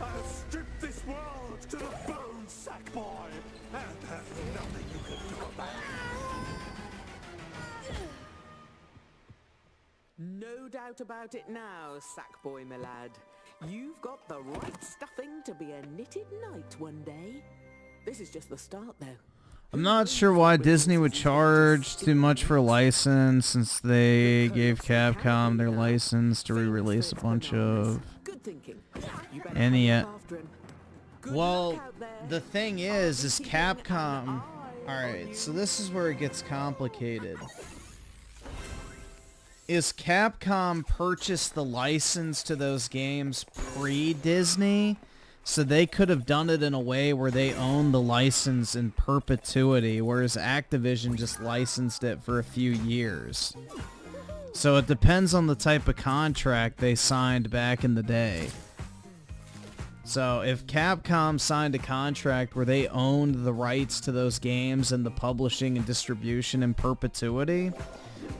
I'll strip this world to the bone, Sackboy, and have nothing you can do about it. No doubt about it now, Sackboy, my lad. You've got the right stuffing to be a knitted knight one day. This is just the start, though. I'm not sure why Disney would charge too much for a license, since they gave Capcom their license to re-release a bunch of Good thinking. You better any. look after him. Good Well, luck out there. the thing is Capcom. All right, so this is where it gets complicated. Is Capcom purchased the license to those games pre-Disney? So they could have done it in a way where they own the license in perpetuity, whereas Activision just licensed it for a few years. So it depends on the type of contract they signed back in the day. So if Capcom signed a contract where they owned the rights to those games and the publishing and distribution in perpetuity,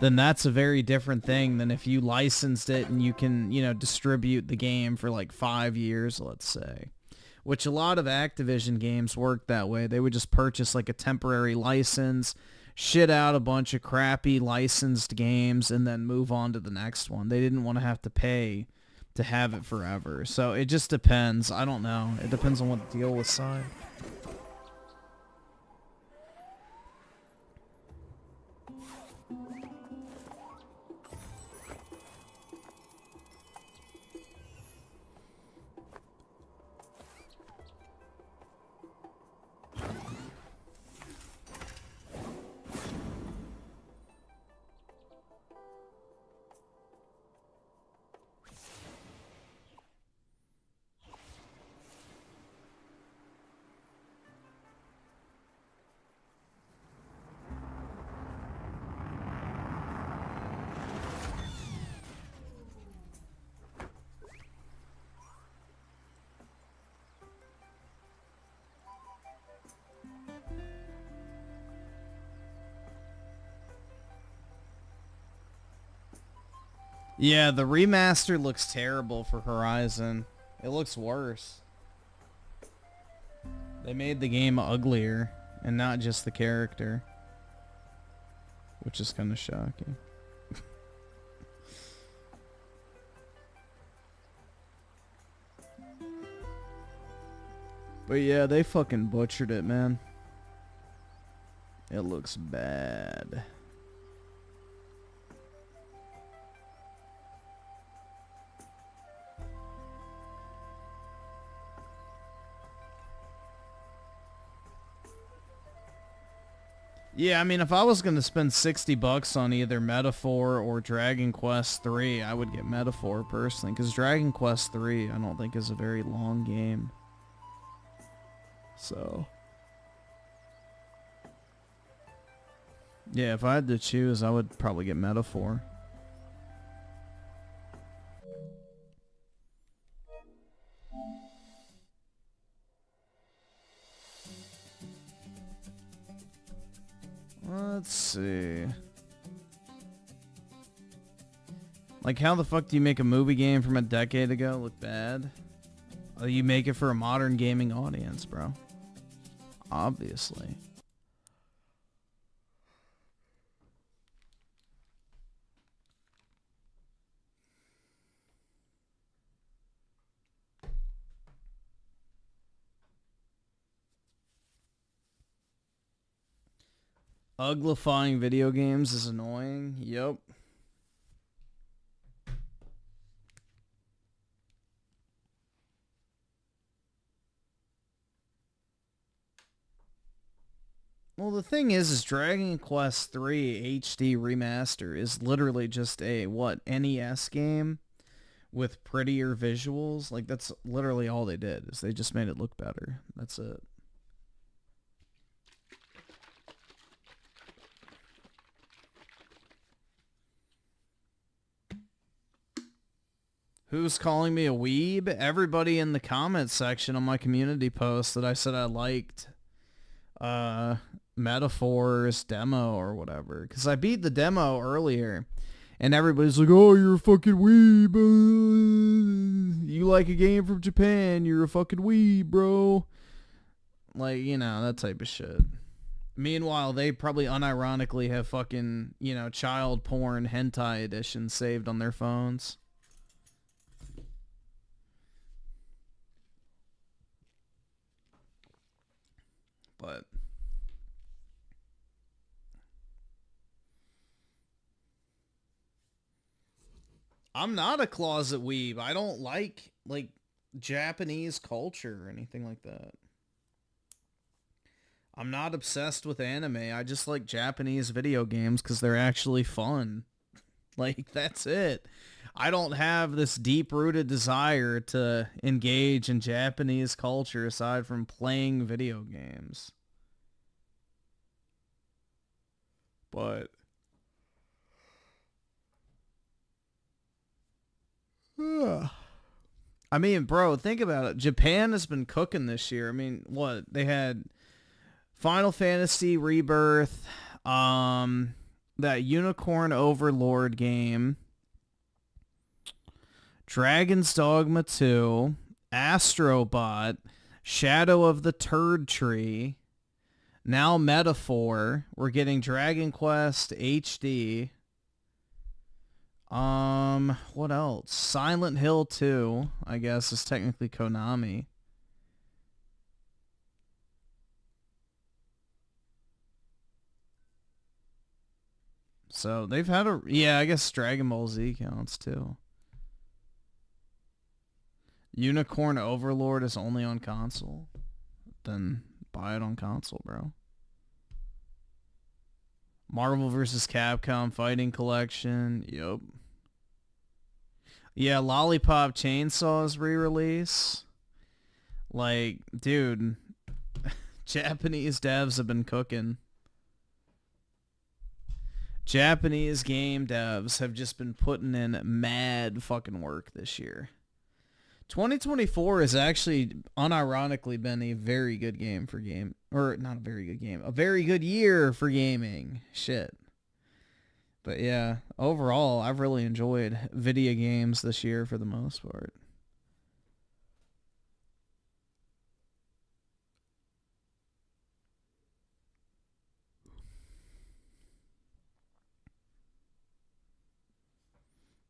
then that's a very different thing than if you licensed it and you can, distribute the game for like 5 years, let's say. Which a lot of Activision games work that way. They would just purchase like a temporary license, shit out a bunch of crappy licensed games, and then move on to the next one. They didn't want to have to pay to have it forever. So it just depends. I don't know. It depends on what the deal was signed. Yeah, the remaster looks terrible for Horizon. It looks worse. They made the game uglier, and not just the character. Which is kind of shocking. But yeah, they fucking butchered it, man. It looks bad. Yeah, I mean, if I was going to spend $60 on either Metaphor or Dragon Quest 3, I would get Metaphor personally, because Dragon Quest 3 I don't think is a very long game. So, yeah, if I had to choose, I would probably get Metaphor. Let's see. Like, how the fuck do you make a movie game from a decade ago look bad? You make it for a modern gaming audience, bro. Obviously. Uglifying video games is annoying. Yep. Well, the thing is Dragon Quest 3 HD Remaster is literally just a, what, NES game with prettier visuals. Like, that's literally all they did, is they just made it look better. That's it. Who's calling me a weeb? Everybody in the comments section on my community post that I said I liked Metaphor's demo or whatever. Because I beat the demo earlier. And everybody's like, oh, you're a fucking weeb. You like a game from Japan. You're a fucking weeb, bro. Like, you know, that type of shit. Meanwhile, they probably unironically have fucking, you know, child porn hentai edition saved on their phones. But I'm not a closet weeb. I don't like Japanese culture or anything like that. I'm not obsessed with anime. I just like Japanese video games because they're actually fun. Like, that's it. I don't have this deep-rooted desire to engage in Japanese culture aside from playing video games. But I mean, bro, think about it. Japan has been cooking this year. I mean, what? They had Final Fantasy Rebirth, that Unicorn Overlord game, Dragon's Dogma 2, Astrobot, Shadow of the Turd Tree, now Metaphor. We're getting Dragon Quest HD. What else? Silent Hill 2, I guess, is technically Konami. So they've had a, yeah, I guess Dragon Ball Z counts too. Unicorn Overlord is only on console. Then buy it on console, bro. Marvel vs. Capcom Fighting Collection. Yup. Yeah, Lollipop Chainsaw's re-release. Like, dude, Japanese devs have been cooking. Japanese game devs have just been putting in mad fucking work this year. 2024 has actually unironically been a very good game for a very good year for gaming. Shit. But yeah, overall, I've really enjoyed video games this year for the most part.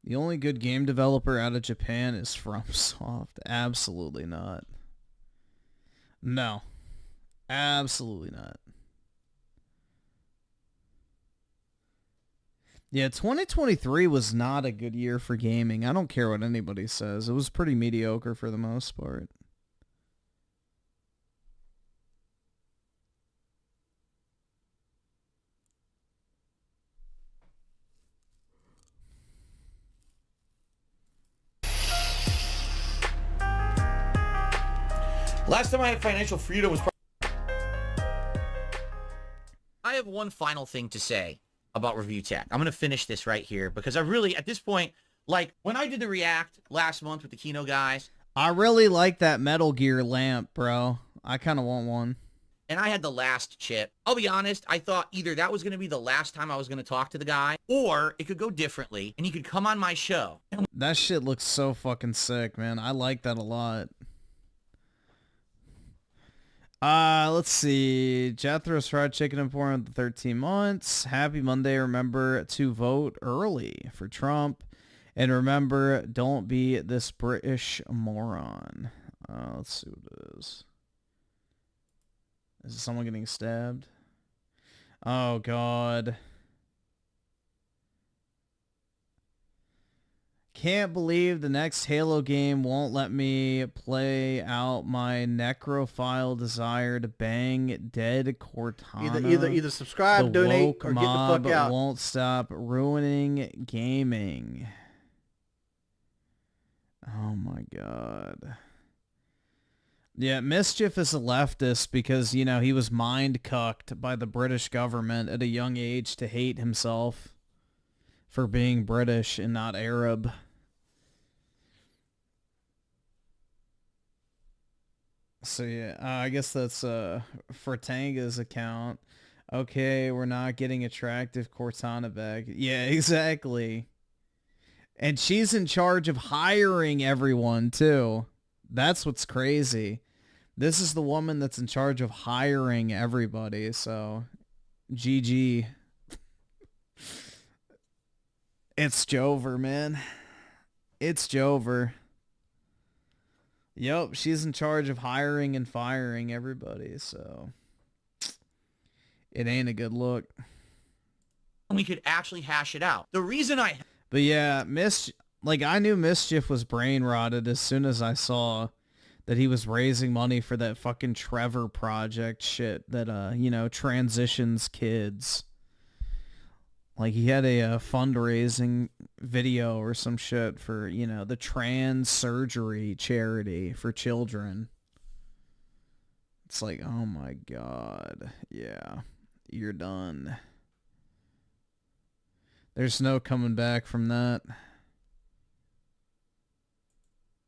The only good game developer out of Japan is FromSoft. Absolutely not. No. Absolutely not. Yeah, 2023 was not a good year for gaming. I don't care what anybody says. It was pretty mediocre for the most part. Last time I had financial freedom was... I have one final thing to say about Review Tech. I'm going to finish this right here because I really, at this point, like, when I did the React last month with the Kino guys... I really like that Metal Gear lamp, bro. I kind of want one. And I had the last chip. I'll be honest, I thought either that was going to be the last time I was going to talk to the guy, or it could go differently, and he could come on my show. That shit looks so fucking sick, man. I like that a lot. Let's see. Jethro's Fried Chicken important 13 months. Happy Monday. Remember to vote early for Trump. And remember, don't be this British moron. Let's see what it is. Is someone getting stabbed? Oh, God. Can't believe the next Halo game won't let me play out my necrophile desire to bang dead Cortana. Either subscribe, donate, or get the fuck out. Won't stop ruining gaming. Oh my God. Yeah, Mischief is a leftist because, you know, he was mind-cucked by the British government at a young age to hate himself for being British and not Arab. So yeah, I guess that's Fertanga's account. Okay, we're not getting attractive Cortana back. Yeah, exactly. And she's in charge of hiring everyone too. That's what's crazy. This is the woman that's in charge of hiring everybody, so GG. It's Jover, man. It's Jover. Yep, she's in charge of hiring and firing everybody, so it ain't a good look. We could actually hash it out. The reason I... But yeah, I knew Mischief was brain rotted as soon as I saw that he was raising money for that fucking Trevor project shit that, you know, transitions kids. Like, he had a fundraising video or some shit for, you know, the trans surgery charity for children. It's like, oh my God. Yeah, you're done. There's no coming back from that.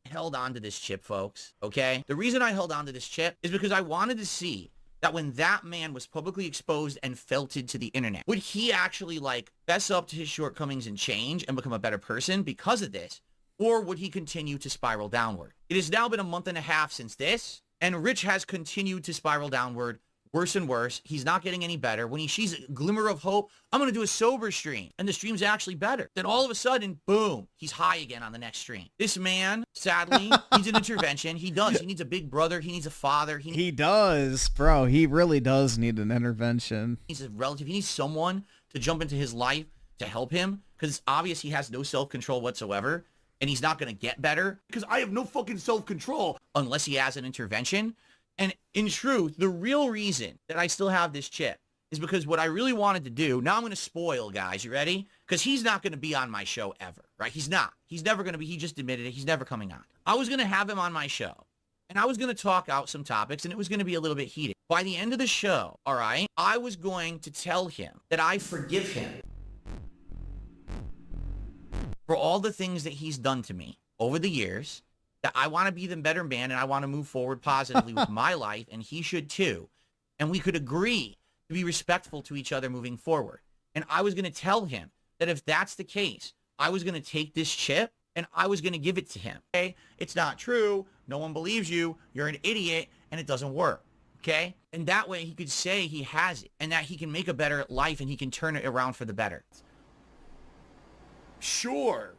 Held on to this chip, folks, okay? The reason I held on to this chip is because I wanted to see that when that man was publicly exposed and felted to the internet, would he actually, like, fess up to his shortcomings and change and become a better person because of this? Or would he continue to spiral downward? It has now been a month and a half since this, and Rich has continued to spiral downward worse and worse. He's not getting any better. When he sees a glimmer of hope, I'm going to do a sober stream, and the stream's actually better. Then all of a sudden, boom, he's high again on the next stream. This man, sadly, needs an intervention. He does. He needs a big brother. He needs a father. He does, bro. He really does need an intervention. He needs a relative. He needs someone to jump into his life to help him, because it's obvious he has no self-control whatsoever, and he's not going to get better, because I have no fucking self-control unless he has an intervention. And in truth, the real reason that I still have this chip is because what I really wanted to do, now I'm going to spoil, guys. You ready? Because he's not going to be on my show ever, right? He's not. He's never going to be. He just admitted it. He's never coming on. I was going to have him on my show, and I was going to talk out some topics, and it was going to be a little bit heated. By the end of the show, all right, I was going to tell him that I forgive him for all the things that he's done to me over the years, that I want to be the better man and I want to move forward positively with my life, and he should too. And we could agree to be respectful to each other moving forward. And I was going to tell him that if that's the case, I was going to take this chip and I was going to give it to him. Okay? It's not true. No one believes you. You're an idiot and it doesn't work. Okay? And that way he could say he has it and that he can make a better life and he can turn it around for the better. Sure.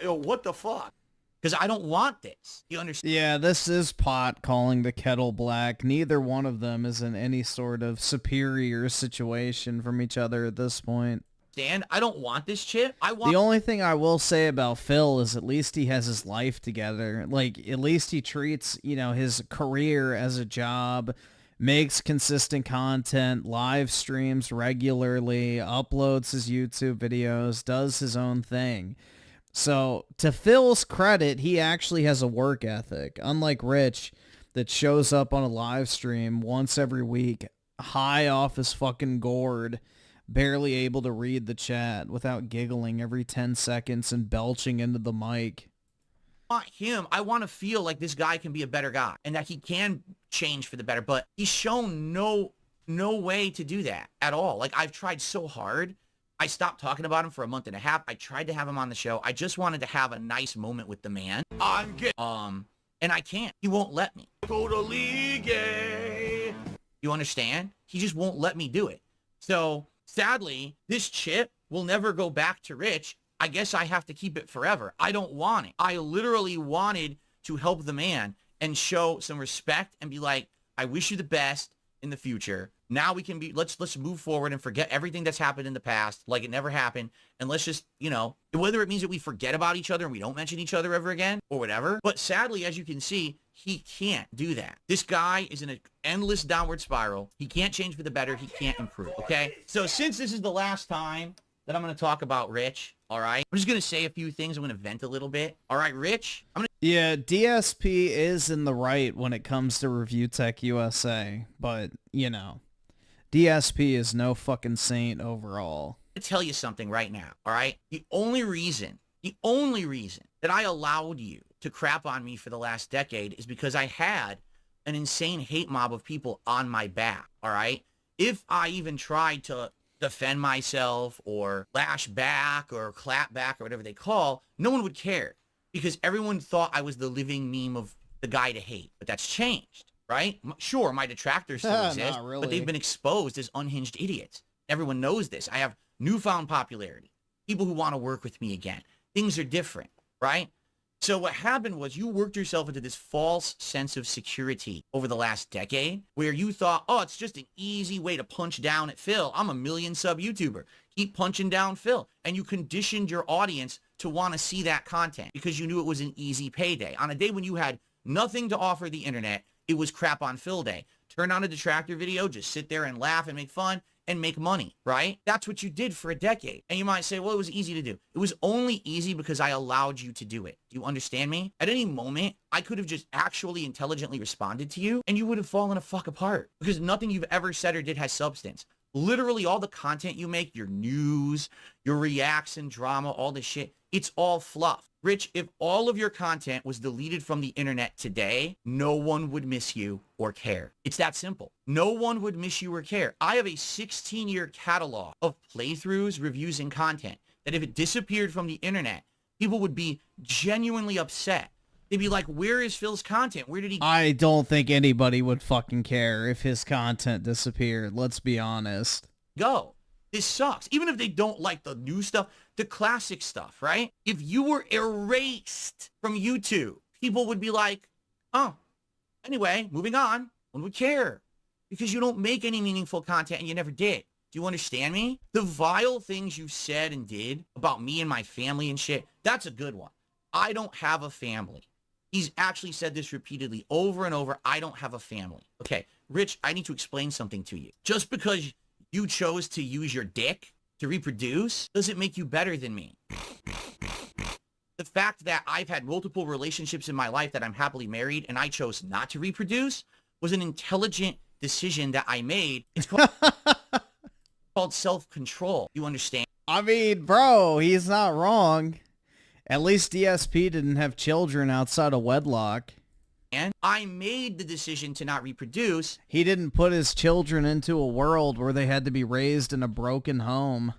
What the fuck? Because I don't want this. You understand? Yeah, this is pot calling the kettle black. Neither one of them is in any sort of superior situation from each other at this point. Dan, I don't want this chip. The only thing I will say about Phil is at least he has his life together. Like, at least he treats, you know, his career as a job, makes consistent content, live streams regularly, uploads his YouTube videos, does his own thing. So, to Phil's credit, he actually has a work ethic, unlike Rich, that shows up on a live stream once every week, high off his fucking gourd, barely able to read the chat without giggling every 10 seconds and belching into the mic. I want to feel like this guy can be a better guy and that he can change for the better, but he's shown no way to do that at all. Like, I've tried so hard. I stopped talking about him for a month and a half. I tried to have him on the show. I just wanted to have a nice moment with the man. And I can't. He won't let me. Totally gay. You understand? He just won't let me do it. So, sadly, this chip will never go back to Rich. I guess I have to keep it forever. I don't want it. I literally wanted to help the man and show some respect and be like, I wish you the best in the future. Now we can be, let's move forward and forget everything that's happened in the past, like it never happened. And let's just, you know, whether it means that we forget about each other and we don't mention each other ever again or whatever. But sadly, as you can see, he can't do that. This guy is in an endless downward spiral. He can't change for the better. He can't improve. Okay. So since this is the last time that I'm going to talk about Rich, all right, I'm just going to say a few things. I'm going to vent a little bit. All right, Rich, Yeah, DSP is in the right when it comes to Review Tech USA, but, you know, DSP is no fucking saint overall. To tell you something right now, all right? The only reason that I allowed you to crap on me for the last decade is because I had an insane hate mob of people on my back, all right? If I even tried to defend myself or lash back or clap back or whatever they call, no one would care because everyone thought I was the living meme of the guy to hate. But that's changed, right? Sure, my detractors still exist, Not really. but they've been exposed as unhinged idiots. Everyone knows this. I have newfound popularity. People who want to work with me again. Things are different, right? So what happened was you worked yourself into this false sense of security over the last decade where you thought, oh, it's just an easy way to punch down at Phil. I'm a 1 million sub YouTuber. Keep punching down Phil. And you conditioned your audience to want to see that content because you knew it was an easy payday. On a day when you had nothing to offer the internet, it was crap on Phil day. Turn on a detractor video, just sit there and laugh and make fun and make money, right? That's what you did for a decade. And you might say, well, it was easy to do. It was only easy because I allowed you to do it. Do you understand me? At any moment, I could have just actually intelligently responded to you and you would have fallen a fuck apart because nothing you've ever said or did has substance. Literally all the content you make, your news, your reaction drama, all this shit, it's all fluff. Rich, if all of your content was deleted from the internet today, no one would miss you or care. It's that simple. No one would miss you or care. I have a 16-year catalog of playthroughs, reviews, and content that if it disappeared from the internet, people would be genuinely upset. They'd be like, where is Phil's content? Where did he... I don't think anybody would fucking care if his content disappeared. Let's be honest. Go. This sucks. Even if they don't like the new stuff, the classic stuff, right? If you were erased from YouTube, people would be like, oh, anyway, moving on. No one would care because you don't make any meaningful content and you never did. Do you understand me? The vile things you said and did about me and my family and shit, that's a good one. I don't have a family. He's actually said this repeatedly over and over. I don't have a family. Okay, Rich, I need to explain something to you. Just because you chose to use your dick to reproduce doesn't make you better than me. The fact that I've had multiple relationships in my life that I'm happily married and I chose not to reproduce was an intelligent decision that I made. It's called self-control. You understand? I mean, bro, he's not wrong. At least DSP didn't have children outside of wedlock. And I made the decision to not reproduce. He didn't put his children into a world where they had to be raised in a broken home.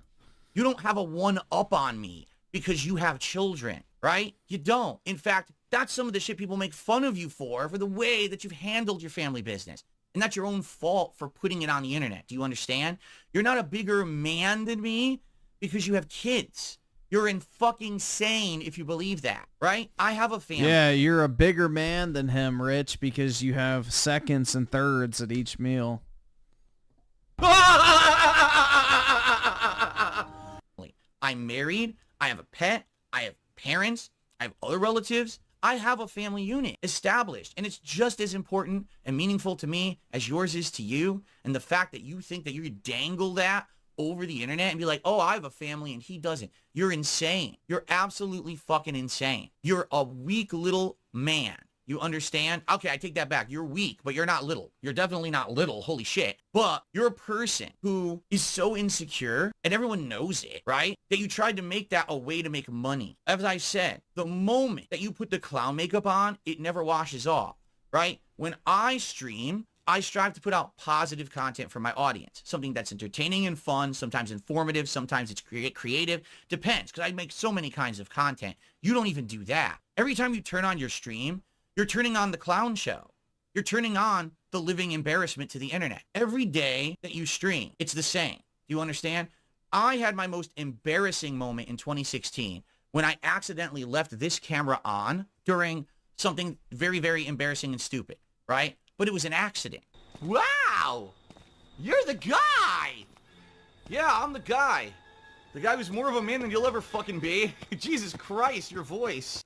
You don't have a one-up on me because you have children, right? You don't. In fact, that's some of the shit people make fun of you for the way that you've handled your family business. And that's your own fault for putting it on the internet. Do you understand? You're not a bigger man than me because you have kids. You're in fucking sane if you believe that, right? I have a family. Yeah, you're a bigger man than him, Rich, because you have seconds and thirds at each meal. I'm married. I have a pet. I have parents. I have other relatives. I have a family unit established, and it's just as important and meaningful to me as yours is to you. And the fact that you think that you dangle that over the internet and be like, oh, I have a family and he doesn't. You're insane. You're absolutely fucking insane. You're a weak little man. You understand? Okay, I take that back. You're weak, but you're not little. You're definitely not little. Holy shit. But you're a person who is so insecure, and everyone knows it, right? That you tried to make that a way to make money. As I said, the moment that you put the clown makeup on, it never washes off, right? When I stream, I strive to put out positive content for my audience. Something that's entertaining and fun, sometimes informative, sometimes it's creative. Depends, because I make so many kinds of content. You don't even do that. Every time you turn on your stream, you're turning on the clown show. You're turning on the living embarrassment to the internet. Every day that you stream, it's the same. Do you understand? I had my most embarrassing moment in 2016 when I accidentally left this camera on during something very, very embarrassing and stupid, right? But it was an accident. Wow! You're the guy! Yeah, I'm the guy. The guy who's more of a man than you'll ever fucking be. Jesus Christ, your voice.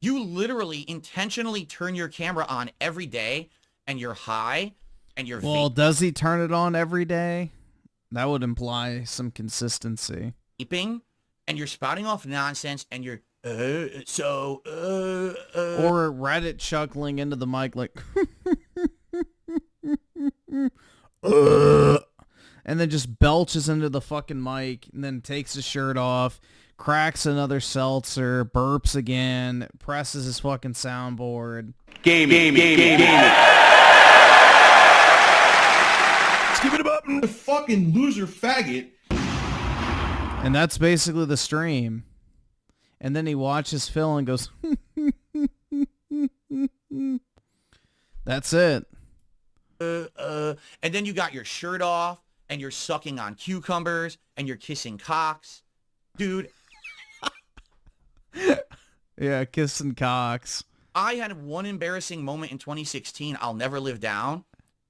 You literally intentionally turn your camera on every day, and you're high, and you're Well, does he turn it on every day? That would imply some consistency. vaping, and you're spouting off nonsense, and you're, or Reddit chuckling into the mic like, and then just belches into the fucking mic, and then takes his shirt off, cracks another seltzer, burps again, presses his fucking soundboard. Gaming. Skip it up. Fucking loser faggot. And that's basically the stream. And then he watches Phil and goes, that's it. And then you got your shirt off, and you're sucking on cucumbers, and you're kissing cocks. Dude. Yeah, kissing cocks. I had one embarrassing moment in 2016 I'll never live down.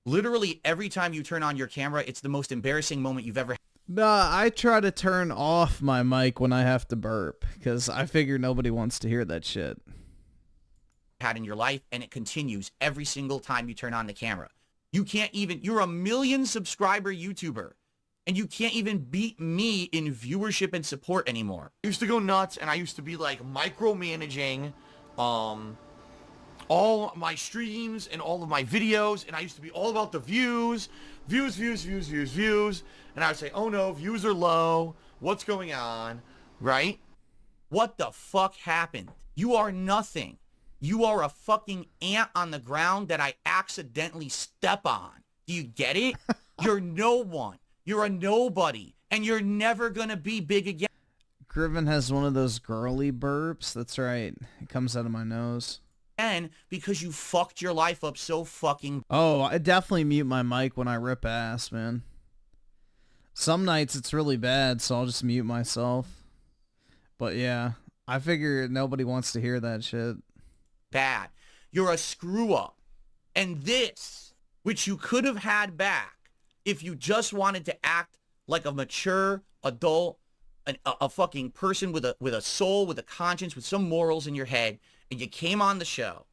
Literally every time you turn on your camera, it's the most embarrassing moment you've ever had. Nah, I try to turn off my mic when I have to burp, because I figure nobody wants to hear that shit. Had in your life, and it continues every single time you turn on the camera. You can't even, you're a 1 million subscriber YouTuber, and you can't even beat me in viewership and support anymore. I used to go nuts, and I used to be like micromanaging all my streams and all of my videos, and I used to be all about the views. And I would say, oh no, views are low. What's going on? Right? What the fuck happened? You are nothing. You are a fucking ant on the ground that I accidentally step on. Do you get it? You're no one. You're a nobody. And you're never gonna be big again. Griffin has one of those girly burps. That's right. It comes out of my nose. And because you fucked your life up so fucking... Oh, I definitely mute my mic when I rip ass, man. Some nights it's really bad, so I'll just mute myself. But yeah, I figure nobody wants to hear that shit. Bad. You're a screw up. And this, which you could have had back if you just wanted to act like a mature adult, a fucking person with a soul, with a conscience, with some morals in your head, and you came on the show,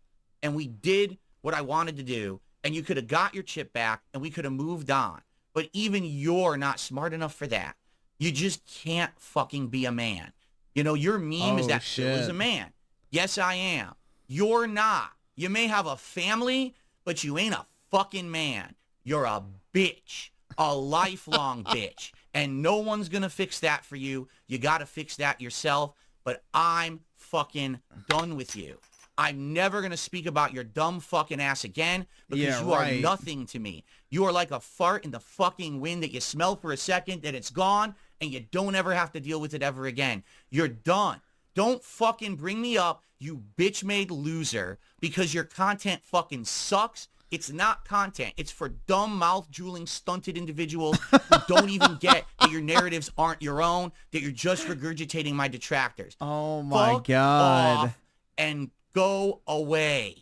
and we did what I wanted to do, and you could have got your chip back, and we could have moved on. But even you're not smart enough for that. You just can't fucking be a man. You know, your meme is that Phil is a man. Yes, I am. You're not. You may have a family, but you ain't a fucking man. You're a bitch. A lifelong bitch. And no one's gonna fix that for you. You gotta fix that yourself. But I'm fucking done with you. I'm never gonna speak about your dumb fucking ass again because you are nothing to me. You are like a fart in the fucking wind that you smell for a second, then it's gone, and you don't ever have to deal with it ever again. You're done. Don't fucking bring me up, you bitch-made loser, because your content fucking sucks. It's not content. It's for dumb, mouth-drooling, stunted individuals who don't even get that your narratives aren't your own, that you're just regurgitating my detractors. Oh my Fuck God. off and go away.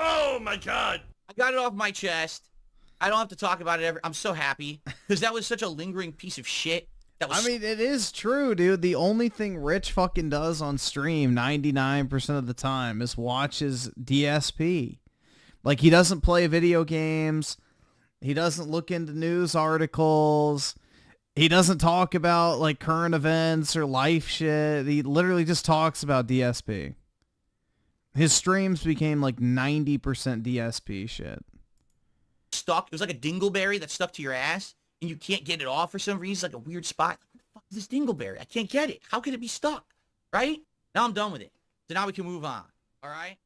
Oh my God. I got it off my chest. I don't have to talk about it ever. I'm so happy because that was such a lingering piece of shit. That was I mean, it is true, dude. The only thing Rich fucking does on stream 99% of the time is watches DSP. Like, he doesn't play video games. He doesn't look into news articles. He doesn't talk about, like, current events or life shit. He literally just talks about DSP. His streams became, like, 90% DSP shit. stuck. It was like a dingleberry that stuck to your ass, and you can't get it off for some reason. It's like a weird spot. What the fuck is this dingleberry? I can't get it. How could it be stuck? Right? Now I'm done with it. So now we can move on. All right?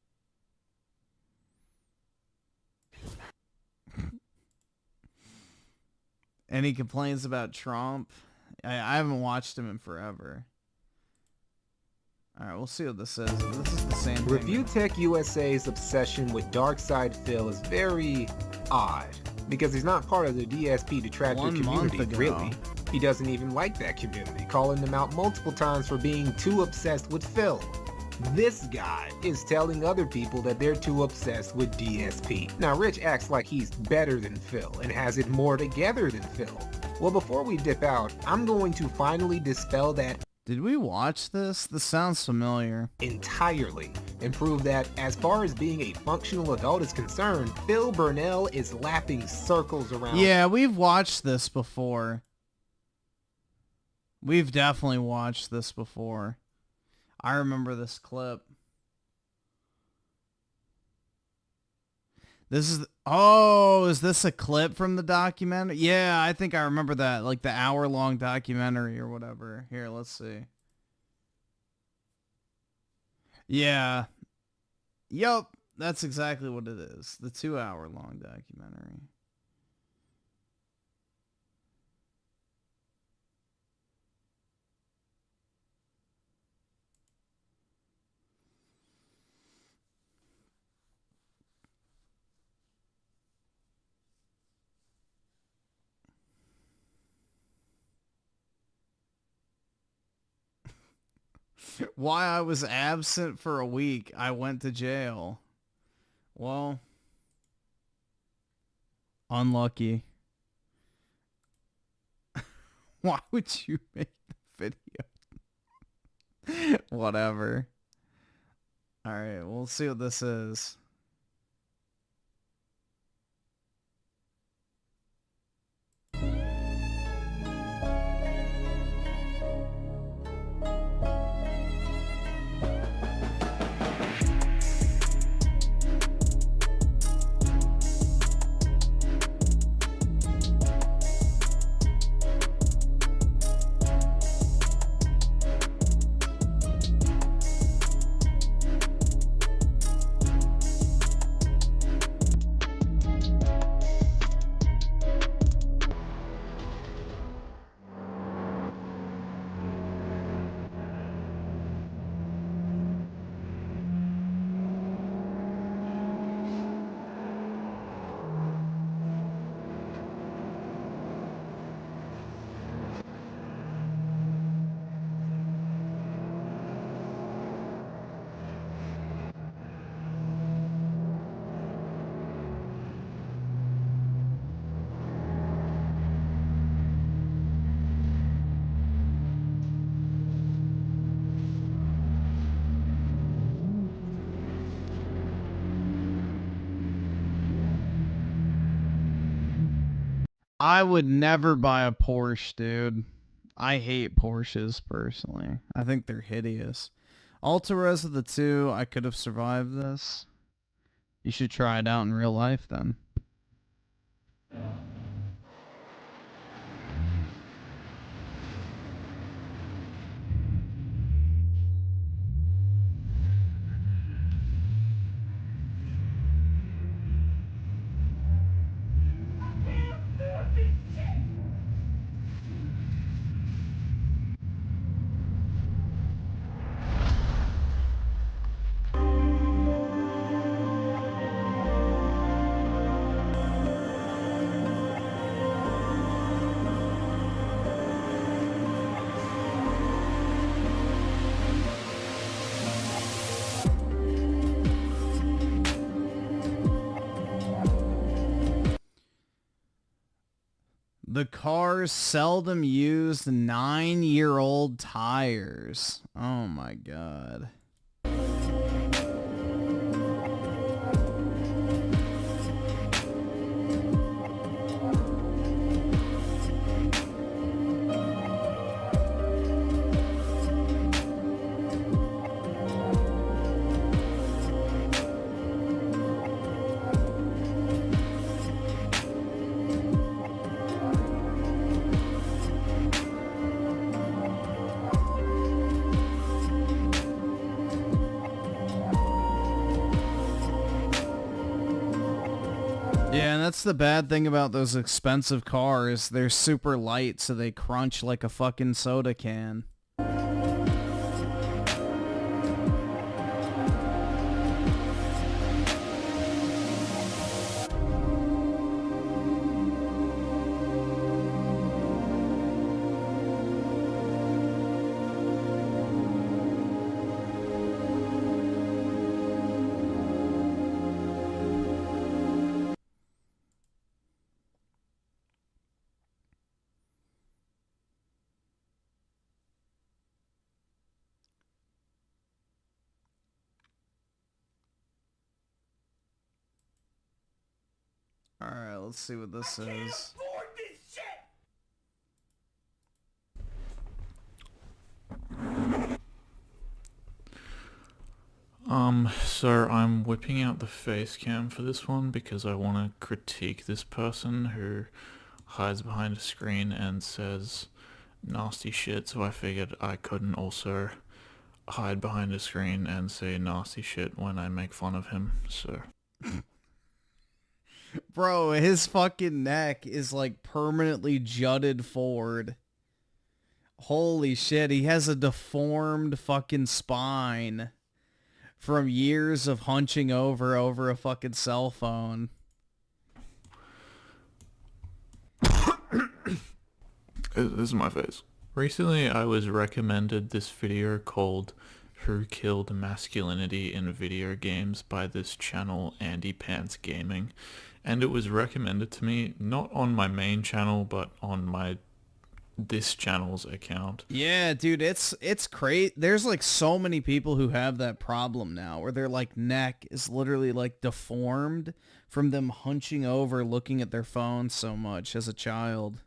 And he complains about Trump. I haven't watched him in forever. All right, we'll see what this is. This is the same thing. Review Tech USA's obsession with Darkside Phil is very odd, because he's not part of the DSP detractor 1 month community, ago. really. He doesn't even like that community, calling them out multiple times for being too obsessed with Phil. This guy is telling other people that they're too obsessed with DSP. Now, Rich acts like he's better than Phil and has it more together than Phil. Well, before we dip out, I'm going to finally dispel that Did we watch this? This sounds familiar. entirely and prove that as far as being a functional adult is concerned, Phil Burnell is lapping circles around. Yeah, we've watched this before. We've definitely watched this before. I remember this clip. This is... Oh, is this a clip from the documentary? Yeah, I think I remember that. Like the hour-long documentary or whatever. Here, let's see. Yeah. Yup, that's exactly what it is. The 2-hour-long documentary. Why I was absent for a week, I went to jail. Well, unlucky. Why would you make the video? Whatever. Alright, we'll see what this is. I would never buy a Porsche, dude. I hate Porsches, personally. I think they're hideous. Altarez of the 2, I could have survived this. You should try it out in real life, then. cars seldom used 9-year-old tires. Oh my god. Yeah, and that's the bad thing about those expensive cars. They're super light, so they crunch like a fucking soda can. Alright, let's see what this is. So I'm whipping out the face cam for this one because I want to critique this person who hides behind a screen and says nasty shit, so I figured I couldn't also hide behind a screen and say nasty shit when I make fun of him, so... Bro, his fucking neck is like permanently jutted forward. Holy shit, he has a deformed fucking spine from years of hunching over a fucking cell phone. This is my face. Recently I was recommended this video called Who Killed Masculinity in Video Games by this channel Andy Pants Gaming, and it was recommended to me not on my main channel but on this channel's account. Yeah, dude, it's crazy. There's like so many people who have that problem now where their like neck is literally like deformed from them hunching over looking at their phone so much as a child.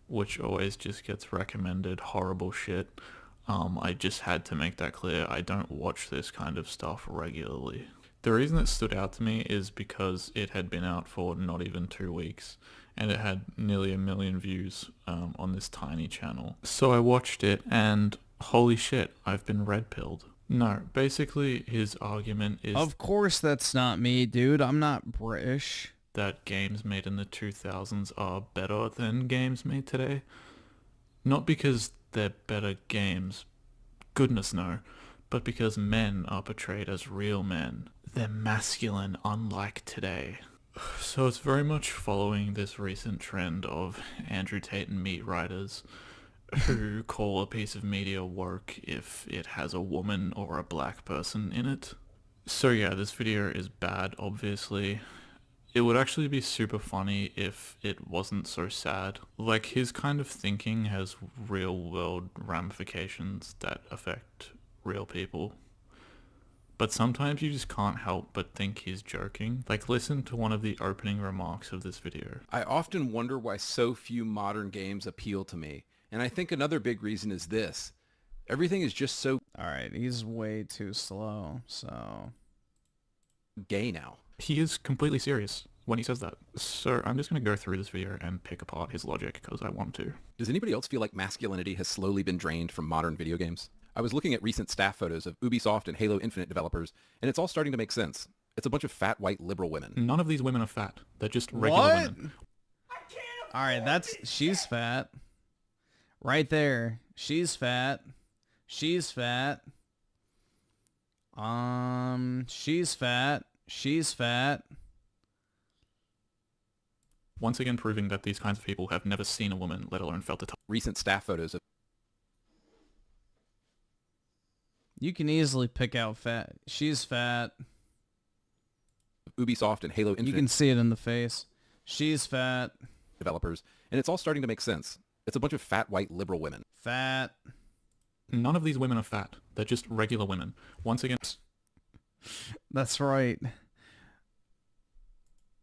Which always just gets recommended horrible shit. I just had to make that clear. I don't watch this kind of stuff regularly. The reason it stood out to me is because it had been out for not even 2 weeks, and it had nearly 1 million views on this tiny channel. So I watched it, and holy shit, I've been red-pilled. No, basically his argument is... Of course that's not me, dude. I'm not Bri'ish. ...that games made in the 2000s are better than games made today. Not because they're better games, goodness no, but because men are portrayed as real men. They're masculine, unlike today. So it's very much following this recent trend of Andrew Tate and meat writers who call a piece of media woke if it has a woman or a black person in it. So yeah, this video is bad, obviously. It would actually be super funny if it wasn't so sad. Like, his kind of thinking has real world ramifications that affect real people. But sometimes you just can't help but think he's joking. Like, listen to one of the opening remarks of this video. I often wonder why so few modern games appeal to me. And I think another big reason is this. Everything is just so... Alright, he's way too slow, so... gay now. He is completely serious when he says that. So I'm just going to go through this video and pick apart his logic because I want to. Does anybody else feel like masculinity has slowly been drained from modern video games? I was looking at recent staff photos of Ubisoft and Halo Infinite developers, and it's all starting to make sense. It's a bunch of fat, white, liberal women. None of these women are fat. They're just regular women. Alright, she's fat. Right there. She's fat. She's fat. She's fat. She's fat. Once again proving that these kinds of people have never seen a woman, let alone felt a touch. Recent staff photos of... You can easily pick out fat. She's fat. Ubisoft and Halo Infinite. You can see it in the face. She's fat. developers, and it's all starting to make sense. It's a bunch of fat white liberal women. Fat. None of these women are fat. They're just regular women. Once again, That's right.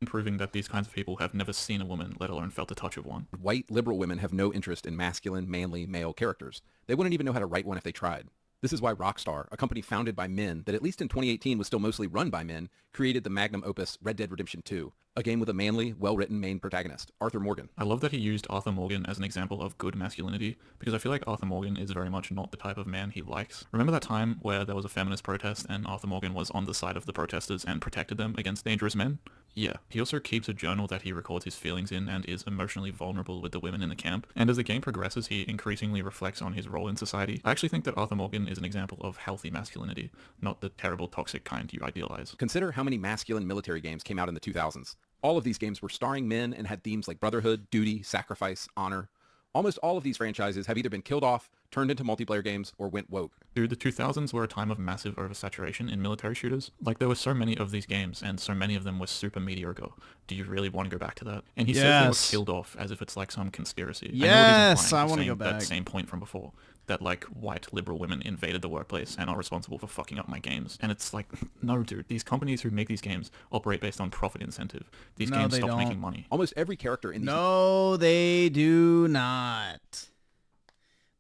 proving that these kinds of people have never seen a woman, let alone felt the touch of one. White liberal women have no interest in masculine, manly, male characters. They wouldn't even know how to write one if they tried. This is why Rockstar, a company founded by men that at least in 2018 was still mostly run by men, created the magnum opus Red Dead Redemption 2, a game with a manly, well-written main protagonist, Arthur Morgan. I love that he used Arthur Morgan as an example of good masculinity, because I feel like Arthur Morgan is very much not the type of man he likes. Remember that time where there was a feminist protest and Arthur Morgan was on the side of the protesters and protected them against dangerous men? Yeah. He also keeps a journal that he records his feelings in and is emotionally vulnerable with the women in the camp. And as the game progresses, he increasingly reflects on his role in society. I actually think that Arthur Morgan is an example of healthy masculinity, not the terrible toxic kind you idealize. Consider how many masculine military games came out in the 2000s. All of these games were starring men and had themes like brotherhood, duty, sacrifice, honor. Almost all of these franchises have either been killed off, turned into multiplayer games, or went woke. Dude, the 2000s were a time of massive oversaturation in military shooters. Like, there were so many of these games, and so many of them were super mediocre. Do you really want to go back to that? And he says they were killed off as if it's like some conspiracy. Yes, I want to go back. That same point from before. That, like, white liberal women invaded the workplace and are responsible for fucking up my games. And it's like, no, dude, these companies who make these games operate based on profit incentive. These games stop making money. Almost every character in these... No, they do not.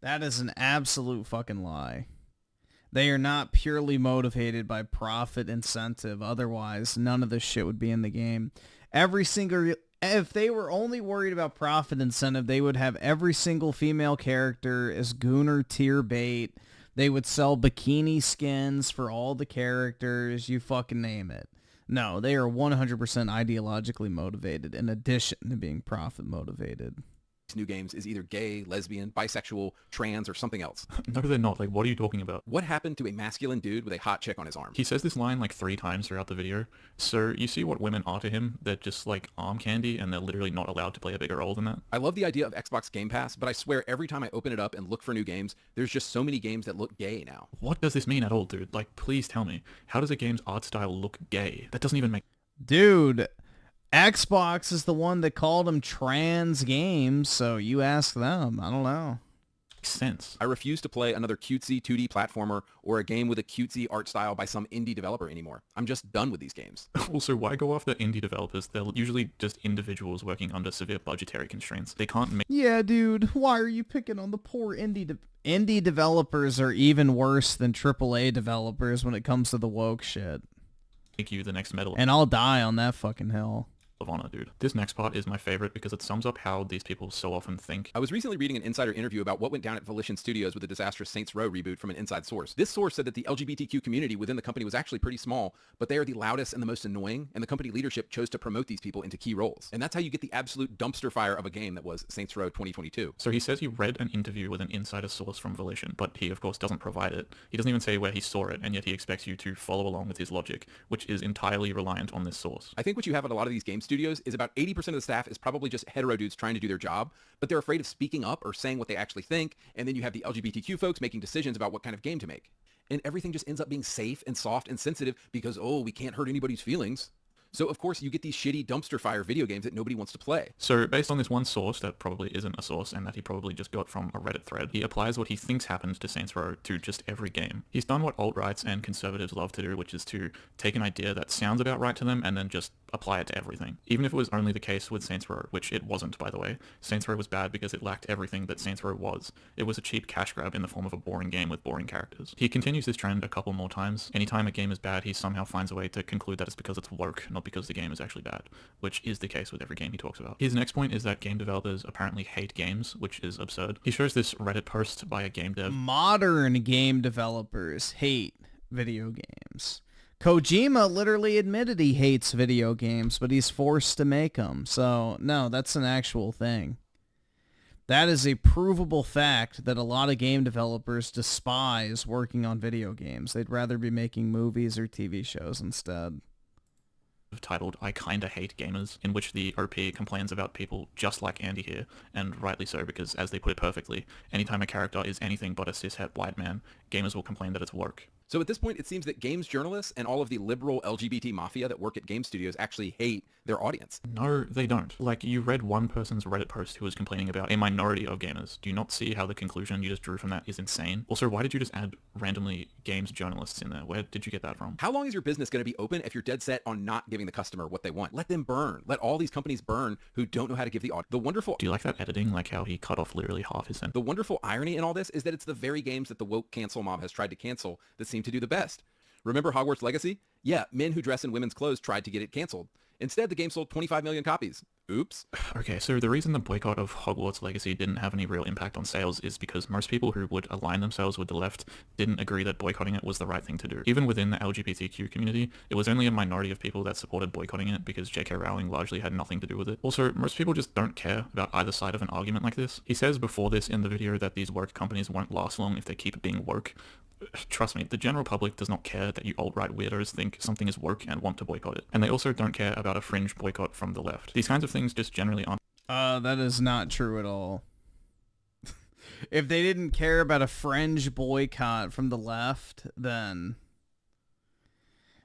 That is an absolute fucking lie. They are not purely motivated by profit incentive. Otherwise, none of this shit would be in the game. If they were only worried about profit incentive, they would have every single female character as Gooner tier bait. They would sell bikini skins for all the characters. You fucking name it. No, they are 100% ideologically motivated in addition to being profit motivated. New games is either gay, lesbian, bisexual, trans, or something else. No, they're not. Like, what are you talking about? What happened to a masculine dude with a hot chick on his arm? He says this line like 3 times throughout the video. So you see what women are to him? They're just like arm candy, and they're literally not allowed to play a bigger role than that. I love the idea of Xbox Game Pass, but I swear every time I open it up and look for new games, there's just so many games that look gay now. What does this mean at all, dude? Like, please tell me. How does a game's art style look gay? That doesn't even make... Dude... Xbox is the one that called them trans games, so you ask them. I don't know. Sense. I refuse to play another cutesy 2D platformer or a game with a cutesy art style by some indie developer anymore. I'm just done with these games. Also, why go after indie developers? They're usually just individuals working under severe budgetary constraints. They can't make... Yeah, dude. Why are you picking on the poor indie developers are even worse than AAA developers when it comes to the woke shit. Make you the next Medal And I'll die on that fucking hill. of Honor, dude. This next part is my favorite because it sums up how these people so often think. I was recently reading an insider interview about what went down at Volition Studios with the disastrous Saints Row reboot from an inside source. This source said that the LGBTQ community within the company was actually pretty small, but they are the loudest and the most annoying, and the company leadership chose to promote these people into key roles. And that's how you get the absolute dumpster fire of a game that was Saints Row 2022. So he says he read an interview with an insider source from Volition, but he of course doesn't provide it. He doesn't even say where he saw it, and yet he expects you to follow along with his logic, which is entirely reliant on this source. I think what you have at a lot of these game studios is about 80% of the staff is probably just hetero dudes trying to do their job, but they're afraid of speaking up or saying what they actually think, and then you have the LGBTQ folks making decisions about what kind of game to make. And everything just ends up being safe and soft and sensitive because, oh, we can't hurt anybody's feelings. So, of course, you get these shitty dumpster fire video games that nobody wants to play. So, based on this one source that probably isn't a source and that he probably just got from a Reddit thread, he applies what he thinks happened to Saints Row to just every game. He's done what alt-rights and conservatives love to do, which is to take an idea that sounds about right to them and then just apply it to everything. Even if it was only the case with Saints Row, which it wasn't, by the way. Saints Row was bad because it lacked everything that Saints Row was. It was a cheap cash grab in the form of a boring game with boring characters. He continues this trend a couple more times. Anytime a game is bad, he somehow finds a way to conclude that it's because it's woke, not because the game is actually bad, which is the case with every game he talks about. His next point is that game developers apparently hate games, which is absurd. He shows this Reddit post by a game dev. Modern game developers hate video games. Kojima literally admitted he hates video games, but he's forced to make them. So, no, that's an actual thing. That is a provable fact that a lot of game developers despise working on video games. They'd rather be making movies or TV shows instead. Titled I Kinda Hate Gamers, in which the OP complains about people just like Andy here, and rightly so, because as they put it perfectly, anytime a character is anything but a cishet white man, gamers will complain that it's woke. So at this point, it seems that games journalists and all of the liberal LGBT mafia that work at game studios actually hate their audience. No, they don't. Like, you read one person's Reddit post who was complaining about a minority of gamers. Do you not see how the conclusion you just drew from that is insane? Also, why did you just add randomly games journalists in there? Where did you get that from? How long is your business going to be open if you're dead set on not giving the customer what they want? Let them burn. Let all these companies burn who don't know how to give the audience. Do you like that editing? Like how he cut off literally half his sentence? The wonderful irony in all this is that it's the very games that the woke cancel mob has tried to cancel that seem to do the best. Remember Hogwarts Legacy? Yeah, men who dress in women's clothes tried to get it canceled. Instead, the game sold 25 million copies. Oops. Okay, so the reason the boycott of Hogwarts Legacy didn't have any real impact on sales is because most people who would align themselves with the left didn't agree that boycotting it was the right thing to do. Even within the LGBTQ community, it was only a minority of people that supported boycotting it because J.K. Rowling largely had nothing to do with it. Also, most people just don't care about either side of an argument like this. He says before this in the video that these woke companies won't last long if they keep being woke. Trust me, the general public does not care that you alt-right weirdos think something is woke and want to boycott it. And they also don't care about a fringe boycott from the left. These kinds of things just generally aren't. That is not true at all. If they didn't care about a fringe boycott from the left, then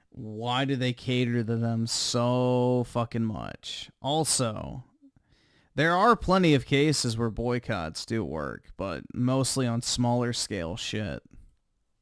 why do they cater to them so fucking much? Also, there are plenty of cases where boycotts do work, but mostly on smaller scale shit.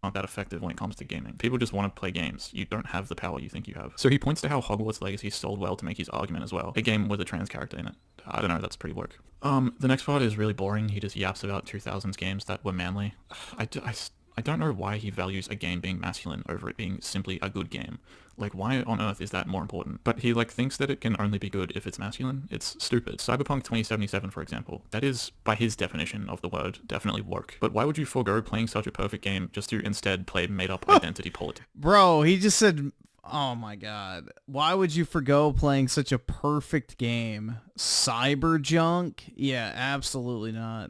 Not that effective when it comes to gaming. People just want to play games. You don't have the power you think you have. So he points to how Hogwarts Legacy sold well to make his argument as well. A game with a trans character in it. I don't know, that's pretty woke. The next part is really boring. He just yaps about 2000s games that were manly. I don't know why he values a game being masculine over it being simply a good game. Like, why on earth is that more important? But he, thinks that it can only be good if it's masculine. It's stupid. Cyberpunk 2077, for example. That is, by his definition of the word, definitely woke. But why would you forego playing such a perfect game just to instead play made-up identity politics? Bro, he just said, oh my god. Why would you forgo playing such a perfect game? Cyberjunk? Yeah, absolutely not.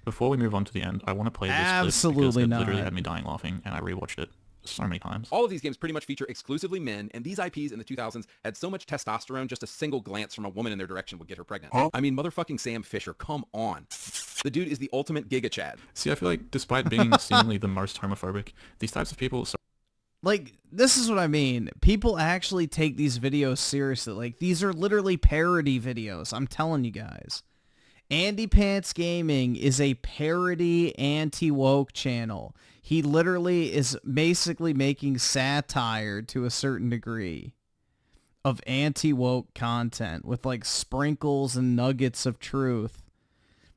Before we move on to the end, I want to play this clip because it literally had me dying laughing, and I rewatched it so many times. All of these games pretty much feature exclusively men, and these IPs in the 2000s had so much testosterone, just a single glance from a woman in their direction would get her pregnant. Huh? I mean, motherfucking Sam Fisher, come on. The dude is the ultimate Giga Chad. See, I feel like despite being seemingly the most homophobic, these types of people... this is what I mean. People actually take these videos seriously. These are literally parody videos. I'm telling you guys. Andy Pants Gaming is a parody anti-woke channel. He literally is basically making satire to a certain degree of anti-woke content with sprinkles and nuggets of truth,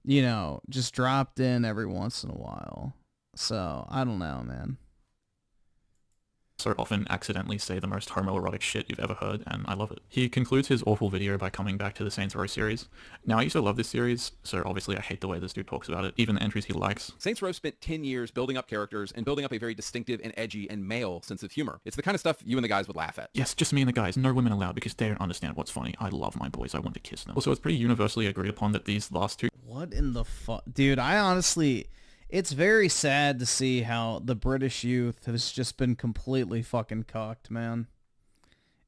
just dropped in every once in a while. So, I don't know, man. So often accidentally say the most homoerotic shit you've ever heard, and I love it. He concludes his awful video by coming back to the Saints Row series. Now, I used to love this series, so obviously I hate the way this dude talks about it, even the entries he likes. Saints Row spent 10 years building up characters and building up a very distinctive and edgy and male sense of humor. It's the kind of stuff you and the guys would laugh at. Yes, just me and the guys. No women allowed because they don't understand what's funny. I love my boys. I want to kiss them. Also, it's pretty universally agreed upon that these last two... What in the fuck? Dude, I honestly... It's very sad to see how the British youth has just been completely fucking cocked, man.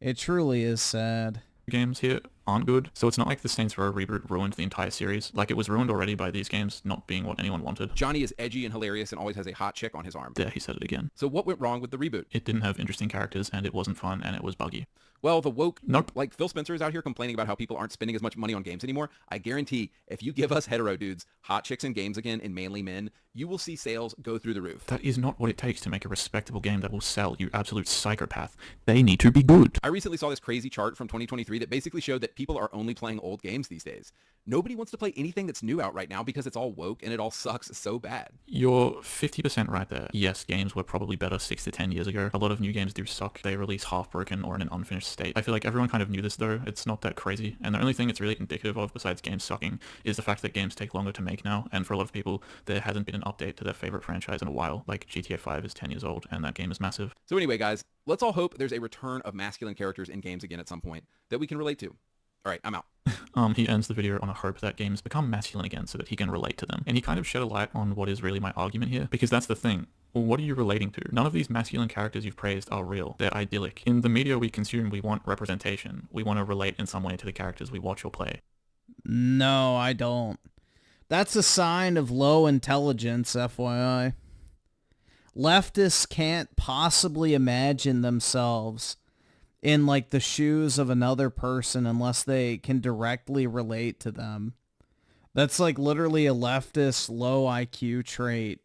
It truly is sad. Games here aren't good, so it's not like the Saints Row reboot ruined the entire series. It was ruined already by these games not being what anyone wanted. Johnny is edgy and hilarious and always has a hot chick on his arm. There, he said it again. So what went wrong with the reboot? It didn't have interesting characters, and it wasn't fun, and it was buggy. Well, the woke... Nope. Phil Spencer is out here complaining about how people aren't spending as much money on games anymore. I guarantee, if you give us hetero dudes hot chicks in games again and manly men, you will see sales go through the roof. That is not what it takes to make a respectable game that will sell, you absolute psychopath. They need to be good. I recently saw this crazy chart from 2023 that basically showed that people are only playing old games these days. Nobody wants to play anything that's new out right now because it's all woke and it all sucks so bad. You're 50% right there. Yes, games were probably better 6 to 10 years ago. A lot of new games do suck. They release half-broken or in an unfinished state. I feel like everyone kind of knew this though. It's not that crazy. And the only thing it's really indicative of besides games sucking is the fact that games take longer to make now. And for a lot of people, there hasn't been an update to their favorite franchise in a while. GTA 5 is 10 years old and that game is massive. So anyway, guys, let's all hope there's a return of masculine characters in games again at some point that we can relate to. All right, I'm out. He ends the video on a hope that games become masculine again so that he can relate to them. And he kind of shed a light on what is really my argument here, because that's the thing. Well, what are you relating to? None of these masculine characters you've praised are real. They're idyllic. In the media we consume, we want representation. We want to relate in some way to the characters we watch or play. No, I don't. That's a sign of low intelligence, FYI. Leftists can't possibly imagine themselves in like the shoes of another person unless they can directly relate to them. That's like literally a leftist low IQ trait,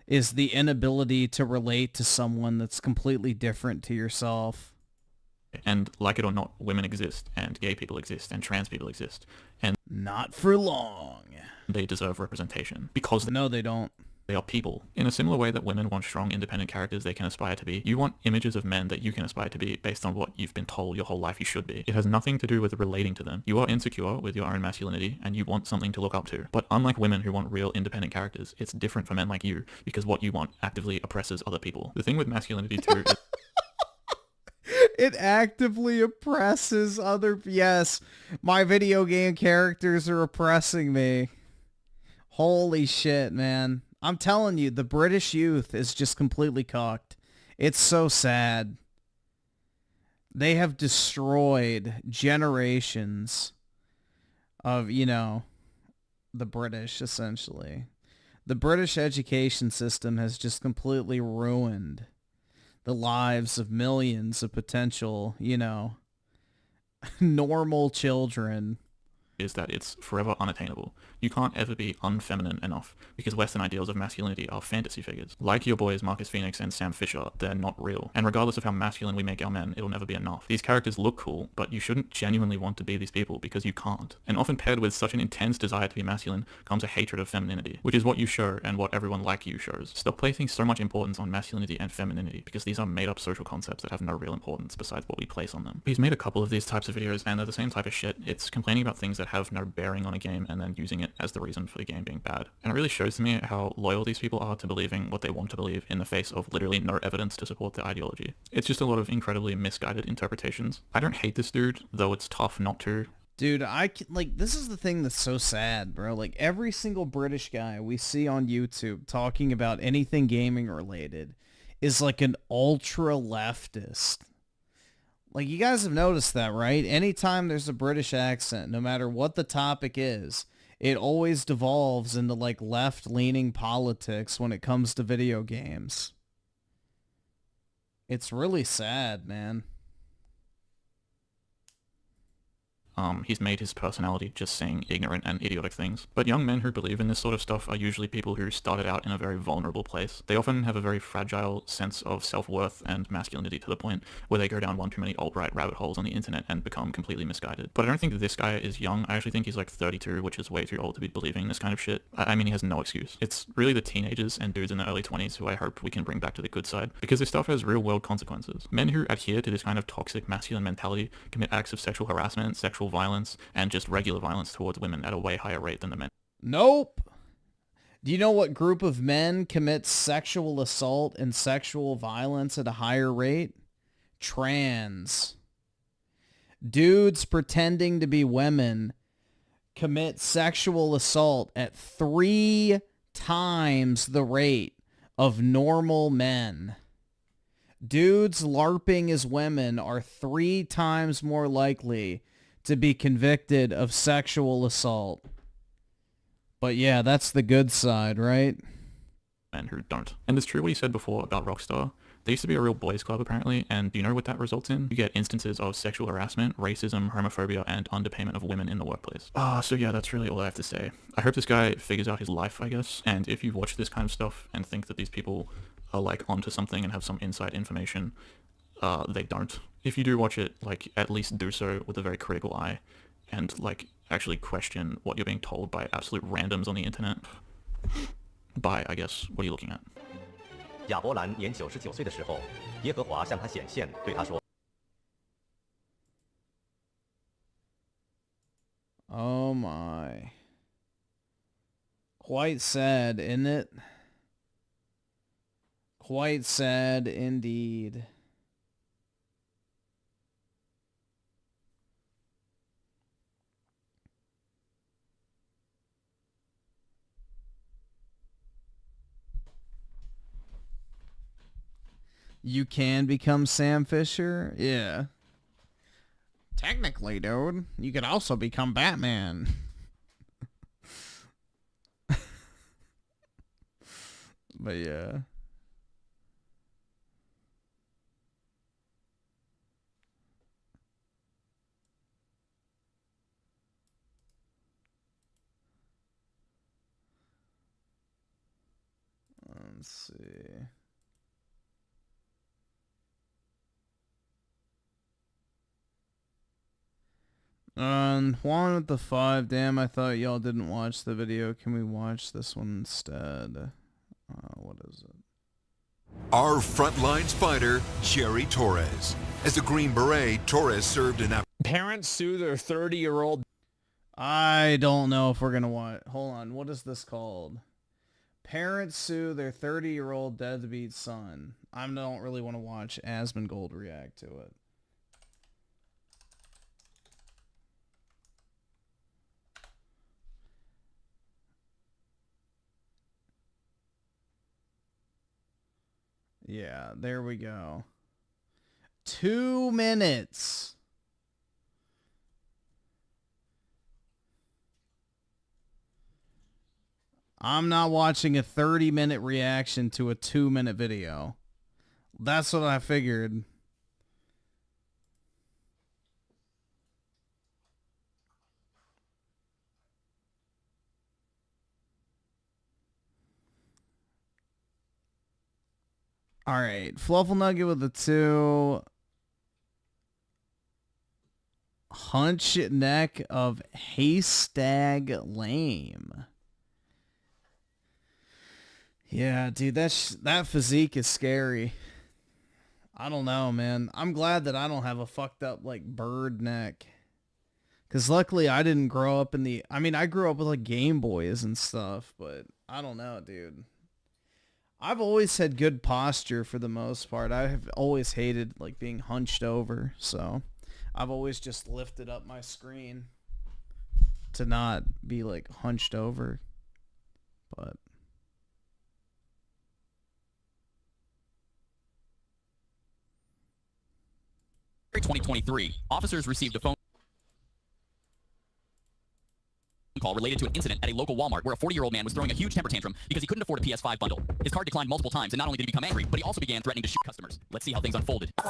is the inability to relate to someone that's completely different to yourself. And like it or not, women exist, and gay people exist, and trans people exist, and not for long. They deserve representation because no, they don't. They are people. In a similar way that women want strong, independent characters they can aspire to be, you want images of men that you can aspire to be based on what you've been told your whole life you should be. It has nothing to do with relating to them. You are insecure with your own masculinity, and you want something to look up to. But unlike women who want real, independent characters, it's different for men like you, because what you want actively oppresses other people. The thing with masculinity too is... It actively oppresses other... Yes, my video game characters are oppressing me. Holy shit, man. I'm telling you, the British youth is just completely cocked. It's so sad. They have destroyed generations of, you know, the British, essentially. The British education system has just completely ruined the lives of millions of potential, you know, normal children. Is that it's forever unattainable. You can't ever be unfeminine enough, because Western ideals of masculinity are fantasy figures. Like your boys Marcus Phoenix and Sam Fisher, they're not real. And regardless of how masculine we make our men, it'll never be enough. These characters look cool, but you shouldn't genuinely want to be these people because you can't. And often paired with such an intense desire to be masculine comes a hatred of femininity, which is what you show and what everyone like you shows. Stop placing so much importance on masculinity and femininity, because these are made up social concepts that have no real importance besides what we place on them. He's made a couple of these types of videos and they're the same type of shit. It's complaining about things that have no bearing on a game and then using it as the reason for the game being bad. And it really shows to me how loyal these people are to believing what they want to believe in the face of literally no evidence to support their ideology. It's just a lot of incredibly misguided interpretations. I don't hate this dude, though it's tough not to. Dude, this is the thing that's so sad, bro. Like, every single British guy we see on YouTube talking about anything gaming related is like an ultra leftist. Like, you guys have noticed that, right? Anytime there's a British accent, no matter what the topic is, it always devolves into, like, left-leaning politics when it comes to video games. It's really sad, man. He's made his personality just saying ignorant and idiotic things. But young men who believe in this sort of stuff are usually people who started out in a very vulnerable place. They often have a very fragile sense of self-worth and masculinity to the point where they go down one too many alt-right rabbit holes on the internet and become completely misguided. But I don't think that this guy is young. I actually think he's like 32, which is way too old to be believing this kind of shit. I mean, he has no excuse. It's really the teenagers and dudes in their early 20s who I hope we can bring back to the good side, because this stuff has real-world consequences. Men who adhere to this kind of toxic masculine mentality commit acts of sexual harassment, sexual violence, and just regular violence towards women at a way higher rate than the men. Nope. Do you know what group of men commits sexual assault and sexual violence at a higher rate? Trans. Dudes pretending to be women commit sexual assault at 3 times the rate of normal men. Dudes LARPing as women are 3 times more likely to be convicted of sexual assault. But yeah, that's the good side, right? Men who don't. And it's true what he said before about Rockstar. They used to be a real boys club apparently, and do you know what that results in? You get instances of sexual harassment, racism, homophobia, and underpayment of women in the workplace. So yeah, that's really all I have to say. I hope this guy figures out his life, I guess, and if you watch this kind of stuff and think that these people are like onto something and have some inside information, they don't. If you do watch it, like, at least do so with a very critical eye and, like, actually question what you're being told by absolute randoms on the internet. By, I guess, what are you looking at? 亚伯兰年99岁的时候，耶和华向他显现，对他说 Oh my. Quite sad, isn't it? Quite sad indeed. You can become Sam Fisher? Yeah. Technically, dude. You could also become Batman. But yeah. Let's see. Juan with the 5. Damn, I thought y'all didn't watch the video. Can we watch this one instead? What is it? Our frontline fighter, Jerry Torres. As a Green Beret, Torres served in... Parents sue their 30-year-old... I don't know if we're going to watch... Hold on. What is this called? Parents sue their 30-year-old deadbeat son. I don't really want to watch Asmongold react to it. Yeah, there we go. 2 minutes. I'm not watching a 30-minute reaction to a 2-minute video. That's what I figured. All right, Fluffle Nugget with a 2. Hunch neck of Haystag Lame. Yeah, dude, that physique is scary. I don't know, man. I'm glad that I don't have a fucked up like bird neck. Cause luckily I didn't grow up in the. I mean, I grew up with like Game Boys and stuff, but I don't know, dude. I've always had good posture for the most part. I have always hated like being hunched over, so I've always just lifted up my screen to not be like hunched over. But 2023, officers received a phone call related to an incident at a local Walmart where a 40-year-old man was throwing a huge temper tantrum because he couldn't afford a PS5 bundle. His card declined multiple times, and not only did he become angry, but he also began threatening to shoot customers. Let's see how things unfolded. Is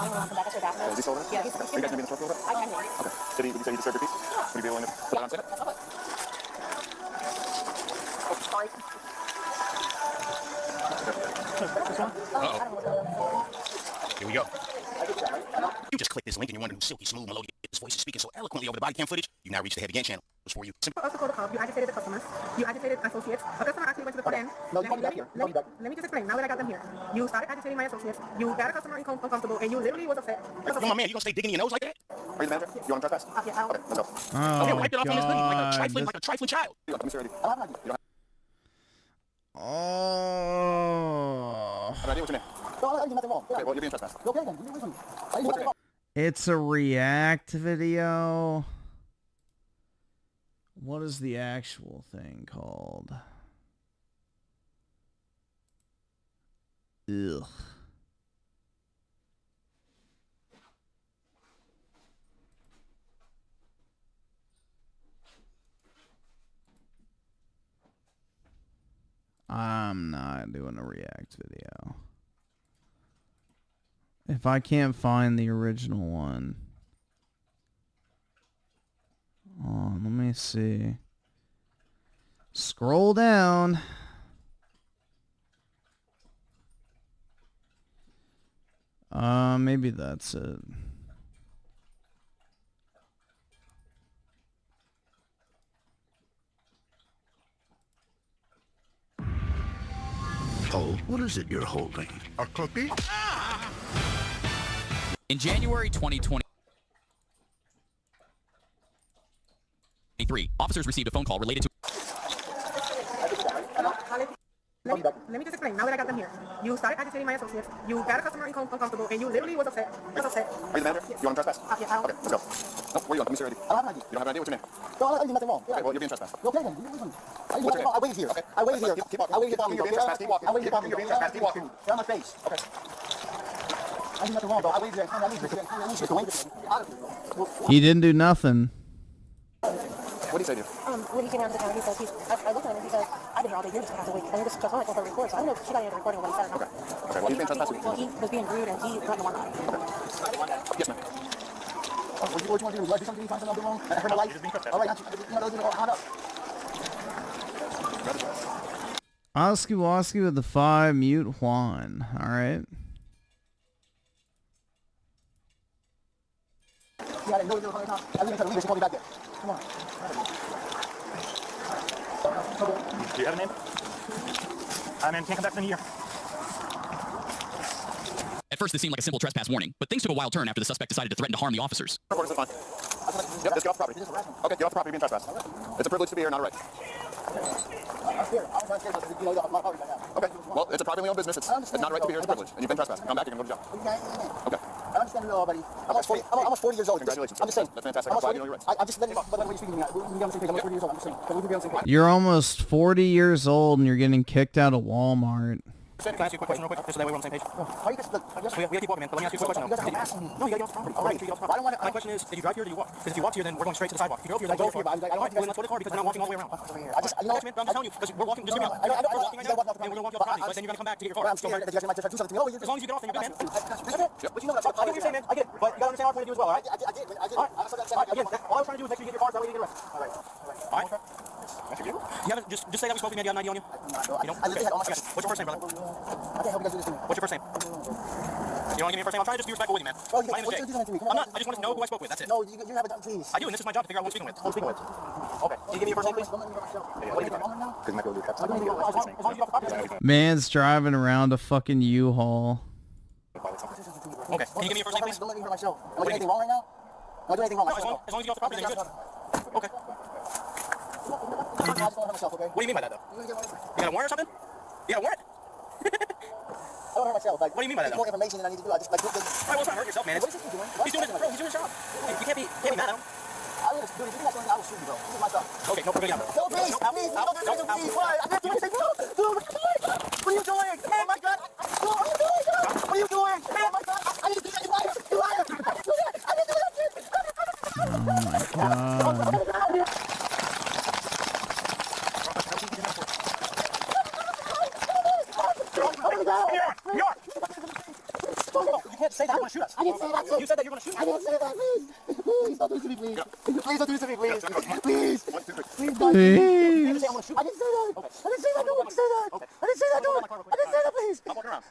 he sold it? Yeah, he's sold it. Are you guys going to be in the store for a little bit? I can. Okay. Did you say he disturbed your peace? Would you be willing to put it on set? Sorry. Uh-oh. Here we go. You just click this link and you're wondering who Silky Smooth Melodious voice is speaking so eloquently over the body cam footage. You now reach the Heavy Game channel. It's for you. Also called a call. You agitated the customers. You agitated associates. A customer actually went to the front end. No, you call me back here. Let me just explain. Now that I got them here, you started agitating my associates. You got a customer uncomfortable, and you literally was upset. Like, my man, you gonna stay digging your nose like that? Are you the manager? You want to trespass? Yeah, okay, let's go. Oh, okay, wipe it off on his hoodie like a God. trifling child. Let me see already. Oh. Have an idea what's your name? Okay, well, you're being trespassed. Okay, then. What's your name? It's a react video. What is the actual thing called? Ugh. I'm not doing a react video. If I can't find the original one. Oh, let me see. Scroll down. Maybe that's it. Oh, what is it you're holding? A cookie? In January 2023, officers received a phone call related to... Let me just explain. Now that I got them here, you started agitating my associates. You got a customer uncomfortable, and you literally was upset. Are you the manager? Yes. You want to trespass? Yeah, okay, let's go. No, where are you going? Let me see your ID. I don't have an ID. You don't have an ID? What's your name? No, I did nothing wrong. Okay, well, you're being trespassed. Okay, then. What's your name? I waited here. Okay. I waited here. Keep walking. I waited here. You're being trespassed. Keep walking. I waited here. You're being trespassed. Keep walking. Get on my face. Okay. I did nothing wrong, though. I waited here. He didn't do nothing. What did he say to you? When he came down to the counter, he says, I looked at him and he says, I've been here all day, you're just going to have to wait. And this just only for record, so I don't know if she got any of the recording of what he said or not. Okay, well, he's being trespassed. Well, he was being rude and he threatened one guy. Yes, ma'am. What do you want to do? Would you like to do something? You find something wrong? I heard a light. All right, Oski Woski with the 5, mute Juan. Alright. Yeah, no, I'm going to leave. She called me back there. Come on. Do you have a name? Man, can't come back for a year. At first, this seemed like a simple trespass warning, but things took a wild turn after the suspect decided to threaten to harm the officers. Reporters are fine. Yep, just get off the property. Okay, get off the property, being trespassed. It's a privilege to be here, not a right. Okay, well, it's a privately owned business. It's not a right to be here, it's a privilege. And you've been trespassed. Come back, you're going to go to jail. Okay. I understand it all, buddy. I'm almost 40 years old. Congratulations. I'm just saying. That's fantastic. I'm glad you know your rights. I'm just letting you know you're speaking to me. We can be on the same page. I'm almost 40 years old. I'm just saying. We can be on the same page. You're almost 40 years old and you're getting kicked out of Walmart. Can I ask you a quick question real quick, just so that way we're on the same page? Why you just look? We gotta keep walking, man. But let me ask you a quick question. You guys are harassing me. No, you gotta get off the property. All right, you get off the property. I don't want to. My question is, did you drive here or did you walk? Because if you walked here, then we're going straight to the sidewalk. If you drove here, then I drove here, but I don't want you guys. let's go to the car because we're not walking all the way around. I just, you know, man, I'm just telling you, because we're walking, just hear me out. We're walking right now, and we're gonna walk you off the property, but then you're gonna come back to get your car. I'm scared that you guys might just do something to me. As long as you get off, then you're good, man. But you know what I'm I get what you're saying, man. I get it. But you gotta understand our point of view as well, all right? I did. Again, all I'm trying to do is make sure you get your car so that way you get arrested. All right. You haven't just say that we spoke to me. You got an ID on you? You don't? Okay. What's your first name, brother? I can't help you guys do this to me. What's your first name? You don't want to give me your first name? I'm trying to just be respectful with you, man. Oh, my name is Jay. I'm not. I just want to know who I spoke with. That's it. No, you have it done, please. I do, and this is my job to figure out who I'm speaking with. Okay. Can you give me your first name, please? What do you think? Man's driving around a fucking U-Haul. Okay. Can you give me your first name, please? Don't let me hurt myself. Am I doing anything wrong right now? Am I doing anything wrong? No, as long as you get off the property, then you're good. Okay. What do you mean by that, though? You got a warrant or something? You got a warrant? I don't hurt myself. Like, what do you mean by that, though? More information than I need to do. I just like. All right, well, it's not hurt yourself, man. What is he doing? He's doing his, bro. He's doing his job. You can't be mad at him. I will do this. If you do that something, I will shoot you, bro. This is my job. Okay, no, we're good. No, please, please, please. Why? I can't do anything. Dude, what are you doing? Oh my God. What are you doing? What are you doing? Oh my God. I didn't do that. You liar. You liar. I didn't do that shit. Oh my God. You can't say that. You want to shoot us. I didn't say that. You said that you're going to shoot us. I didn't say that. Please. Please don't do this to me, please. Please don't do this to me, please. Please. Please don't. Please. I didn't say that. I didn't say that. No, I didn't say that. I didn't say that. No, I didn't say that, please.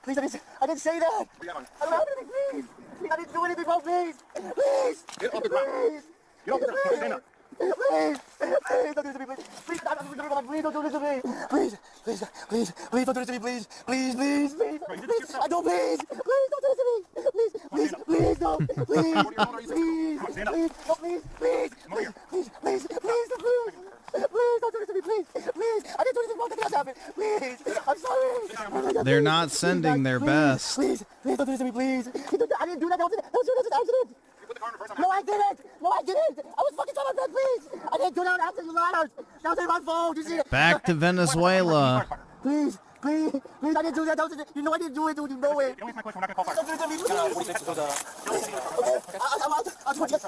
Please, I didn't say that. I don't have anything, please. Please, I didn't do anything wrong, please. Please. Get off the ground. Get off the ground. Stand up. Please, please don't do this to me, please. Please, please don't do this to me. Please, please, please, please don't do this to me, please. Please, please, please. I don't, please. Please don't do this to me. Please, please, please don't. Please, please, please, no, please, please, please, please, please, please, please. Please don't do this to me, please. Please, I didn't do anything wrong. Nothing else happened. Please, I'm sorry. They're not sending their best. Please, please don't do this to me, please. I didn't do that. That was an accident. No, I didn't. No, I didn't. I was fucking trying my best, please. I didn't do that after you liars. That was my fault. You see it? Back to Venezuela. Please, please, please. I didn't do that. You know I didn't do it, dude. You know it. Don't answer my question. We're not going to call fire.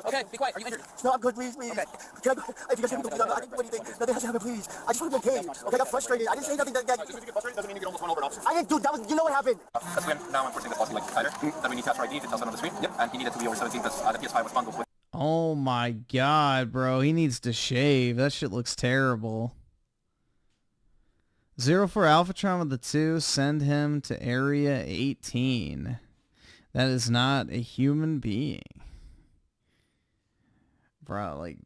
Okay, be quiet. Are you injured? No, I'm good. Please, please. Okay. Can I go? If you guys can go, I didn't do anything. Nothing has to happen, please. I just want to get paid. Okay, I got frustrated. I didn't say nothing that. Just because you get frustrated doesn't mean you get almost run over an officer. I didn't do that. You know what happened? That's when now enforcing the policy like Tyler. That we need to have our ID to tell someone on the street. Yep. And he needed to be over 17 because the PS5 was bundled with. Oh my God, bro. He needs to shave. That shit looks terrible. 04 Alphatron with the 2. Send him to Area 18. That is not a human being. Bro, like...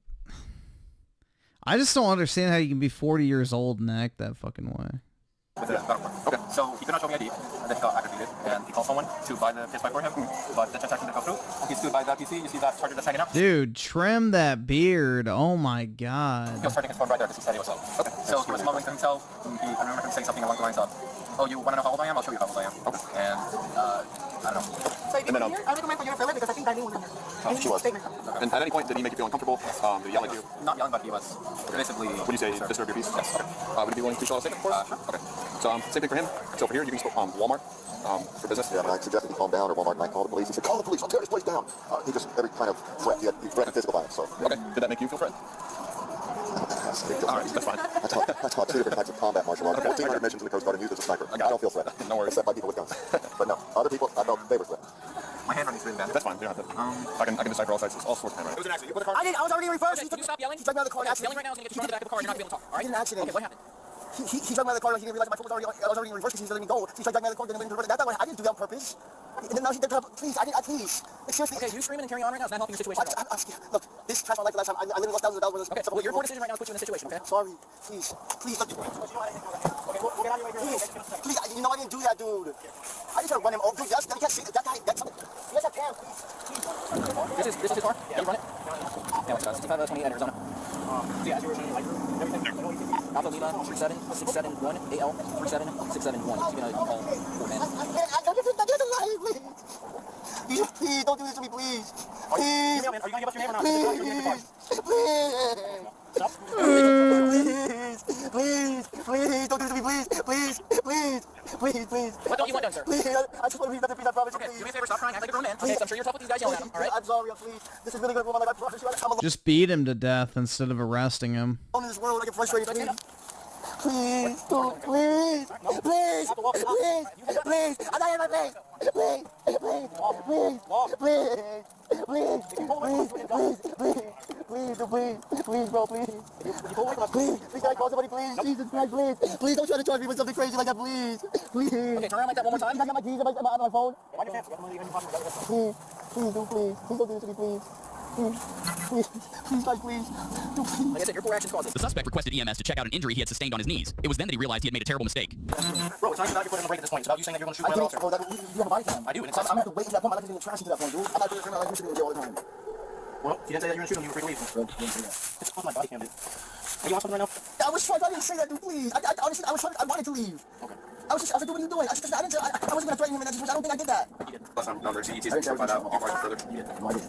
I just don't understand how you can be 40 years old and act that fucking way. Okay, so he could not show me ID, and then he got aggravated, and he called someone to buy the PS5 for him, but the transaction didn't go through. He stood by the PC, you see that charger that's hanging out? Dude, trim that beard. Oh my God. He was charging his phone right there because he said he was slow. Okay, so he was mumbling to himself. I remember him saying something along the lines of, oh, you want to know how old I am? I'll show you how old I am. Okay. And, I don't know. So if you were here, I recommend for you to fill it because I think Darlene was in here. She was. And at any point, did he make you feel uncomfortable? Did he yell at you? Not yelling, but he was basically... Would you say disturb your peace? Yes. Okay. Would you be willing to show us a statement, of course? Sure. Okay. So, same thing for him. So for here, you can speak Walmart for business. Yeah, but I suggested he calm down, or Walmart might call the police. He said, call the police, I'll tear this place down. He just, every kind of threat, he threatened physical violence, so. Okay. Did that make you feel threatened? All right, that's fine. I taught 2 different types of combat martial arts. 1,400 missions in the Coast Guard and used as a sniper. I don't feel threatened. No worries. Except by people with guns. But no, other people, I felt they were threatened. My handwriting's really bad. That's fine. You don't have to. I can decipher all sides. It's all sorts of handwriting. It was an accident. You put the car. I was already in reverse. Can you stop yelling? He took me out of the car. Yelling right now is going to get you thrown to the back of the car. You're not going to be able to talk. All right? I did an accident. Okay, what happened? He dragged me out of the car like he didn't realize my foot was already in reverse because he was letting me go. So he tried to drag me out of the car, then he reversed. That's not what I didn't do that on purpose. And then now please, please. Like, seriously. Okay, you screaming and carrying on right now is not helping your situation. Look, this trashed my life the last time. I literally lost thousands of dollars. Okay, so your poor decision right now is put you in this situation, okay? Sorry. Please. Please. Look. Please, you know I didn't do that, dude. I just tried to run him over. Dude, you can't say that. That guy, that's something. You guys have cam, please. This is his car? Yeah, you run it? Yeah, it's 6528 in Arizona. So yeah, as you were saying, like, everything. Alpha Lima 37671 AL 37671. So you're gonna call 4 man. Please, don't do this to me, please. Please. Are you gonna give us your name or not? Please, don't do this to me, please. What don't you want done, sir? Please, I just want to leave that, please, I promise. Okay, do me a favor, stop crying, act like a grown man. Okay, so I'm sure you're tough with these guys yelling at them, alright? I'm sorry, please. This is really gonna ruin my life, I promise you. Just beat him to death instead of arresting him. I'm in this world, I get frustrated, please. Please, please, please, please, I'm not in my place. Please, bro, please. Please, can I call somebody, please? Jesus Christ, please. Please don't try to charge me with something crazy like that, please. Please. Okay, turn around like that one more time. I got my keys on my phone. Why your pants? You got money in your pocket. Please, please don't do this to me, please. Please, guys, please. Like I said, your poor actions caused it. The suspect requested EMS to check out an injury he had sustained on his knees. It was then that he realized he had made a terrible mistake. Bro, it's not even about your foot on the brake at this point. It's about you saying that you're going to shoot my altar. You have a body cam. I do, and it's I'm going to wait until that point. My life is going to trash into that point, dude. I'm not going to criminal like you should be in jail all the time. Well, you didn't say that you were going to shoot him. You were free to leave. It's on my body cam, dude. Are you on something right now? I didn't say that, dude, please. Honestly, I wanted to leave. Okay. I was like, dude, what are you doing? I wasn't going to threaten him, and I don't think I did that. You did. Last time, no, there's CETs and find out. I'll find out further. You did. No, I did.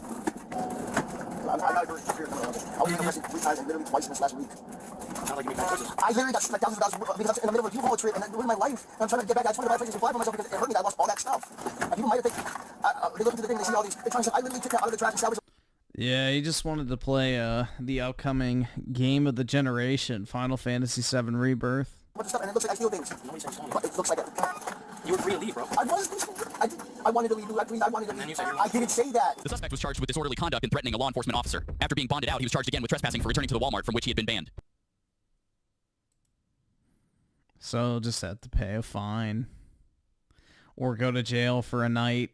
I got a very severe criminal. I was arrested 3 times and literally twice in this last week. I literally got like thousands of dollars because I'm in the middle of a U-Haul trip and ruined my life. And I'm trying to get back. I just want to buy places to fly for myself because it hurt me. I lost all that stuff. And people might have think they look into the thing, they see all these. They're trying to say I literally took that out of the trash and salvaged. Yeah, he just wanted to play the upcoming game of the generation, Final Fantasy VII Rebirth. What the stuff, and it looks like I steal things. But it looks like you were free to leave, bro. I wanted to leave, dude. I wanted to leave. I didn't say that. The suspect was charged with disorderly conduct and threatening a law enforcement officer. After being bonded out, he was charged again with trespassing for returning to the Walmart from which he had been banned. So just have to pay a fine. Or go to jail for a night.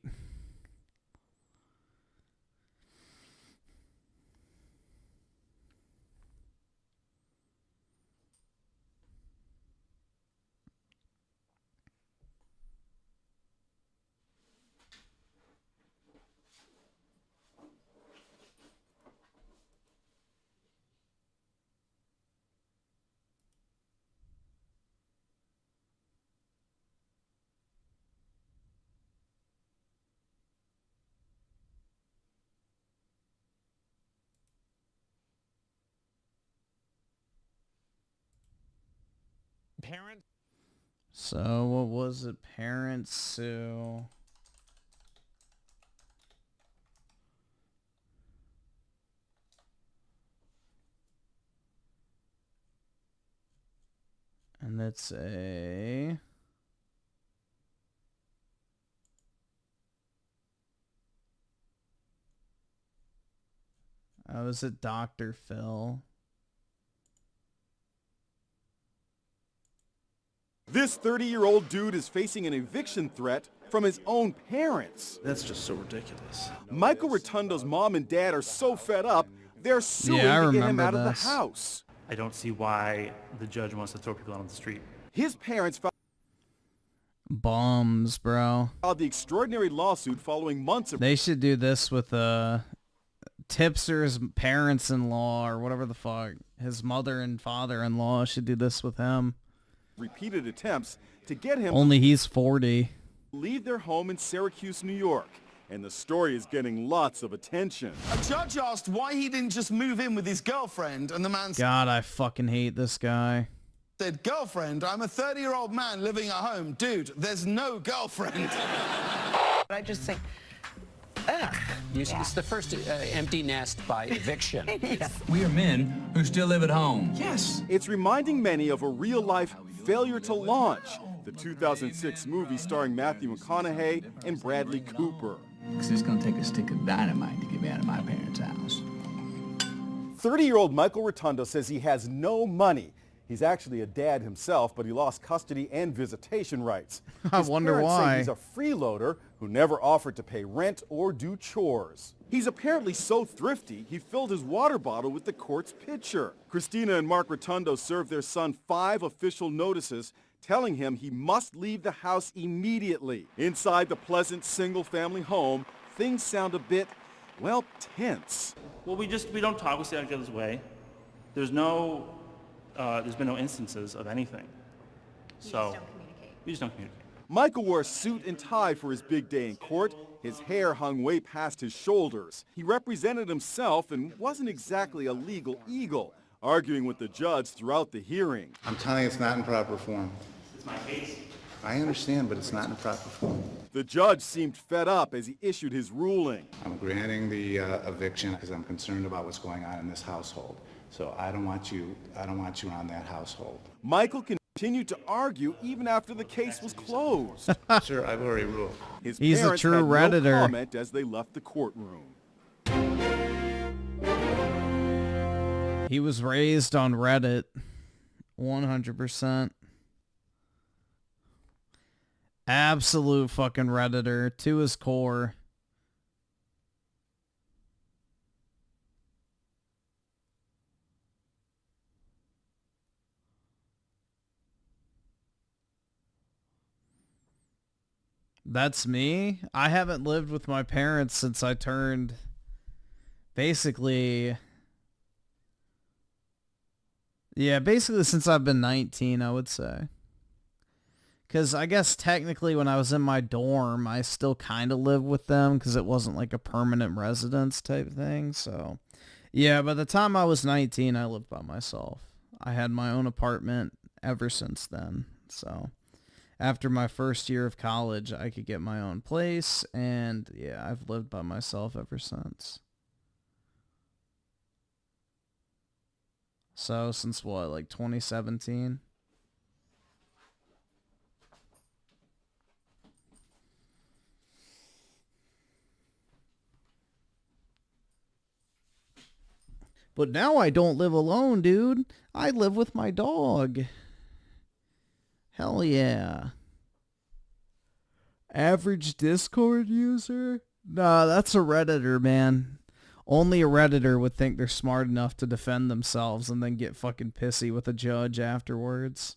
Parent. So what was it? Parents sue. And it's a... Oh, is it Dr. Phil? This 30-year-old dude is facing an eviction threat from his own parents. That's just so ridiculous. Michael Rotundo's mom and dad are so fed up, they're suing to get him out of the house. I don't see why the judge wants to throw people out on the street. His parents Bums, bro. filed the extraordinary lawsuit following months of... They should do this with Tipster's parents-in-law or whatever the fuck. His mother and father-in-law should do this with him. Repeated attempts to get him Only he's 40. to leave their home in Syracuse, New York. And the story is getting lots of attention. A judge asked why he didn't just move in with his girlfriend, and the man God, I fucking hate this guy. said, girlfriend, I'm a 30-year-old man living at home. Dude, there's no girlfriend. I just think, ugh. It's the first empty nest by eviction. Yes. We are men who still live at home. Yes. It's reminding many of a real-life failure to launch, the 2006 movie starring Matthew McConaughey and Bradley Cooper. Because it's going to take a stick of dynamite to get me out of my parents' house. 30-year-old Michael Rotundo says he has no money. He's actually a dad himself, but he lost custody and visitation rights. I His wonder parents say why. he's a freeloader who never offered to pay rent or do chores. He's apparently so thrifty, he filled his water bottle with the court's pitcher. Christina and Mark Rotundo served their son 5 official notices telling him he must leave the house immediately. Inside the pleasant single-family home, things sound a bit, well, tense. Well, we don't talk. We stay out of each other's way. There's been no instances of anything. So we just don't communicate. Michael wore a suit and tie for his big day in court. His hair hung way past his shoulders. He represented himself and wasn't exactly a legal eagle, arguing with the judge throughout the hearing. I'm telling you, it's not in proper form. It's my case. I understand, but it's not in proper form. The judge seemed fed up as he issued his ruling. I'm granting the eviction because I'm concerned about what's going on in this household. So I don't want you around that household. Michael continued to argue even after the case was closed. Sir, I've already ruled. His He's a parents true had Redditor. no comment as they left the courtroom. He was raised on Reddit. 100%. Absolute fucking Redditor to his core. That's me. I haven't lived with my parents since I turned basically since I've been 19, I would say. Because I guess technically when I was in my dorm, I still kind of lived with them because it wasn't like a permanent residence type thing. So, yeah, by the time I was 19, I lived by myself. I had my own apartment ever since then. So, after my first year of college, I could get my own place. And, yeah, I've lived by myself ever since. So, since what, like 2017? But now I don't live alone, dude. I live with my dog. Hell yeah. Average Discord user? Nah, that's a Redditor, man. Only a Redditor would think they're smart enough to defend themselves and then get fucking pissy with a judge afterwards.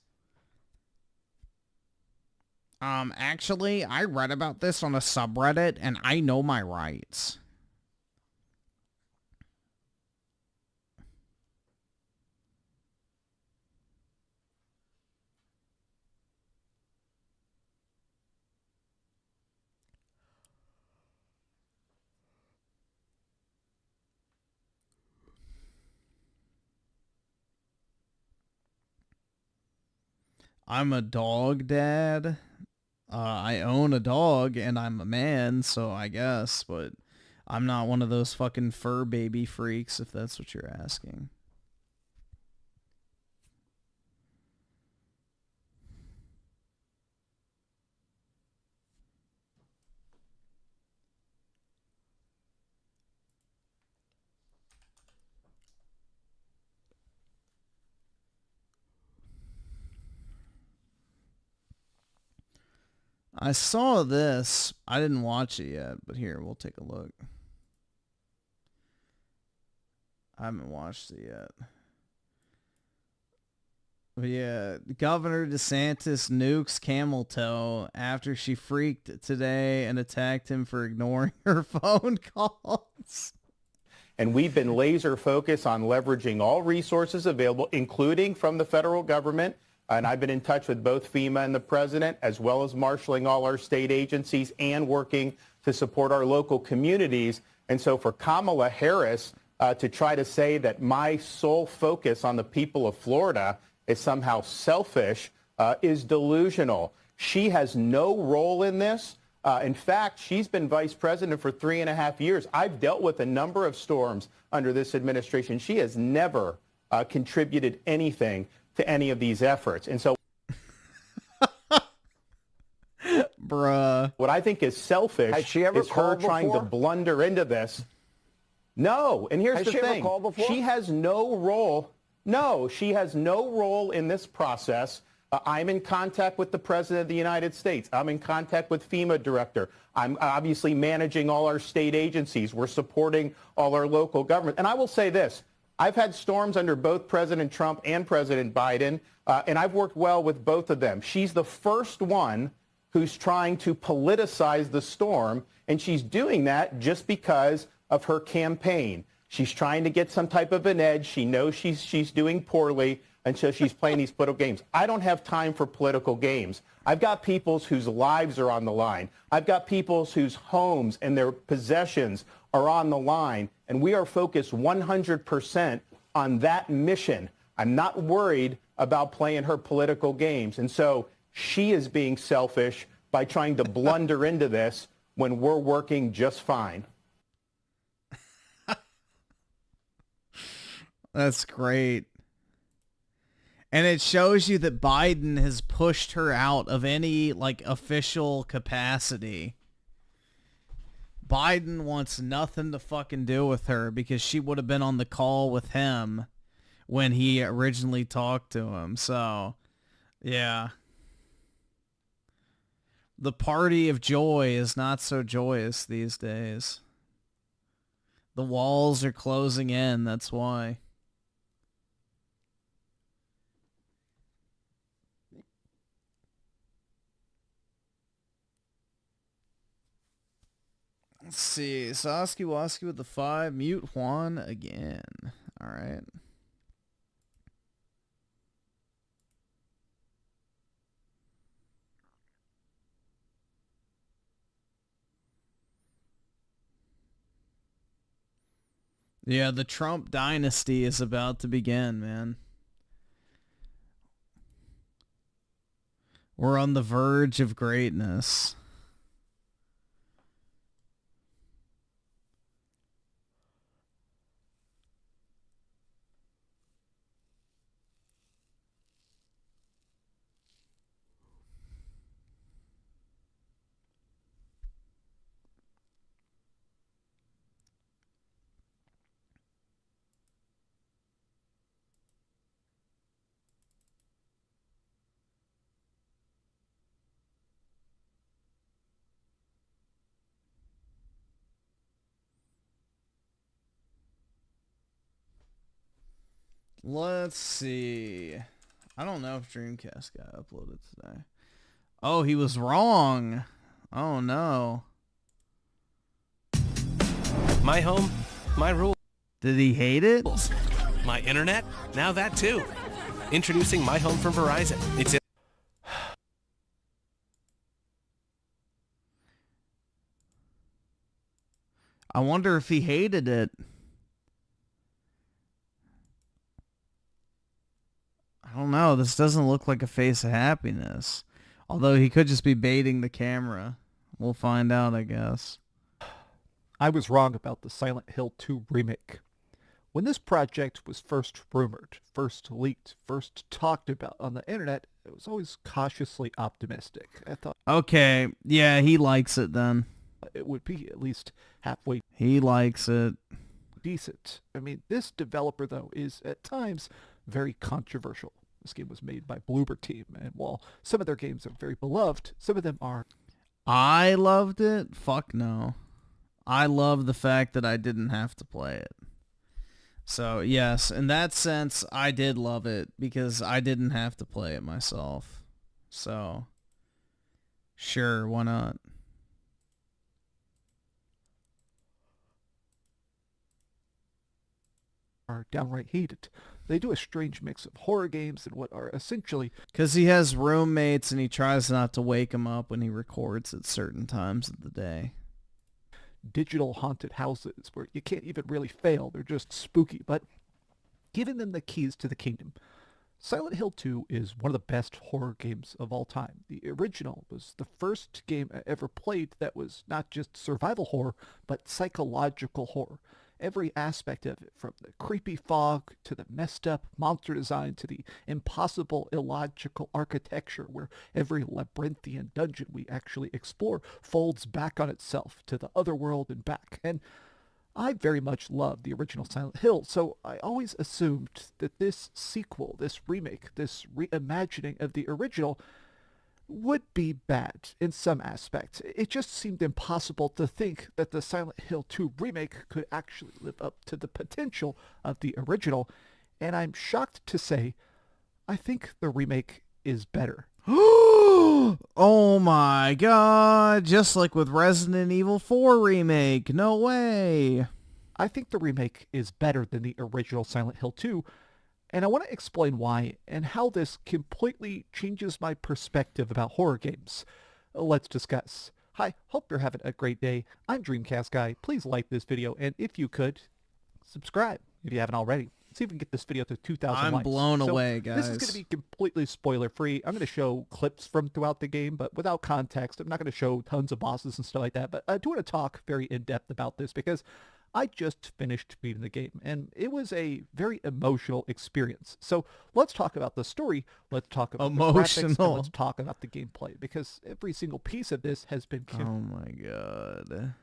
Actually, I read about this on a subreddit and I know my rights. I'm a dog dad. I own a dog and I'm a man, so I guess, but I'm not one of those fucking fur baby freaks, if that's what you're asking. I saw this. I didn't watch it yet, but here, we'll take a look. I haven't watched it yet. But yeah, Governor DeSantis nukes Camel Toe after she freaked today and attacked him for ignoring her phone calls. And we've been laser focused on leveraging all resources available, including from the federal government. And I've been in touch with both FEMA and the president, as well as marshaling all our state agencies and working to support our local communities. And so for Kamala Harris to try to say that my sole focus on the people of Florida is somehow selfish is delusional. She has no role in this. In fact, she's been vice president for 3.5 years. I've dealt with a number of storms under this administration. She has never contributed anything to any of these efforts. And so bruh, what I think is selfish Has she ever is her called trying to before? blunder into this. No, and here's Has the she ever thing. called before? She has no role. No, she has no role in this process. I'm in contact with the President of the United States. I'm in contact with FEMA director. I'm obviously managing all our state agencies. We're supporting all our local government. And I will say this. I've had storms under both President Trump and President Biden, and I've worked well with both of them. She's the first one who's trying to politicize the storm, and she's doing that just because of her campaign. She's trying to get some type of an edge. She knows she's doing poorly, and so she's playing these political games. I don't have time for political games. I've got people whose lives are on the line. I've got people whose homes and their possessions are on the line, and we are focused 100% on that mission. I'm not worried about playing her political games. And so she is being selfish by trying to blunder into this when we're working just fine. That's great. And it shows you that Biden has pushed her out of any, like, official capacity. Biden wants nothing to fucking do with her because she would have been on the call with him when he originally talked to him. So, yeah. The party of joy is not so joyous these days. The walls are closing in, that's why. Let's see. Sasky Wasky with the 5. Mute Juan again. All right. Yeah, the Trump dynasty is about to begin, man. We're on the verge of greatness. Let's see. I don't know if Dreamcast got uploaded today. Oh, he was wrong. Oh, no. My home, my rules. Did he hate it? My internet, now that too. Introducing My Home from Verizon. It's I wonder if he hated it. I don't know. This doesn't look like a face of happiness. Although he could just be baiting the camera. We'll find out, I guess. I was wrong about the Silent Hill 2 remake. When this project was first rumored, first leaked, first talked about on the internet, it was always cautiously optimistic. I thought, okay, yeah, he likes it then. It would be at least halfway. He likes it. Decent. I mean, this developer, though, is at times very controversial. This game was made by Bloober Team, and while some of their games are very beloved, some of them are... I loved it? Fuck no. I love the fact that I didn't have to play it. So, yes, in that sense, I did love it because I didn't have to play it myself. So, sure, why not? Are downright hated. They do a strange mix of horror games and what are essentially... Because he has roommates and he tries not to wake them up when he records at certain times of the day. Digital haunted houses where you can't even really fail. They're just spooky, but giving them the keys to the kingdom. Silent Hill 2 is one of the best horror games of all time. The original was the first game I ever played that was not just survival horror, but psychological horror. Every aspect of it, from the creepy fog to the messed up monster design to the impossible illogical architecture where every labyrinthian dungeon we actually explore folds back on itself to the other world and back. And I very much love the original Silent Hill, so I always assumed that this sequel, this remake, this reimagining of the original would be bad in some aspects. It just seemed impossible to think that the Silent Hill 2 remake could actually live up to the potential of the original, and I'm shocked to say I think the remake is better. Oh my god, just like with Resident Evil 4 remake, no way. I think the remake is better than the original Silent Hill 2, and I want to explain why and how this completely changes my perspective about horror games. Let's discuss. Hi, hope you're having a great day. I'm Dreamcast Guy. Please like this video, and if you could, subscribe if you haven't already. See if we can get this video to 2,000 likes. I'm blown away, guys. This is going to be completely spoiler-free. I'm going to show clips from throughout the game, but without context. I'm not going to show tons of bosses and stuff like that, but I do want to talk very in-depth about this because I just finished beating the game, and it was a very emotional experience. So let's talk about the story, let's talk about the graphics, and let's talk about the gameplay, because every single piece of this has been... Oh my god.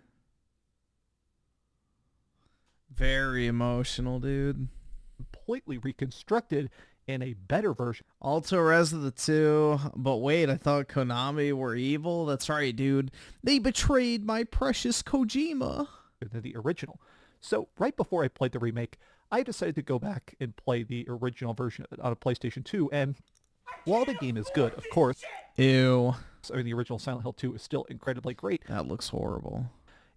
Very emotional, dude. Completely reconstructed in a better version. Alto Res of the 2, but wait, I thought Konami were evil? That's right, dude. They betrayed my precious Kojima. Than the original. So right before I played the remake, I decided to go back and play the original version on a PlayStation 2, and while the game is good, of course... Ew. I mean, the original Silent Hill 2 is still incredibly great. That looks horrible.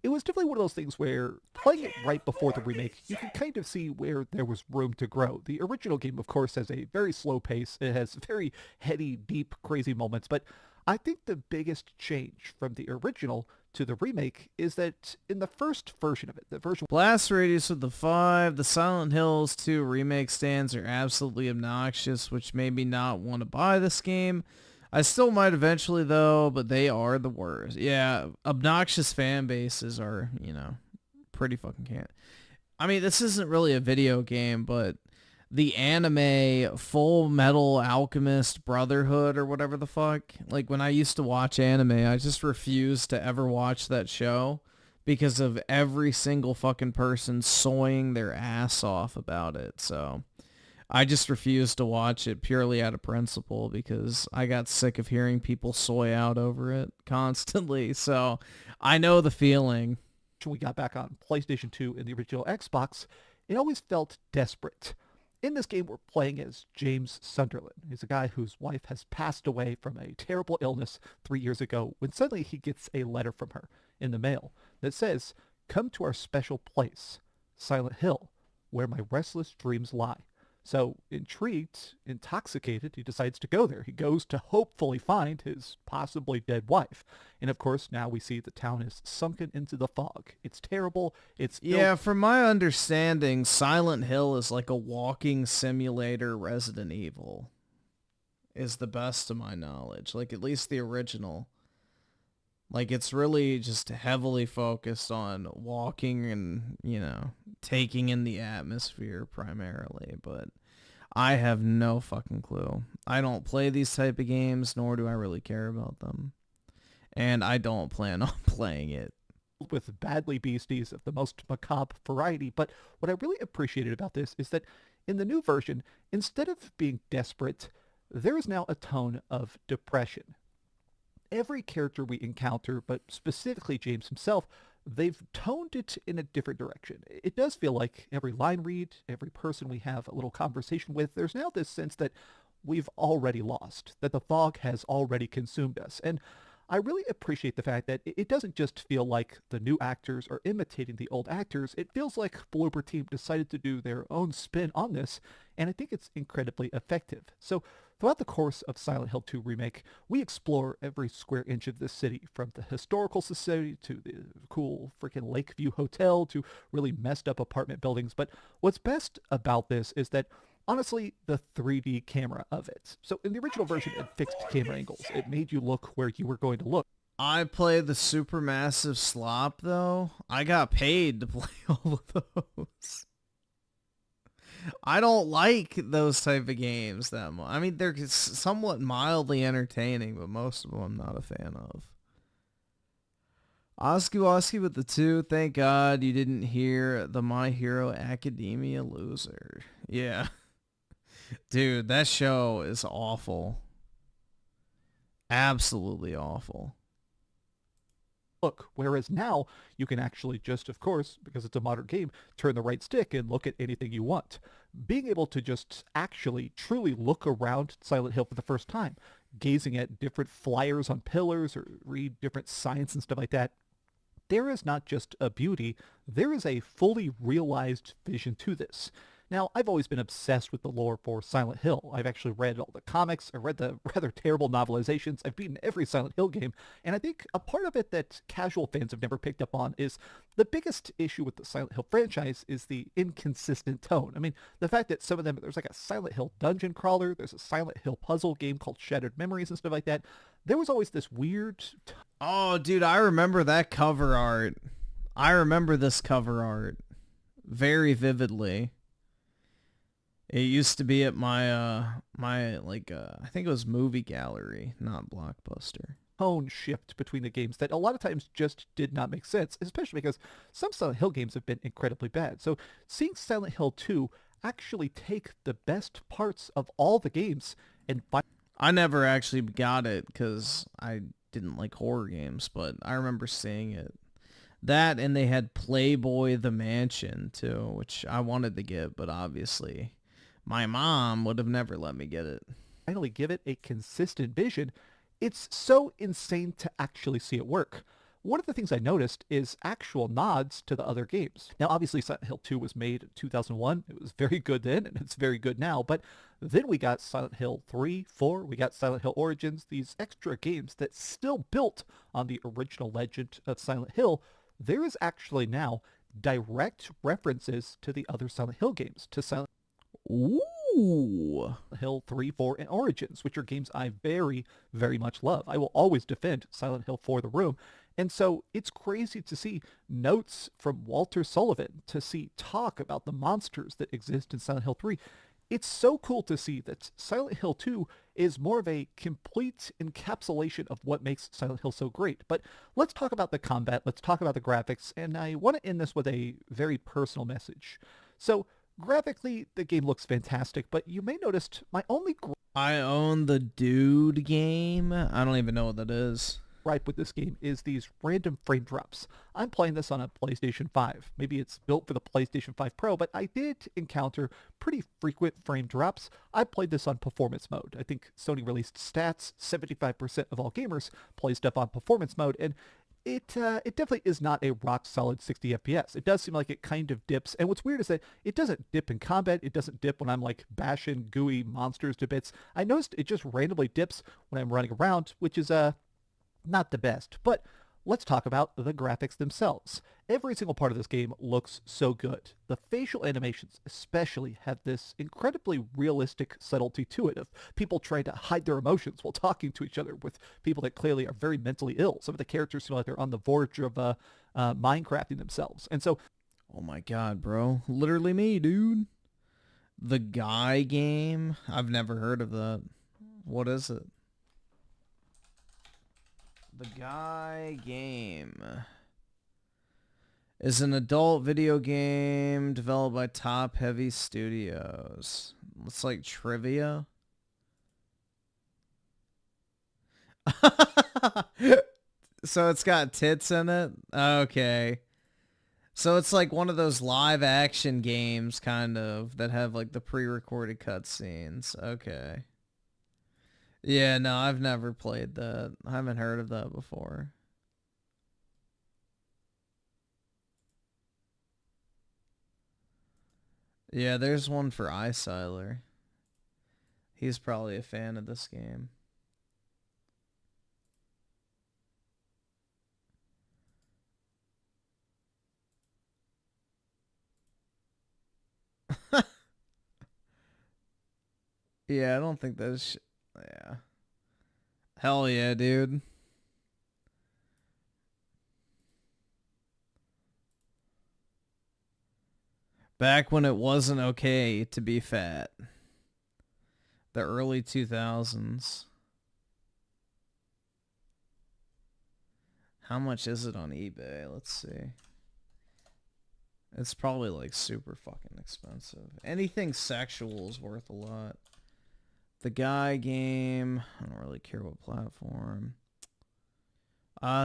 It was definitely one of those things where playing it right before the remake, you can kind of see where there was room to grow. The original game, of course, has a very slow pace. It has very heady, deep, crazy moments. But I think the biggest change from the original to the remake is that in the first version of it, the version... Blast radius with the 5, the Silent Hills 2 remake stands are absolutely obnoxious, which made me not want to buy this game. I still might eventually, though, but they are the worst. Yeah, obnoxious fan bases are, you know, pretty fucking can't. I mean, this isn't really a video game, but the anime Full Metal Alchemist Brotherhood or whatever the fuck, like when I used to watch anime, I just refused to ever watch that show because of every single fucking person soying their ass off about it, so... I just refused to watch it purely out of principle because I got sick of hearing people soy out over it constantly. So I know the feeling. When we got back on PlayStation 2 and the original Xbox, it always felt desperate. In this game, we're playing as James Sunderland. He's a guy whose wife has passed away from a terrible illness 3 years ago when suddenly he gets a letter from her in the mail that says, "Come to our special place, Silent Hill, where my restless dreams lie." So, intrigued, intoxicated, he decides to go there. He goes to hopefully find his possibly dead wife. And of course, now we see the town is sunken into the fog. It's terrible. It's... Yeah, from my understanding, Silent Hill is like a walking simulator Resident Evil. Is the best of my knowledge. Like, at least the original. Like, it's really just heavily focused on walking and, you know, taking in the atmosphere primarily, but I have no fucking clue. I don't play these type of games, nor do I really care about them. And I don't plan on playing it. With badly beasties of the most macabre variety, but what I really appreciated about this is that in the new version, instead of being desperate, there is now a tone of depression. Every character we encounter, but specifically James himself, they've toned it in a different direction. It does feel like every line read, every person we have a little conversation with, there's now this sense that we've already lost, that the fog has already consumed us. And I really appreciate the fact that it doesn't just feel like the new actors are imitating the old actors. It feels like Bloober Team decided to do their own spin on this, and I think it's incredibly effective. So throughout the course of Silent Hill 2 Remake, we explore every square inch of this city, from the Historical Society to the cool freaking Lakeview Hotel to really messed up apartment buildings. But what's best about this is that, honestly, the 3D camera of it. So in the original version, it fixed camera angles. It made you look where you were going to look. I play the Supermassive Slop, though. I got paid to play all of those. I don't like those type of games that much. I mean, they're somewhat mildly entertaining, but most of them I'm not a fan of. Oski Woski with the 2. Thank God you didn't hear the My Hero Academia loser. Yeah. Dude, that show is awful. Absolutely awful. Look, whereas now you can actually just, of course, because it's a modern game, turn the right stick and look at anything you want. Being able to just actually truly look around Silent Hill for the first time, gazing at different flyers on pillars or read different signs and stuff like that, there is not just a beauty, there is a fully realized vision to this. Now, I've always been obsessed with the lore for Silent Hill. I've actually read all the comics, I read the rather terrible novelizations, I've beaten every Silent Hill game, and I think a part of it that casual fans have never picked up on is the biggest issue with the Silent Hill franchise is the inconsistent tone. I mean, the fact that some of them, there's like a Silent Hill dungeon crawler, there's a Silent Hill puzzle game called Shattered Memories and stuff like that. There was always this weird... Oh, dude, I remember that cover art. I remember this cover art very vividly. It used to be at my, I think it was Movie Gallery, not Blockbuster. Tone shift between the games that a lot of times just did not make sense, especially because some Silent Hill games have been incredibly bad. So seeing Silent Hill 2 actually take the best parts of all the games and find... I never actually got it because I didn't like horror games, but I remember seeing it. That, and they had Playboy the Mansion too, which I wanted to get, but obviously my mom would have never let me get it. Finally give it a consistent vision. It's so insane to actually see it work. One of the things I noticed is actual nods to the other games. Now, obviously, Silent Hill 2 was made in 2001. It was very good then, and it's very good now. But then we got Silent Hill 3, 4, we got Silent Hill Origins, these extra games that still built on the original legend of Silent Hill. There is actually now direct references to the other Silent Hill games, to Silent Hill 3, 4, and Origins, which are games I very, very much love. I will always defend Silent Hill for The Room. And so it's crazy to see notes from Walter Sullivan, to see talk about the monsters that exist in Silent Hill 3. It's so cool to see that Silent Hill 2 is more of a complete encapsulation of what makes Silent Hill so great. But let's talk about the combat, let's talk about the graphics, and I want to end this with a very personal message. So graphically, the game looks fantastic, but you may notice my only... I own the Dude game. I don't even know what that is. Right with this game is these random frame drops. I'm playing this on a PlayStation 5. Maybe it's built for the PlayStation 5 Pro, but I did encounter pretty frequent frame drops. I played this on performance mode. I think Sony released stats, 75% of all gamers play stuff on performance mode, and it definitely is not a rock solid 60 FPS. It does seem like it kind of dips, and what's weird is that it doesn't dip in combat. It doesn't dip when I'm like bashing gooey monsters to bits. I noticed it just randomly dips when I'm running around, which is not the best. But let's talk about the graphics themselves. Every single part of this game looks so good. The facial animations especially have this incredibly realistic subtlety to it of people trying to hide their emotions while talking to each other with people that clearly are very mentally ill. Some of the characters feel like they're on the verge of Minecrafting themselves. And so... Oh my god, bro. Literally me, dude. The Guy game? I've never heard of that. What is it? The Guy game is an adult video game developed by Top Heavy Studios. It's like trivia. So it's got tits in it? Okay. So it's like one of those live action games kind of that have like the pre-recorded cutscenes. Okay. Yeah, no, I've never played that. I haven't heard of that before. Yeah, there's one for iSiler. He's probably a fan of this game. Yeah, I don't think that's... Yeah. Hell yeah, dude. Back when it wasn't okay to be fat. The early 2000s. How much is it on eBay? Let's see. It's probably like super fucking expensive. Anything sexual is worth a lot. The Guy game, I don't really care what platform.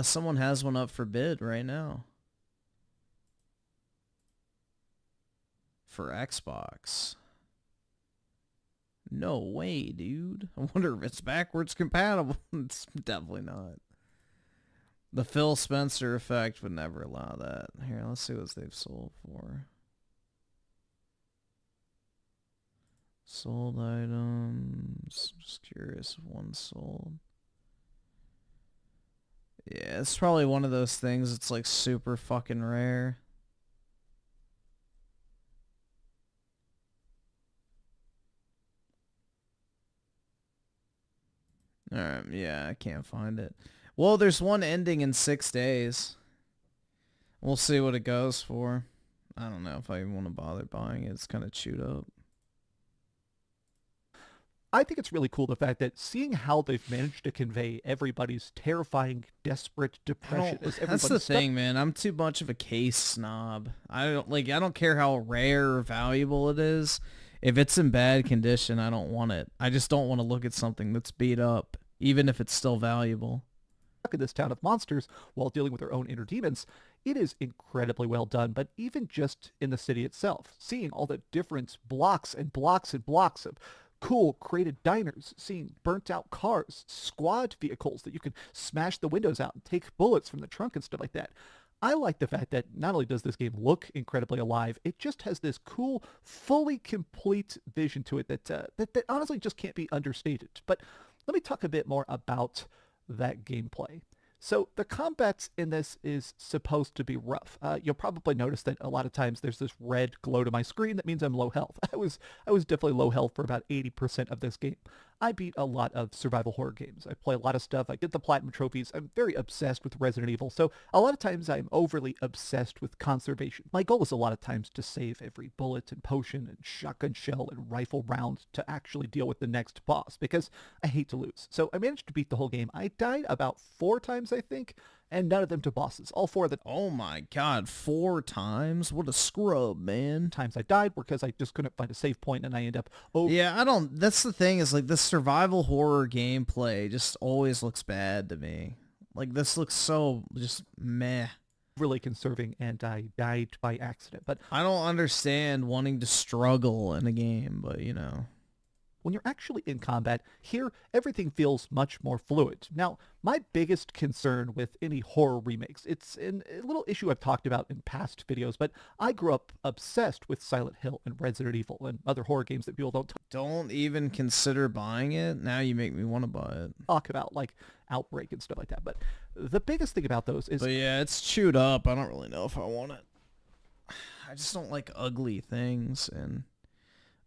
Someone has one up for bid right now. For Xbox. No way, dude. I wonder if it's backwards compatible. It's definitely not. The Phil Spencer effect would never allow that. Here, let's see what they've sold for. Sold items. Just curious if one sold. Yeah, it's probably one of those things that's like super fucking rare. Alright, yeah, I can't find it. Well, there's one ending in 6 days. We'll see what it goes for. I don't know if I even want to bother buying it. It's kind of chewed up. I think it's really cool the fact that seeing how they've managed to convey everybody's terrifying, desperate depression. That's the thing, man. I'm too much of a case snob. I don't care how rare or valuable it is. If it's in bad condition, I don't want it. I just don't want to look at something that's beat up, even if it's still valuable. In this town of monsters while dealing with their own inner demons, it is incredibly well done. But even just in the city itself, seeing all the different blocks and blocks and blocks of cool created diners, seeing burnt out cars, squad vehicles that you can smash the windows out and take bullets from the trunk and stuff like that. I like the fact that not only does this game look incredibly alive, it just has this cool, fully complete vision to it that honestly just can't be understated. But let me talk a bit more about that gameplay. So the combat in this is supposed to be rough. You'll probably notice that a lot of times there's this red glow to my screen that means I'm low health. I was definitely low health for about 80% of this game. I beat a lot of survival horror games. I play a lot of stuff. I get the platinum trophies. I'm very obsessed with Resident Evil. So a lot of times I'm overly obsessed with conservation. My goal is a lot of times to save every bullet and potion and shotgun shell and rifle round to actually deal with the next boss because I hate to lose. So I managed to beat the whole game. I died about 4 times, I think, and none of them to bosses. All 4 of them. Oh my god, 4 times? What a scrub, man. Times I died were because I just couldn't find a save point and I end up... Yeah, that's the thing is like this survival horror gameplay just always looks bad to me. Like this looks so just meh. Really conserving and I died by accident. But I don't understand wanting to struggle in a game, but you know. When you're actually in combat, here everything feels much more fluid. Now, my biggest concern with any horror remakes, it's a little issue I've talked about in past videos, but I grew up obsessed with Silent Hill and Resident Evil and other horror games that people don't even consider buying it. Now you make me want to buy it. Talk about like Outbreak and stuff like that. But the biggest thing about those is... But yeah, it's chewed up. I don't really know if I want it. I just don't like ugly things, and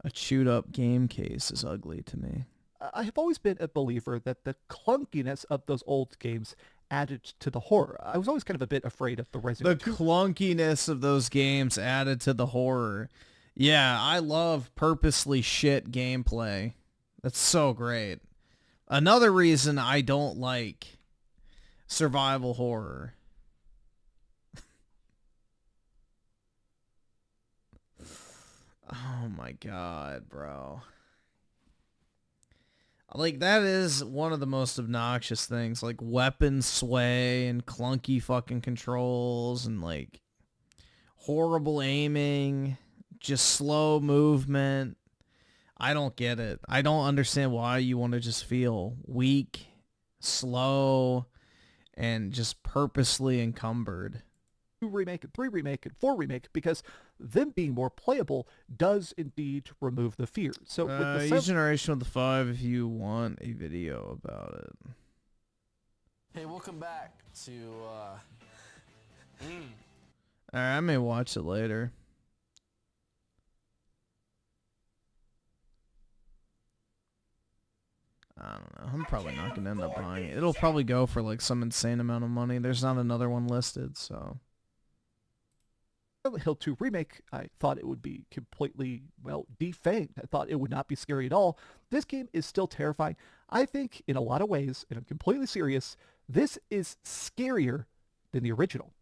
a chewed up game case is ugly to me. I have always been a believer that the clunkiness of those old games added to the horror. I was always kind of a bit afraid of the Resident Evil. The clunkiness of those games added to the horror. Yeah, I love purposely shit gameplay. That's so great. Another reason I don't like survival horror. Oh my god, bro. Like, that is one of the most obnoxious things. Like, weapon sway and clunky fucking controls and, like, horrible aiming, just slow movement. I don't get it. I don't understand why you want to just feel weak, slow, and just purposely encumbered. 2 remake and 3 remake and 4 remake, because them being more playable does indeed remove the fear. So with the use generation with the 5 if you want a video about it. Hey, welcome back to Alright, I may watch it later. I don't know. I'm probably not going to end up buying it. It'll probably go for like some insane amount of money. There's not another one listed, so... Silent Hill 2 Remake, I thought it would be completely, well, defanged. I thought it would not be scary at all. This game is still terrifying. I think, in a lot of ways, and I'm completely serious, this is scarier than the original.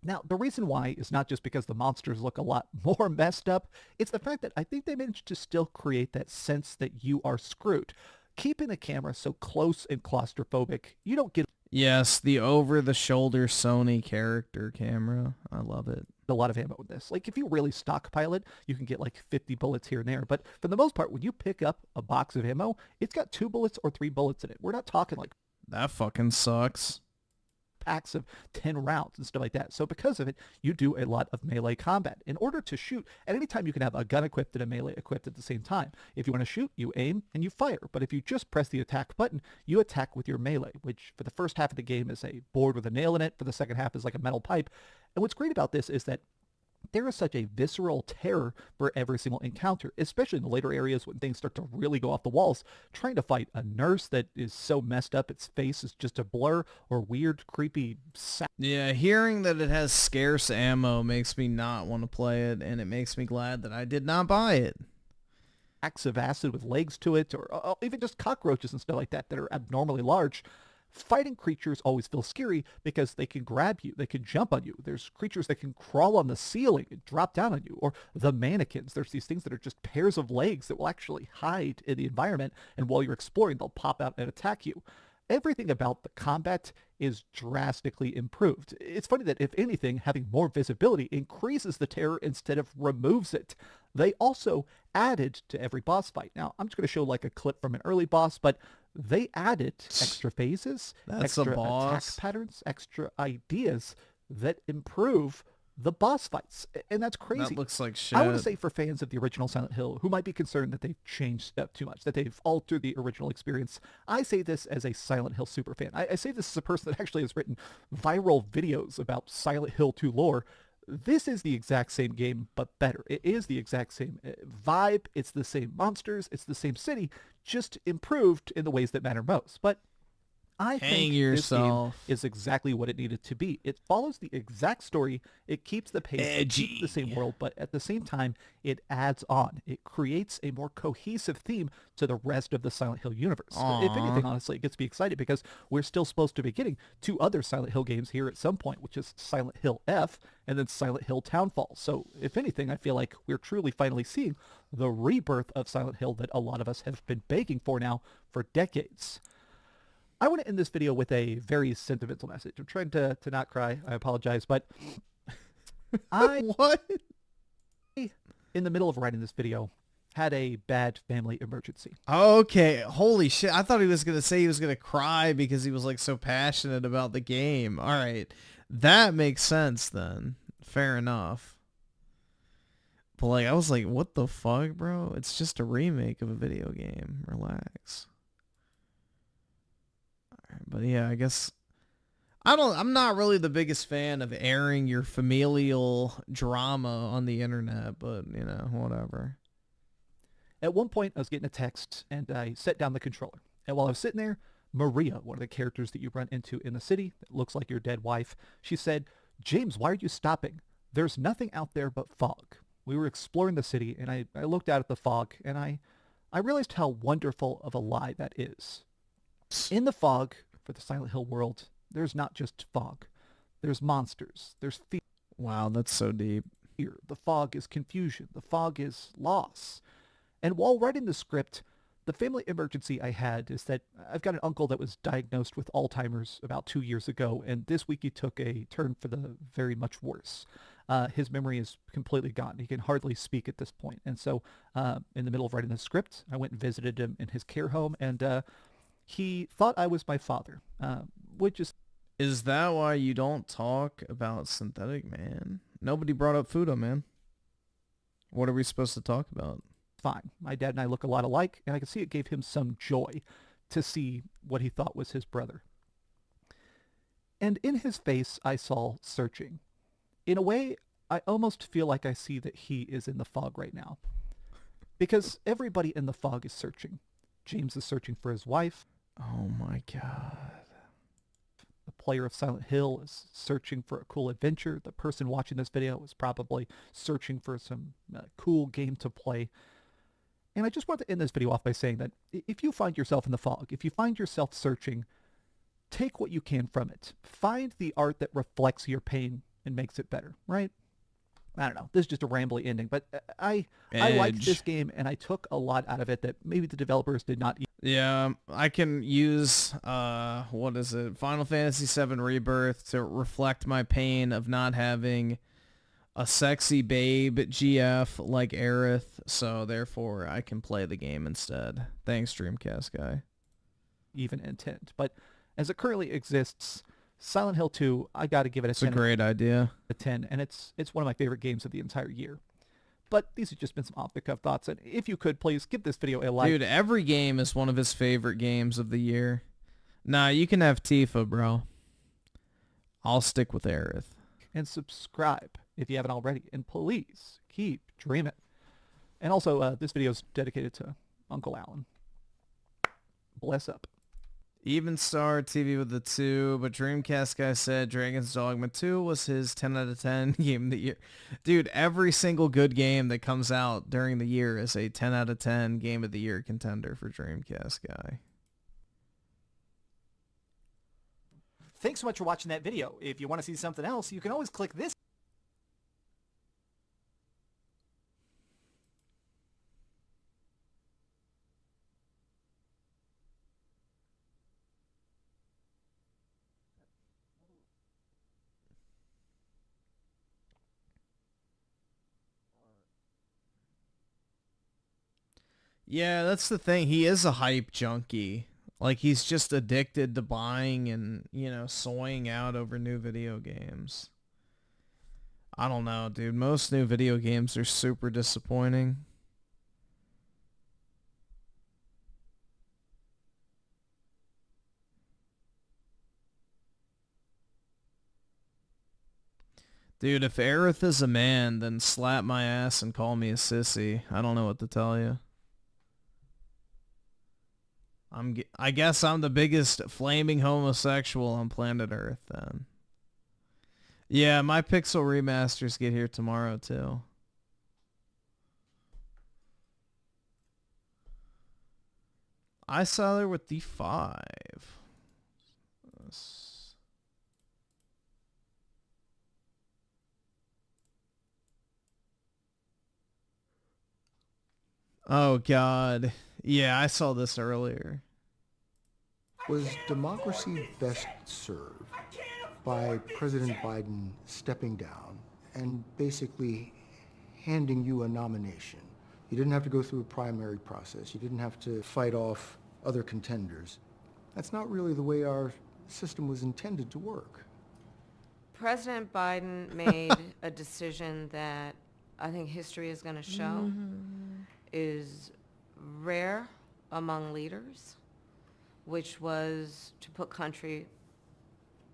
Now, the reason why is not just because the monsters look a lot more messed up. It's the fact that I think they managed to still create that sense that you are screwed. Keeping the camera so close and claustrophobic, you don't get Yes, the over-the-shoulder Sony character camera. I love it. a lot of ammo with this. Like, if you really stockpile it, you can get like 50 bullets here and there. But for the most part, when you pick up a box of ammo, it's got 2 bullets or 3 bullets in it. We're not talking like That fucking sucks. packs of 10 rounds and stuff like that. So because of it, you do a lot of melee combat. In order to shoot, at any time you can have a gun equipped and a melee equipped at the same time. If you want to shoot, you aim and you fire. But if you just press the attack button, you attack with your melee, which for the first half of the game is a board with a nail in it. For the second half is like a metal pipe. And what's great about this is that there is such a visceral terror for every single encounter, especially in the later areas when things start to really go off the walls. Trying to fight a nurse that is so messed up its face is just a blur, or weird, creepy... Yeah, hearing that it has scarce ammo makes me not want to play it, and it makes me glad that I did not buy it. Acts of acid with legs to it, or even just cockroaches and stuff like that that are abnormally large. Fighting creatures always feel scary because they can grab you, they can jump on you. There's creatures that can crawl on the ceiling and drop down on you, or the mannequins. There's these things that are just pairs of legs that will actually hide in the environment, and while you're exploring, they'll pop out and attack you. Everything about the combat is drastically improved. It's funny that, if anything, having more visibility increases the terror instead of removes it. They also added to every boss fight. Now, I'm just going to show like a clip from an early boss, but they added extra phases, That's a extra boss. attack patterns, extra ideas that improve the boss fights. And that's crazy. That looks like shit. I want to say, for fans of the original Silent Hill who might be concerned that they've changed stuff too much, that they've altered the original experience, I say this as a Silent Hill superfan. I say this as a person that actually has written viral videos about Silent Hill 2 lore. This is the exact same game, but better. It is the exact same vibe. It's the same monsters. It's the same city, just improved in the ways that matter most. But I think this game is exactly what it needed to be. It follows the exact story. It keeps the pace. It keeps the same world, but at the same time, it adds on. It creates a more cohesive theme to the rest of the Silent Hill universe. If anything, honestly, it gets me excited because we're still supposed to be getting 2 other Silent Hill games here at some point, which is Silent Hill F and then Silent Hill Townfall. So if anything, I feel like we're truly finally seeing the rebirth of Silent Hill that a lot of us have been begging for now for decades. I want to end this video with a very sentimental message. I'm trying to not cry. I apologize, but What? In the middle of writing this video, had a bad family emergency. Okay, holy shit. I thought he was going to say he was going to cry because he was like so passionate about the game. All right. That makes sense then. Fair enough. But like, I was like, what the fuck, bro? It's just a remake of a video game. Relax. But yeah, I guess I'm not really the biggest fan of airing your familial drama on the internet, but you know, whatever. At one point, I was getting a text and I set down the controller. And while I was sitting there, Maria, one of the characters that you run into in the city that looks like your dead wife, she said, "James, why are you stopping? There's nothing out there but fog." We were exploring the city and I looked out at the fog and I realized how wonderful of a lie that is. In the fog, for the Silent Hill world, there's not just fog. There's monsters. There's fear. Wow, that's so deep. The fog is confusion. The fog is loss. And while writing the script, the family emergency I had is that I've got an uncle that was diagnosed with Alzheimer's about 2 years ago, and this week he took a turn for the very much worse. His memory is completely gone. He can hardly speak at this point. And so in the middle of writing the script, I went and visited him in his care home, and he thought I was my father, which is... Is that why you don't talk about Synthetic Man? Nobody brought up Fudo, man. What are we supposed to talk about? Fine. My dad and I look a lot alike, and I could see it gave him some joy to see what he thought was his brother. And in his face, I saw searching. In a way, I almost feel like I see that he is in the fog right now. Because everybody in the fog is searching. James is searching for his wife. Oh my god. The player of Silent Hill is searching for a cool adventure. The person watching this video is probably searching for some cool game to play. And I just want to end this video off by saying that if you find yourself in the fog, if you find yourself searching, take what you can from it. Find the art that reflects your pain and makes it better, right? I don't know. This is just a rambly ending, but I liked this game, and I took a lot out of it that maybe the developers did not. Yeah, I can use, what is it, Final Fantasy VII Rebirth to reflect my pain of not having a sexy babe GF like Aerith, so therefore I can play the game instead. Thanks, Dreamcast guy. Even intent, but as it currently exists, Silent Hill 2, I got to give it a 10. It's a great idea. A 10, and it's one of my favorite games of the entire year. But these have just been some off-the-cuff thoughts, and if you could, please give this video a like. Dude, every game is one of his favorite games of the year. Nah, you can have Tifa, bro. I'll stick with Aerith. And subscribe if you haven't already, and please keep dreaming. And also, this video is dedicated to Uncle Alan. Bless up. Even Star TV with the 2, but Dreamcast guy said Dragon's Dogma 2 was his 10 out of 10 game of the year. Dude, every single good game that comes out during the year is a 10 out of 10 game of the year contender for Dreamcast guy. Thanks so much for watching that video. If you want to see something else, you can always click this. Yeah, that's the thing. He is a hype junkie. Like, he's just addicted to buying and, you know, soying out over new video games. I don't know, dude. Most new video games are super disappointing. Dude, if Aerith is a man, then slap my ass and call me a sissy. I don't know what to tell you. I guess I'm the biggest flaming homosexual on planet Earth then. Yeah, my Pixel remasters get here tomorrow too. I saw her with the 5. Oh God. Yeah, I saw this earlier. Was democracy best served by President Biden stepping down and basically handing you a nomination? You didn't have to go through a primary process. You didn't have to fight off other contenders. That's not really the way our system was intended to work. President Biden made a decision that I think history is going to show is rare among leaders, which was to put country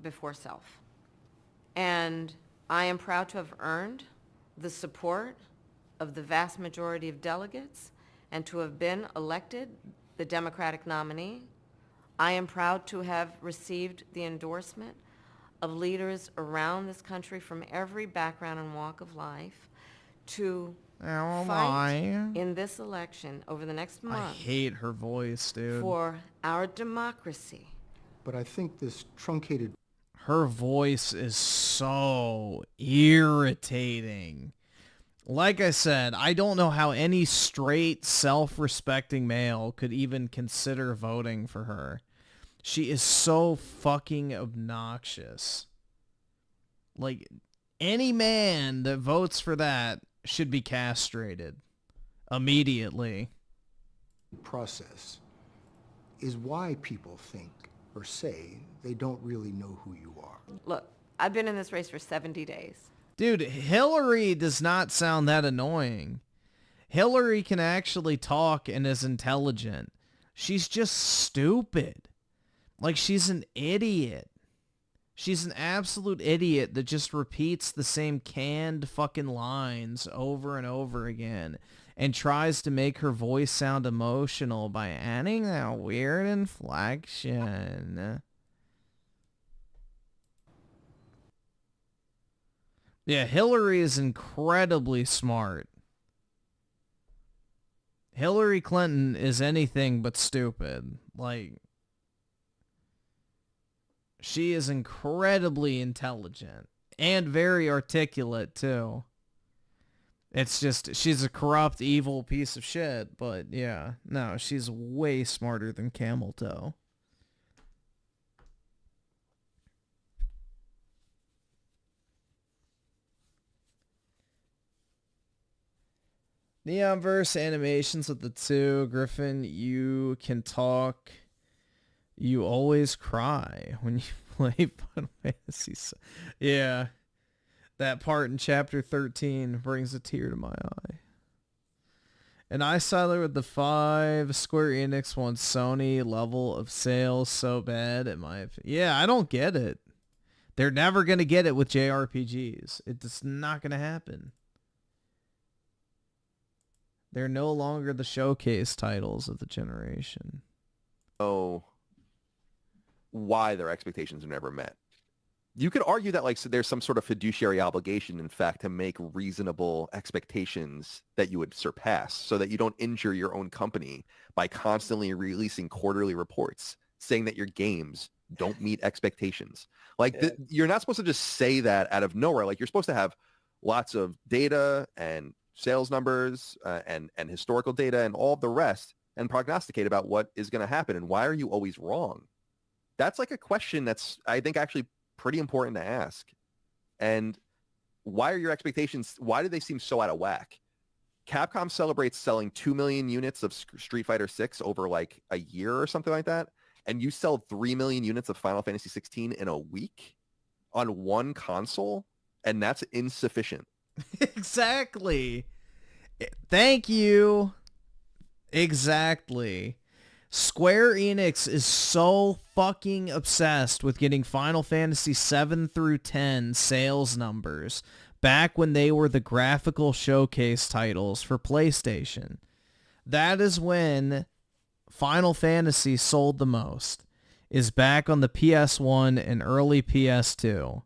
before self. And I am proud to have earned the support of the vast majority of delegates and to have been elected the Democratic nominee. I am proud to have received the endorsement of leaders around this country from every background and walk of life to fight in this election over the next month. I hate her voice, dude. For our democracy. But I think this truncated... Her voice is so irritating. Like I said, I don't know how any straight, self-respecting male could even consider voting for her. She is so fucking obnoxious. Like, any man that votes for that should be castrated immediately. Process is why people think or say they don't really know who you are. Look, I've been in this race for 70 days. Dude, Hillary does not sound that annoying. Hillary can actually talk and is intelligent. She's just stupid. Like, she's an idiot. She's an absolute idiot that just repeats the same canned fucking lines over and over again and tries to make her voice sound emotional by adding that weird inflection. Yeah, Hillary is incredibly smart. Hillary Clinton is anything but stupid. Like, She is incredibly intelligent and very articulate too. It's just, she's a corrupt, evil piece of shit, but yeah, no, she's way smarter than Camel Toe. Neonverse animations with the two. Griffin, you can talk. You always cry when you play Final Fantasy. Yeah. That part in chapter 13 brings a tear to my eye. And I sided with the 5. Square Enix wants Sony level of sales so bad, in my opinion. Yeah, I don't get it. They're never going to get it with JRPGs. It's not going to happen. They're no longer the showcase titles of the generation. Oh, why their expectations are never met. You could argue that like so there's some sort of fiduciary obligation, in fact, to make reasonable expectations that you would surpass so that you don't injure your own company by constantly releasing quarterly reports saying that your games don't meet expectations. Like you're not supposed to just say that out of nowhere. Like you're supposed to have lots of data and sales numbers and historical data and all of the rest and prognosticate about what is going to happen. And why are you always wrong? That's like a question that's, I think, actually pretty important to ask. And why are your expectations, why do they seem so out of whack? Capcom celebrates selling 2 million units of Street Fighter 6 over like a year or something like that. And you sell 3 million units of Final Fantasy 16 in a week on one console. And that's insufficient. Exactly. Thank you. Exactly. Square Enix is so fucking obsessed with getting Final Fantasy 7 through 10 sales numbers back when they were the graphical showcase titles for PlayStation. That is when Final Fantasy sold the most, is back on the PS1 and early PS2.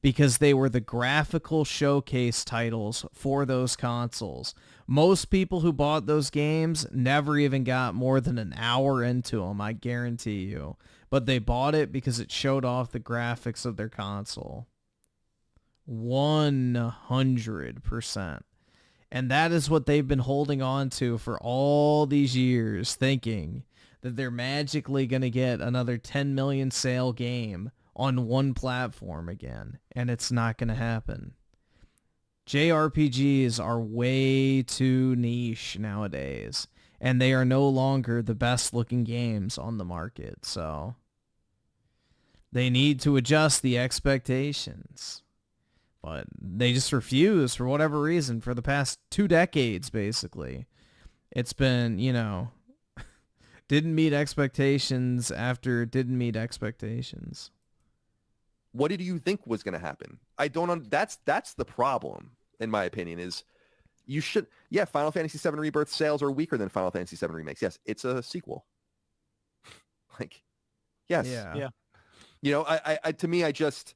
Because they were the graphical showcase titles for those consoles. Most people who bought those games never even got more than an hour into them, I guarantee you. But they bought it because it showed off the graphics of their console. 100%. And that is what they've been holding on to for all these years, thinking that they're magically going to get another 10 million sale game on one platform again, and it's not going to happen. JRPGs are way too niche nowadays, and they are no longer the best looking games on the market, so they need to adjust the expectations. But they just refuse for whatever reason for the past 2 decades, basically. It's been, you know, didn't meet expectations after didn't meet expectations. What did you think was going to happen? I don't. That's the problem, in my opinion. Is you should. Yeah, Final Fantasy VII Rebirth sales are weaker than Final Fantasy VII Remakes. Yes, it's a sequel. Like, yes, Yeah. You know, I to me, I just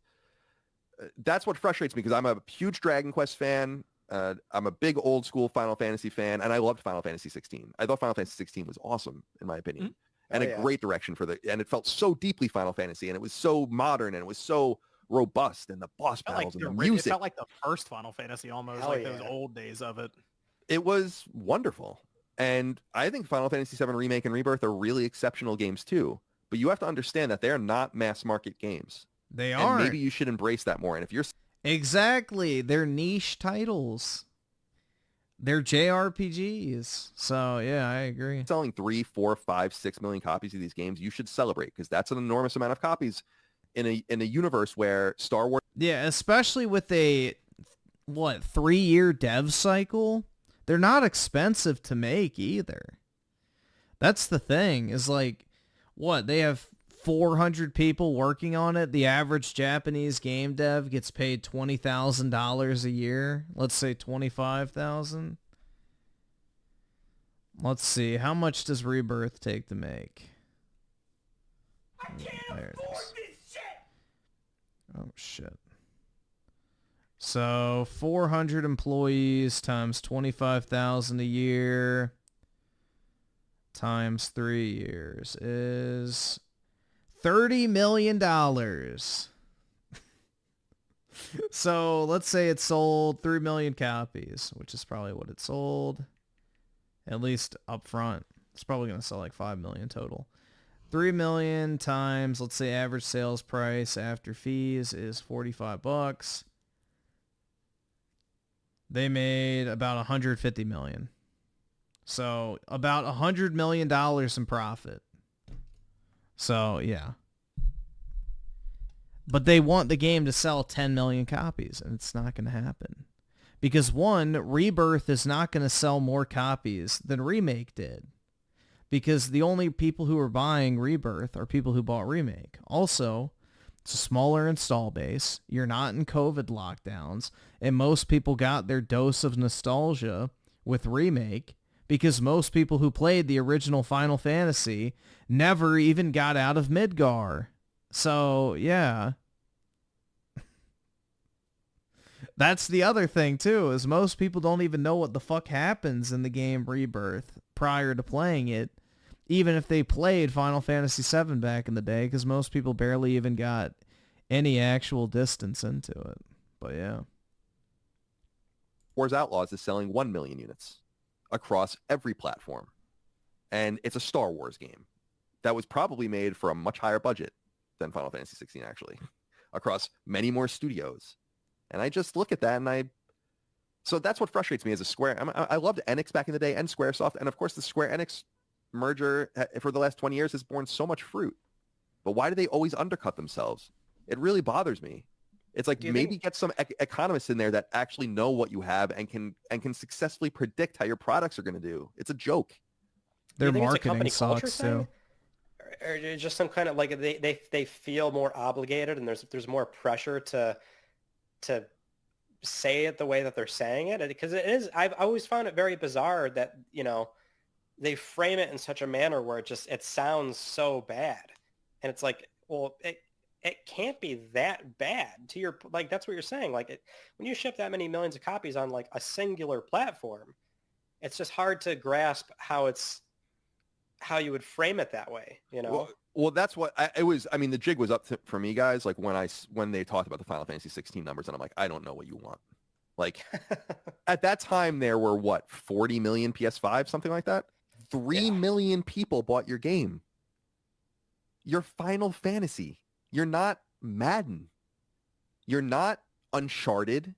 that's what frustrates me because I'm a huge Dragon Quest fan. I'm a big old school Final Fantasy fan, and I loved Final Fantasy 16. I thought Final Fantasy 16 was awesome, in my opinion. Mm-hmm. And a great direction for and it felt so deeply Final Fantasy, and it was so modern, and it was so robust, and the boss battles and the music. It felt like the first Final Fantasy almost, those old days of it. It was wonderful. And I think Final Fantasy VII Remake and Rebirth are really exceptional games too. But you have to understand that they're not mass market games. They are. And maybe you should embrace that more. And if you're... Exactly. They're niche titles. They're JRPGs. So, yeah, I agree. Selling 3, 4, 5, 6 million copies of these games, you should celebrate because that's an enormous amount of copies in a universe where Star Wars... Yeah, especially with a, 3-year dev cycle? They're not expensive to make either. That's the thing, is like, they have 400 people working on it. The average Japanese game dev gets paid $20,000 a year. Let's say $25,000. Let's see. How much does Rebirth take to make? There it is. Oh, shit. So 400 employees times 25,000 a year times 3 years is $30 million. So let's say it sold 3 million copies, which is probably what it sold, at least up front. It's probably going to sell like 5 million total. 3 million times, let's say average sales price after fees is $45. They made about 150 million. So about $100 million in profit. So yeah. But they want the game to sell 10 million copies, and it's not going to happen. Because one, Rebirth is not going to sell more copies than Remake did. Because the only people who are buying Rebirth are people who bought Remake. Also, it's a smaller install base. You're not in COVID lockdowns. And most people got their dose of nostalgia with Remake because most people who played the original Final Fantasy never even got out of Midgar. So, yeah. That's the other thing, too, is most people don't even know what the fuck happens in the game Rebirth prior to playing it, even if they played Final Fantasy VII back in the day, because most people barely even got any actual distance into it. But, yeah. Wars Outlaws is selling 1 million units across every platform. And it's a Star Wars game that was probably made for a much higher budget than Final Fantasy 16, actually, across many more studios. And I just look at that and so that's what frustrates me as a Square. I loved Enix back in the day and Squaresoft. And of course the Square Enix merger for the last 20 years has borne so much fruit. But why do they always undercut themselves? It really bothers me. It's like maybe get some economists in there that actually know what you have and can successfully predict how your products are going to do. It's a joke. Their marketing sucks too. Or just some kind of like they feel more obligated and there's more pressure to say it the way that they're saying it, because it is. I've always found it very bizarre that they frame it in such a manner where it sounds so bad, and it's like, well, it can't be that bad. To your that's what you're saying. When you ship that many millions of copies on like a singular platform, it's just hard to grasp how you would frame it that way. Well, that's what it was. I mean, the jig was up for me, guys. Like when they talked about the Final Fantasy 16 numbers, and I'm like, I don't know what you want. Like at that time, there were 40 million PS5, something like that. 3 million people bought your game. You're Final Fantasy. You're not Madden. You're not Uncharted.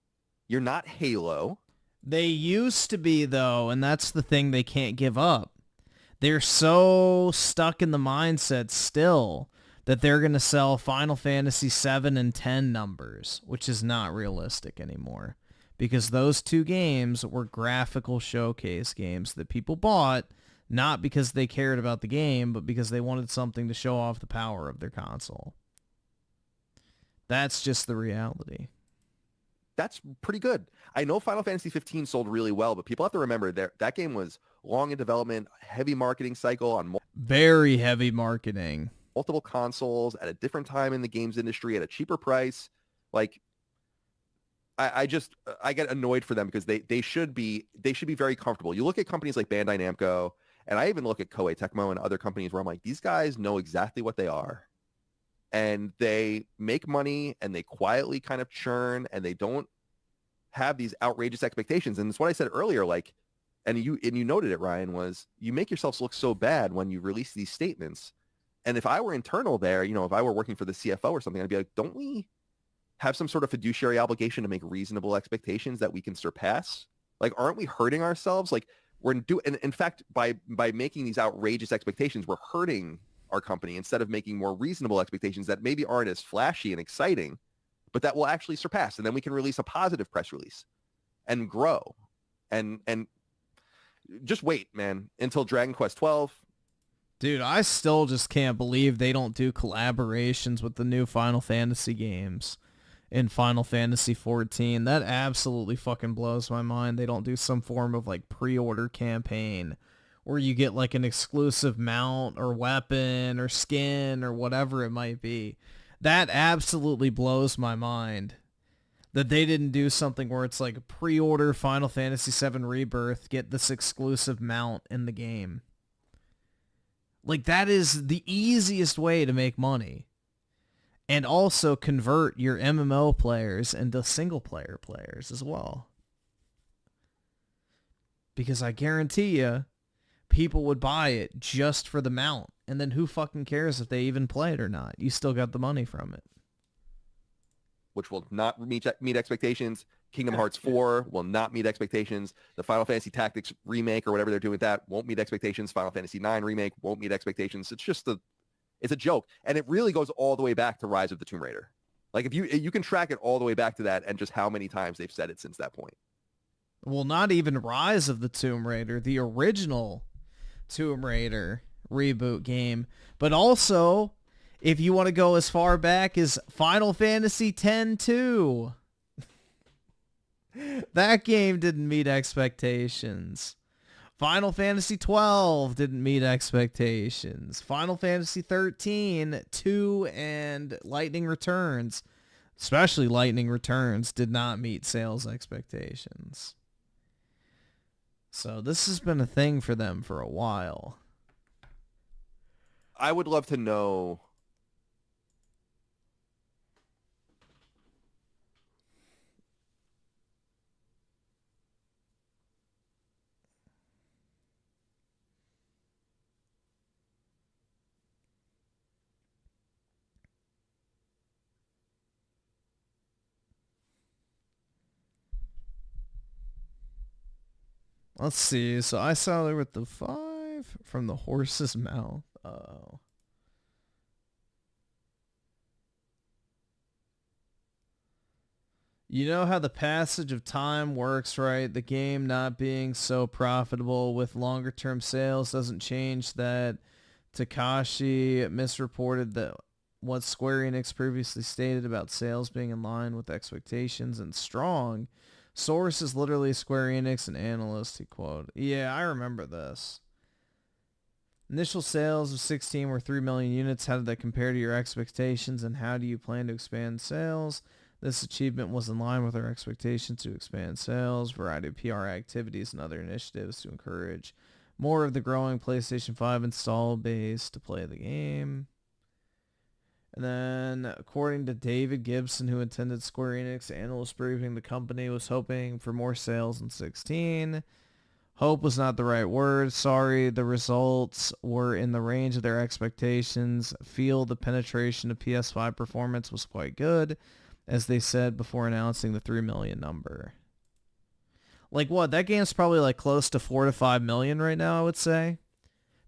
You're not Halo. They used to be, though, and that's the thing they can't give up. They're so stuck in the mindset still that they're going to sell Final Fantasy 7 and 10 numbers, which is not realistic anymore. Because those two games were graphical showcase games that people bought, not because they cared about the game, but because they wanted something to show off the power of their console. That's just the reality. That's pretty good. I know Final Fantasy 15 sold really well, but people have to remember that game was long in development, heavy marketing cycle on very heavy marketing, multiple consoles at a different time in the games industry at a cheaper price. Like, I get annoyed for them because they should be very comfortable. You look at companies like Bandai Namco, and I even look at Koei Tecmo and other companies where I'm like, these guys know exactly what they are. And they make money and they quietly kind of churn and they don't have these outrageous expectations. And it's what I said earlier, like, and you noted it, Ryan, was you make yourselves look so bad when you release these statements. And if I were internal there, if I were working for the CFO or something, I'd be like, don't we have some sort of fiduciary obligation to make reasonable expectations that we can surpass? Like, aren't we hurting ourselves? Like, and in fact, by making these outrageous expectations, we're hurting our company instead of making more reasonable expectations that maybe aren't as flashy and exciting, but that will actually surpass. And then we can release a positive press release and grow and just wait, man, until Dragon Quest 12. Dude, I still just can't believe they don't do collaborations with the new Final Fantasy games in Final Fantasy 14. That absolutely fucking blows my mind. They don't do some form of like pre-order campaign where you get like an exclusive mount or weapon or skin or whatever it might be. That absolutely blows my mind that they didn't do something where it's like pre-order Final Fantasy VII Rebirth, get this exclusive mount in the game. Like, that is the easiest way to make money. And also convert your MMO players into single-player players as well. Because I guarantee you, people would buy it just for the mount. And then who fucking cares if they even play it or not? You still got the money from it. Which will not meet expectations. Kingdom Hearts 4 will not meet expectations. The Final Fantasy Tactics remake or whatever they're doing with that won't meet expectations. Final Fantasy 9 remake won't meet expectations. It's just it's a joke. And it really goes all the way back to Rise of the Tomb Raider. Like, if you can track it all the way back to that and just how many times they've said it since that point. Well, not even Rise of the Tomb Raider, the original Tomb Raider reboot game. But also, if you want to go as far back as Final Fantasy X-2. That game didn't meet expectations. Final Fantasy 12 didn't meet expectations. Final Fantasy 13, 2, and Lightning Returns, especially Lightning Returns, did not meet sales expectations. So this has been a thing for them for a while. I would love to know Let's see. So I saw there with the 5 from the horse's mouth. Oh. You know how the passage of time works, right? The game not being so profitable with longer term sales doesn't change that. Takashi misreported that what Square Enix previously stated about sales being in line with expectations and strong. Source is literally Square Enix, an analyst, he quoted. Yeah, I remember this. Initial sales of 16 were 3 million units. How did that compare to your expectations, and how do you plan to expand sales? This achievement was in line with our expectations to expand sales, variety of PR activities, and other initiatives to encourage more of the growing PlayStation 5 install base to play the game. And then, according to David Gibson, who attended Square Enix analyst briefing, the company was hoping for more sales in 16. Hope was not the right word. Sorry, the results were in the range of their expectations. Feel the penetration of PS5 performance was quite good, as they said before announcing the 3 million number. Like what? That game's probably like close to 4 to 5 million right now, I would say.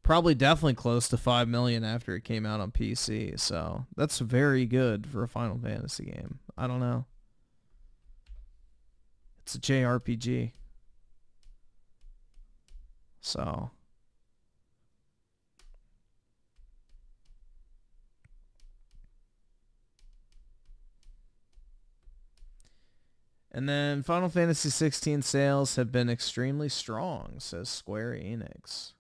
Probably definitely close to 5 million after it came out on PC. So that's very good for a Final Fantasy game. I don't know. It's a JRPG. So. And then Final Fantasy 16 sales have been extremely strong, says Square Enix.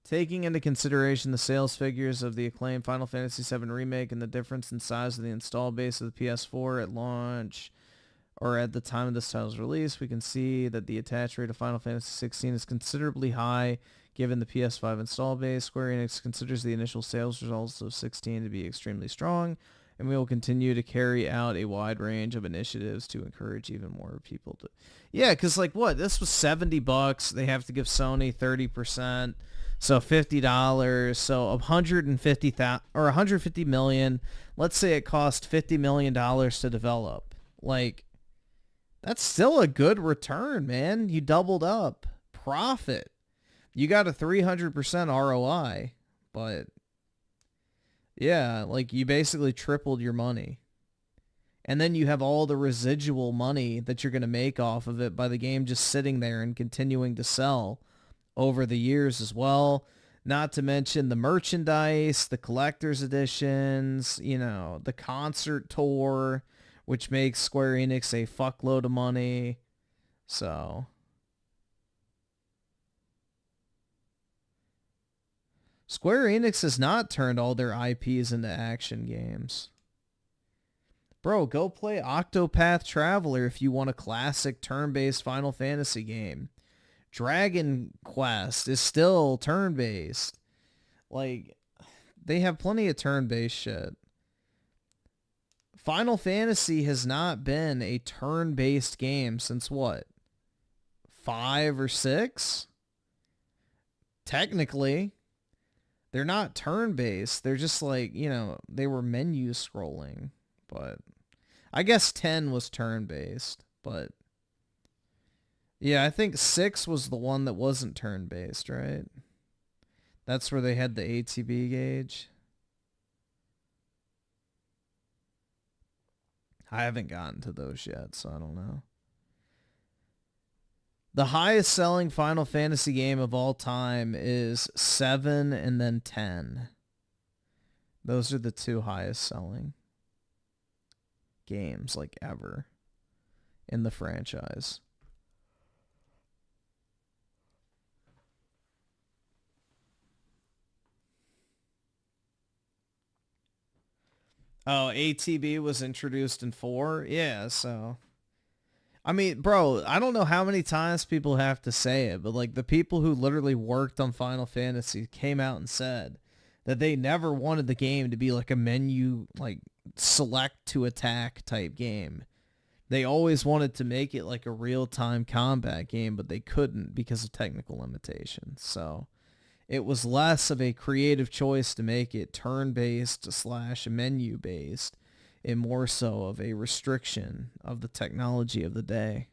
Taking into consideration the sales figures of the acclaimed Final Fantasy VII Remake and the difference in size of the install base of the PS4 at launch or at the time of this title's release, we can see that the attach rate of Final Fantasy XVI is considerably high given the PS5 install base. Square Enix considers the initial sales results of 16 to be extremely strong, and we will continue to carry out a wide range of initiatives to encourage even more people to... Yeah, because like what? This was $70. They have to give Sony 30%. So $50, so 150,000 or 150 million. Let's say it cost $50 million to develop. Like, that's still a good return, man. You doubled up profit. You got a 300% ROI, but yeah, like you basically tripled your money. And then you have all the residual money that you're going to make off of it by the game just sitting there and continuing to sell over the years as well. Not to mention the merchandise, the collector's editions, you know, the concert tour, which makes Square Enix a fuckload of money. So Square Enix has not turned all their IPs into action games. Bro, go play Octopath Traveler if you want a classic turn-based Final Fantasy game. Dragon Quest is still turn-based. Like, they have plenty of turn-based shit. Final Fantasy has not been a turn-based game since what? 5 or 6? Technically. They're not turn-based. They're just like, you know, they were menu scrolling. But I guess 10 was turn-based. But yeah, I think 6 was the one that wasn't turn-based, right? That's where they had the ATB gauge. I haven't gotten to those yet, so I don't know. The highest selling Final Fantasy game of all time is 7 and then 10. Those are the two highest selling games, like, ever in the franchise. Oh, ATB was introduced in 4? Yeah, so... I mean, bro, I don't know how many times people have to say it, but, like, the people who literally worked on Final Fantasy came out and said that they never wanted the game to be, like, a menu, like, select to attack type game. They always wanted to make it, like, a real-time combat game, but they couldn't because of technical limitations, so... It was less of a creative choice to make it turn-based / menu-based and more so of a restriction of the technology of the day.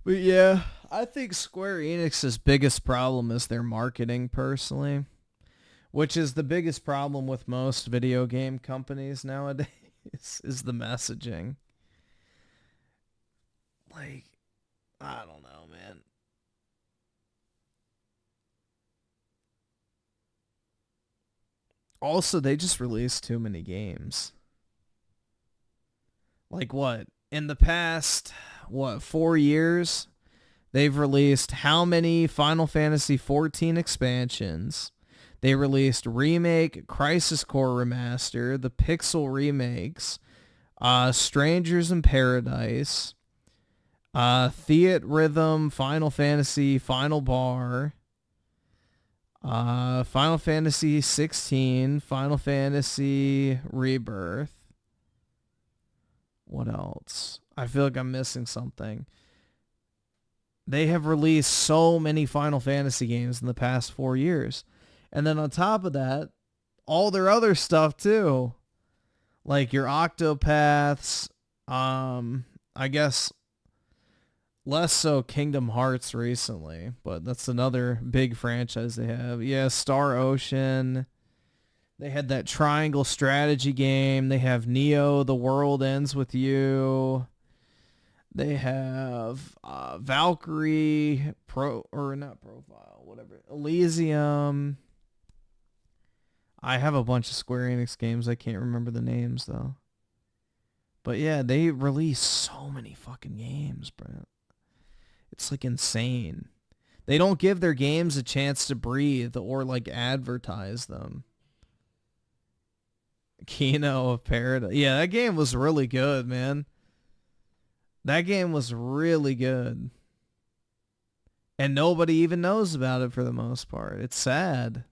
But yeah, I think Square Enix's biggest problem is their marketing, personally. Which is the biggest problem with most video game companies nowadays, is the messaging. Like, I don't know, man. Also, they just released too many games. Like what? In the past, 4 years, they've released how many Final Fantasy 14 expansions? They released Remake, Crisis Core Remaster, the Pixel remakes, Strangers in Paradise, Theat Rhythm, Final Fantasy, Final Bar, Final Fantasy 16, Final Fantasy Rebirth. What else? I feel like I'm missing something. They have released so many Final Fantasy games in the past 4 years. And then on top of that, all their other stuff too. Like your Octopaths, I guess less so Kingdom Hearts recently, but that's another big franchise they have. Yeah, Star Ocean. They had that Triangle strategy game. They have Neo, The World Ends With You. They have Valkyrie, Elysium. I have a bunch of Square Enix games. I can't remember the names, though. But yeah, they release so many fucking games, bro. It's like insane. They don't give their games a chance to breathe or like advertise them. Kino of Paradise. Yeah, that game was really good, man. That game was really good. And nobody even knows about it for the most part. It's sad.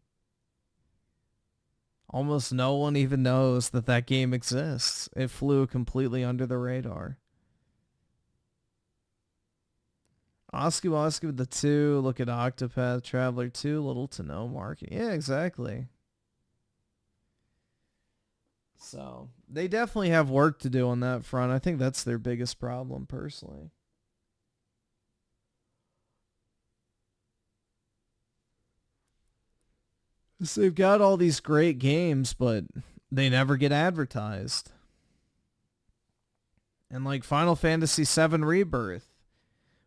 Almost no one even knows that that game exists. It flew completely under the radar. Oski Woski with the 2. Look at Octopath Traveler 2. Little to no marketing. Yeah, exactly. So, they definitely have work to do on that front. I think that's their biggest problem, personally. So they've got all these great games, but they never get advertised. And like Final Fantasy VII Rebirth,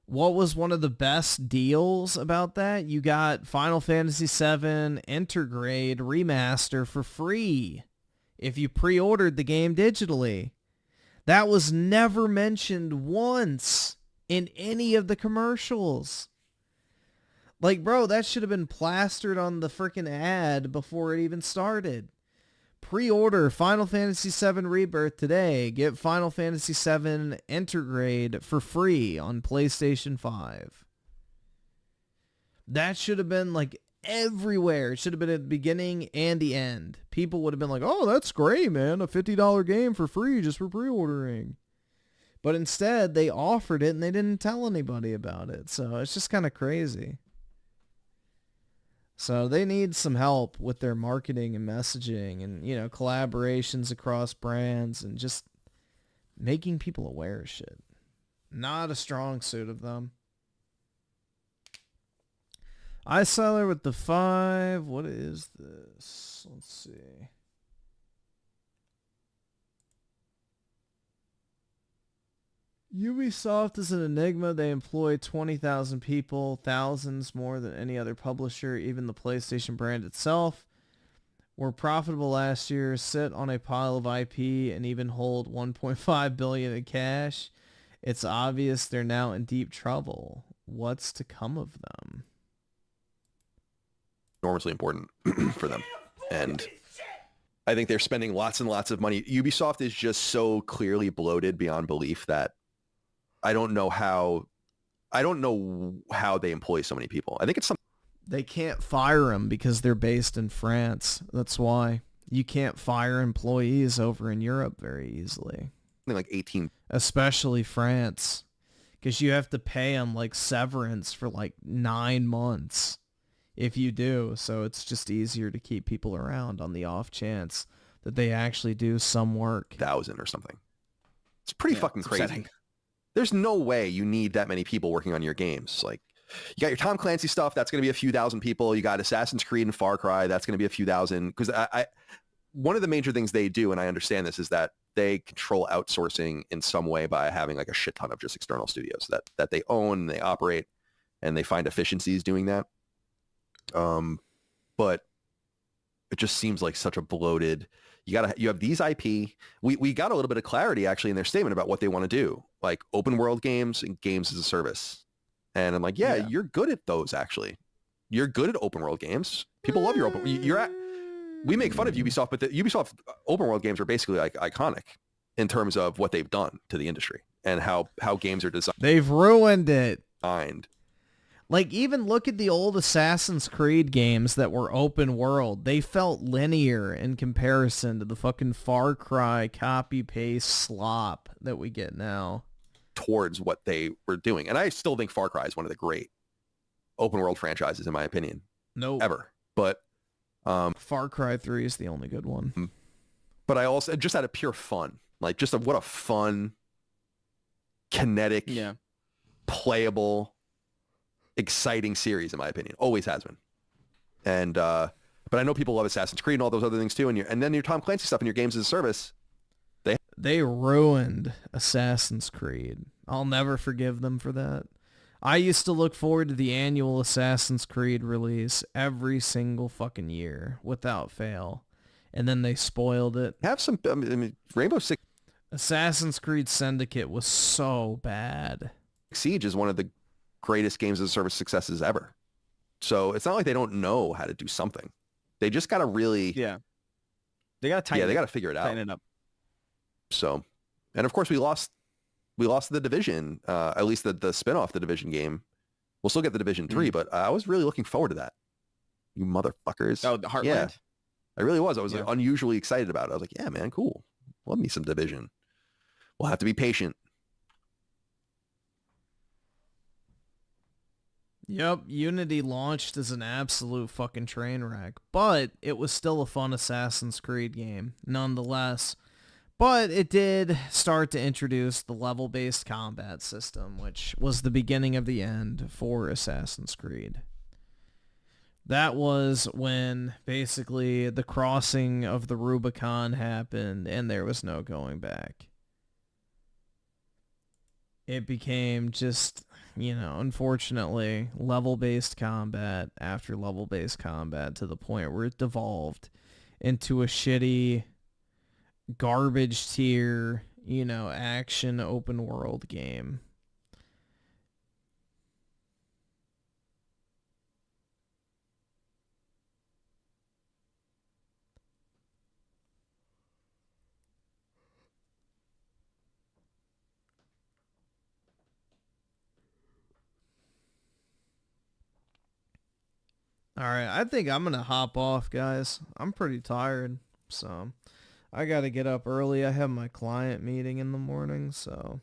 what was one of the best deals about that? You got Final Fantasy VII Intergrade Remaster for free if you pre-ordered the game digitally. That was never mentioned once in any of the commercials. Like, bro, that should have been plastered on the freaking ad before it even started. Pre-order Final Fantasy VII Rebirth today. Get Final Fantasy VII Intergrade for free on PlayStation 5. That should have been like everywhere. It should have been at the beginning and the end. People would have been like, oh, that's great, man. A $50 game for free just for pre-ordering. But instead, they offered it and they didn't tell anybody about it. So it's just kind of crazy. So they need some help with their marketing and messaging and, you know, collaborations across brands and just making people aware of shit. Not a strong suit of them. iSeller with the 5. What is this? Let's see. Ubisoft is an enigma. They employ 20,000 people, thousands more than any other publisher. Even the PlayStation brand itself were profitable last year, sit on a pile of IP, and even hold 1.5 billion in cash. It's obvious they're now in deep trouble. What's to come of them? Enormously important for them. And I think they're spending lots and lots of money. Ubisoft is just so clearly bloated beyond belief that I don't know how they employ so many people. I think it's something. They can't fire them because they're based in France. That's why. You can't fire employees over in Europe very easily. Like 18. Especially France. Because you have to pay them like severance for like 9 months if you do. So it's just easier to keep people around on the off chance that they actually do some work. 1,000 or something. It's pretty fucking crazy. Upsetting. There's no way you need that many people working on your games. Like, you got your Tom Clancy stuff, that's going to be a few thousand people. You got Assassin's Creed and Far Cry, that's going to be a few thousand. Because one of the major things they do, and I understand this, is that they control outsourcing in some way by having like a shit ton of just external studios that they own, and they operate, and they find efficiencies doing that. But it just seems like such a bloated. You have these IP. We got a little bit of clarity actually in their statement about what they want to do, like open world games and games as a service. And I'm like, yeah, you're good at those actually. You're good at open world games. People love your open. We make fun of Ubisoft, but the Ubisoft open world games are basically like iconic in terms of what they've done to the industry and how games are designed. They've ruined it. Like, even look at the old Assassin's Creed games that were open world. They felt linear in comparison to the fucking Far Cry copy-paste slop that we get now. Towards what they were doing. And I still think Far Cry is one of the great open world franchises, in my opinion. No. Ever. But Far Cry 3 is the only good one. But I also, just out of pure fun, like just what a fun, kinetic, playable, exciting series, in my opinion. Always has been. And but I know people love Assassin's Creed and all those other things too. And then your Tom Clancy stuff and your games as a service. They ruined Assassin's Creed. I'll never forgive them for that. I used to look forward to the annual Assassin's Creed release every single fucking year without fail. And then they spoiled it. Have some, I mean, Rainbow Six. Assassin's Creed Syndicate was so bad. Siege is one of the greatest games as a service successes ever. So it's not like they don't know how to do something. They just got to really... Yeah. They got to tighten they got to figure it out. Tighten it up. So, and of course we lost The Division, at least the spin-off The Division game. We'll still get The Division 3, but I was really looking forward to that. You motherfuckers. Oh, the Heartland? Yeah, I really was. I was like, unusually excited about it. I was like, yeah, man, cool. Love me some Division. We'll have to be patient. Yep, Unity launched as an absolute fucking train wreck, but it was still a fun Assassin's Creed game, nonetheless. But it did start to introduce the level-based combat system, which was the beginning of the end for Assassin's Creed. That was when basically the crossing of the Rubicon happened and there was no going back. It became just, you know, unfortunately, level-based combat after level-based combat to the point where it devolved into a shitty garbage tier, you know, action open world game. All right, I think I'm going to hop off, guys. I'm pretty tired, so I got to get up early. I have my client meeting in the morning, so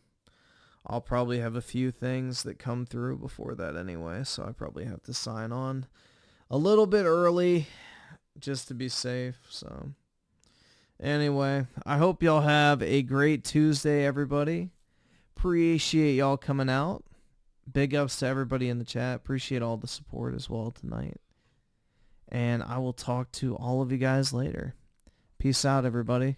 I'll probably have a few things that come through before that anyway, so I probably have to sign on a little bit early just to be safe. So anyway, I hope y'all have a great Tuesday, everybody. Appreciate y'all coming out. Big ups to everybody in the chat. Appreciate all the support as well tonight. And I will talk to all of you guys later. Peace out, everybody.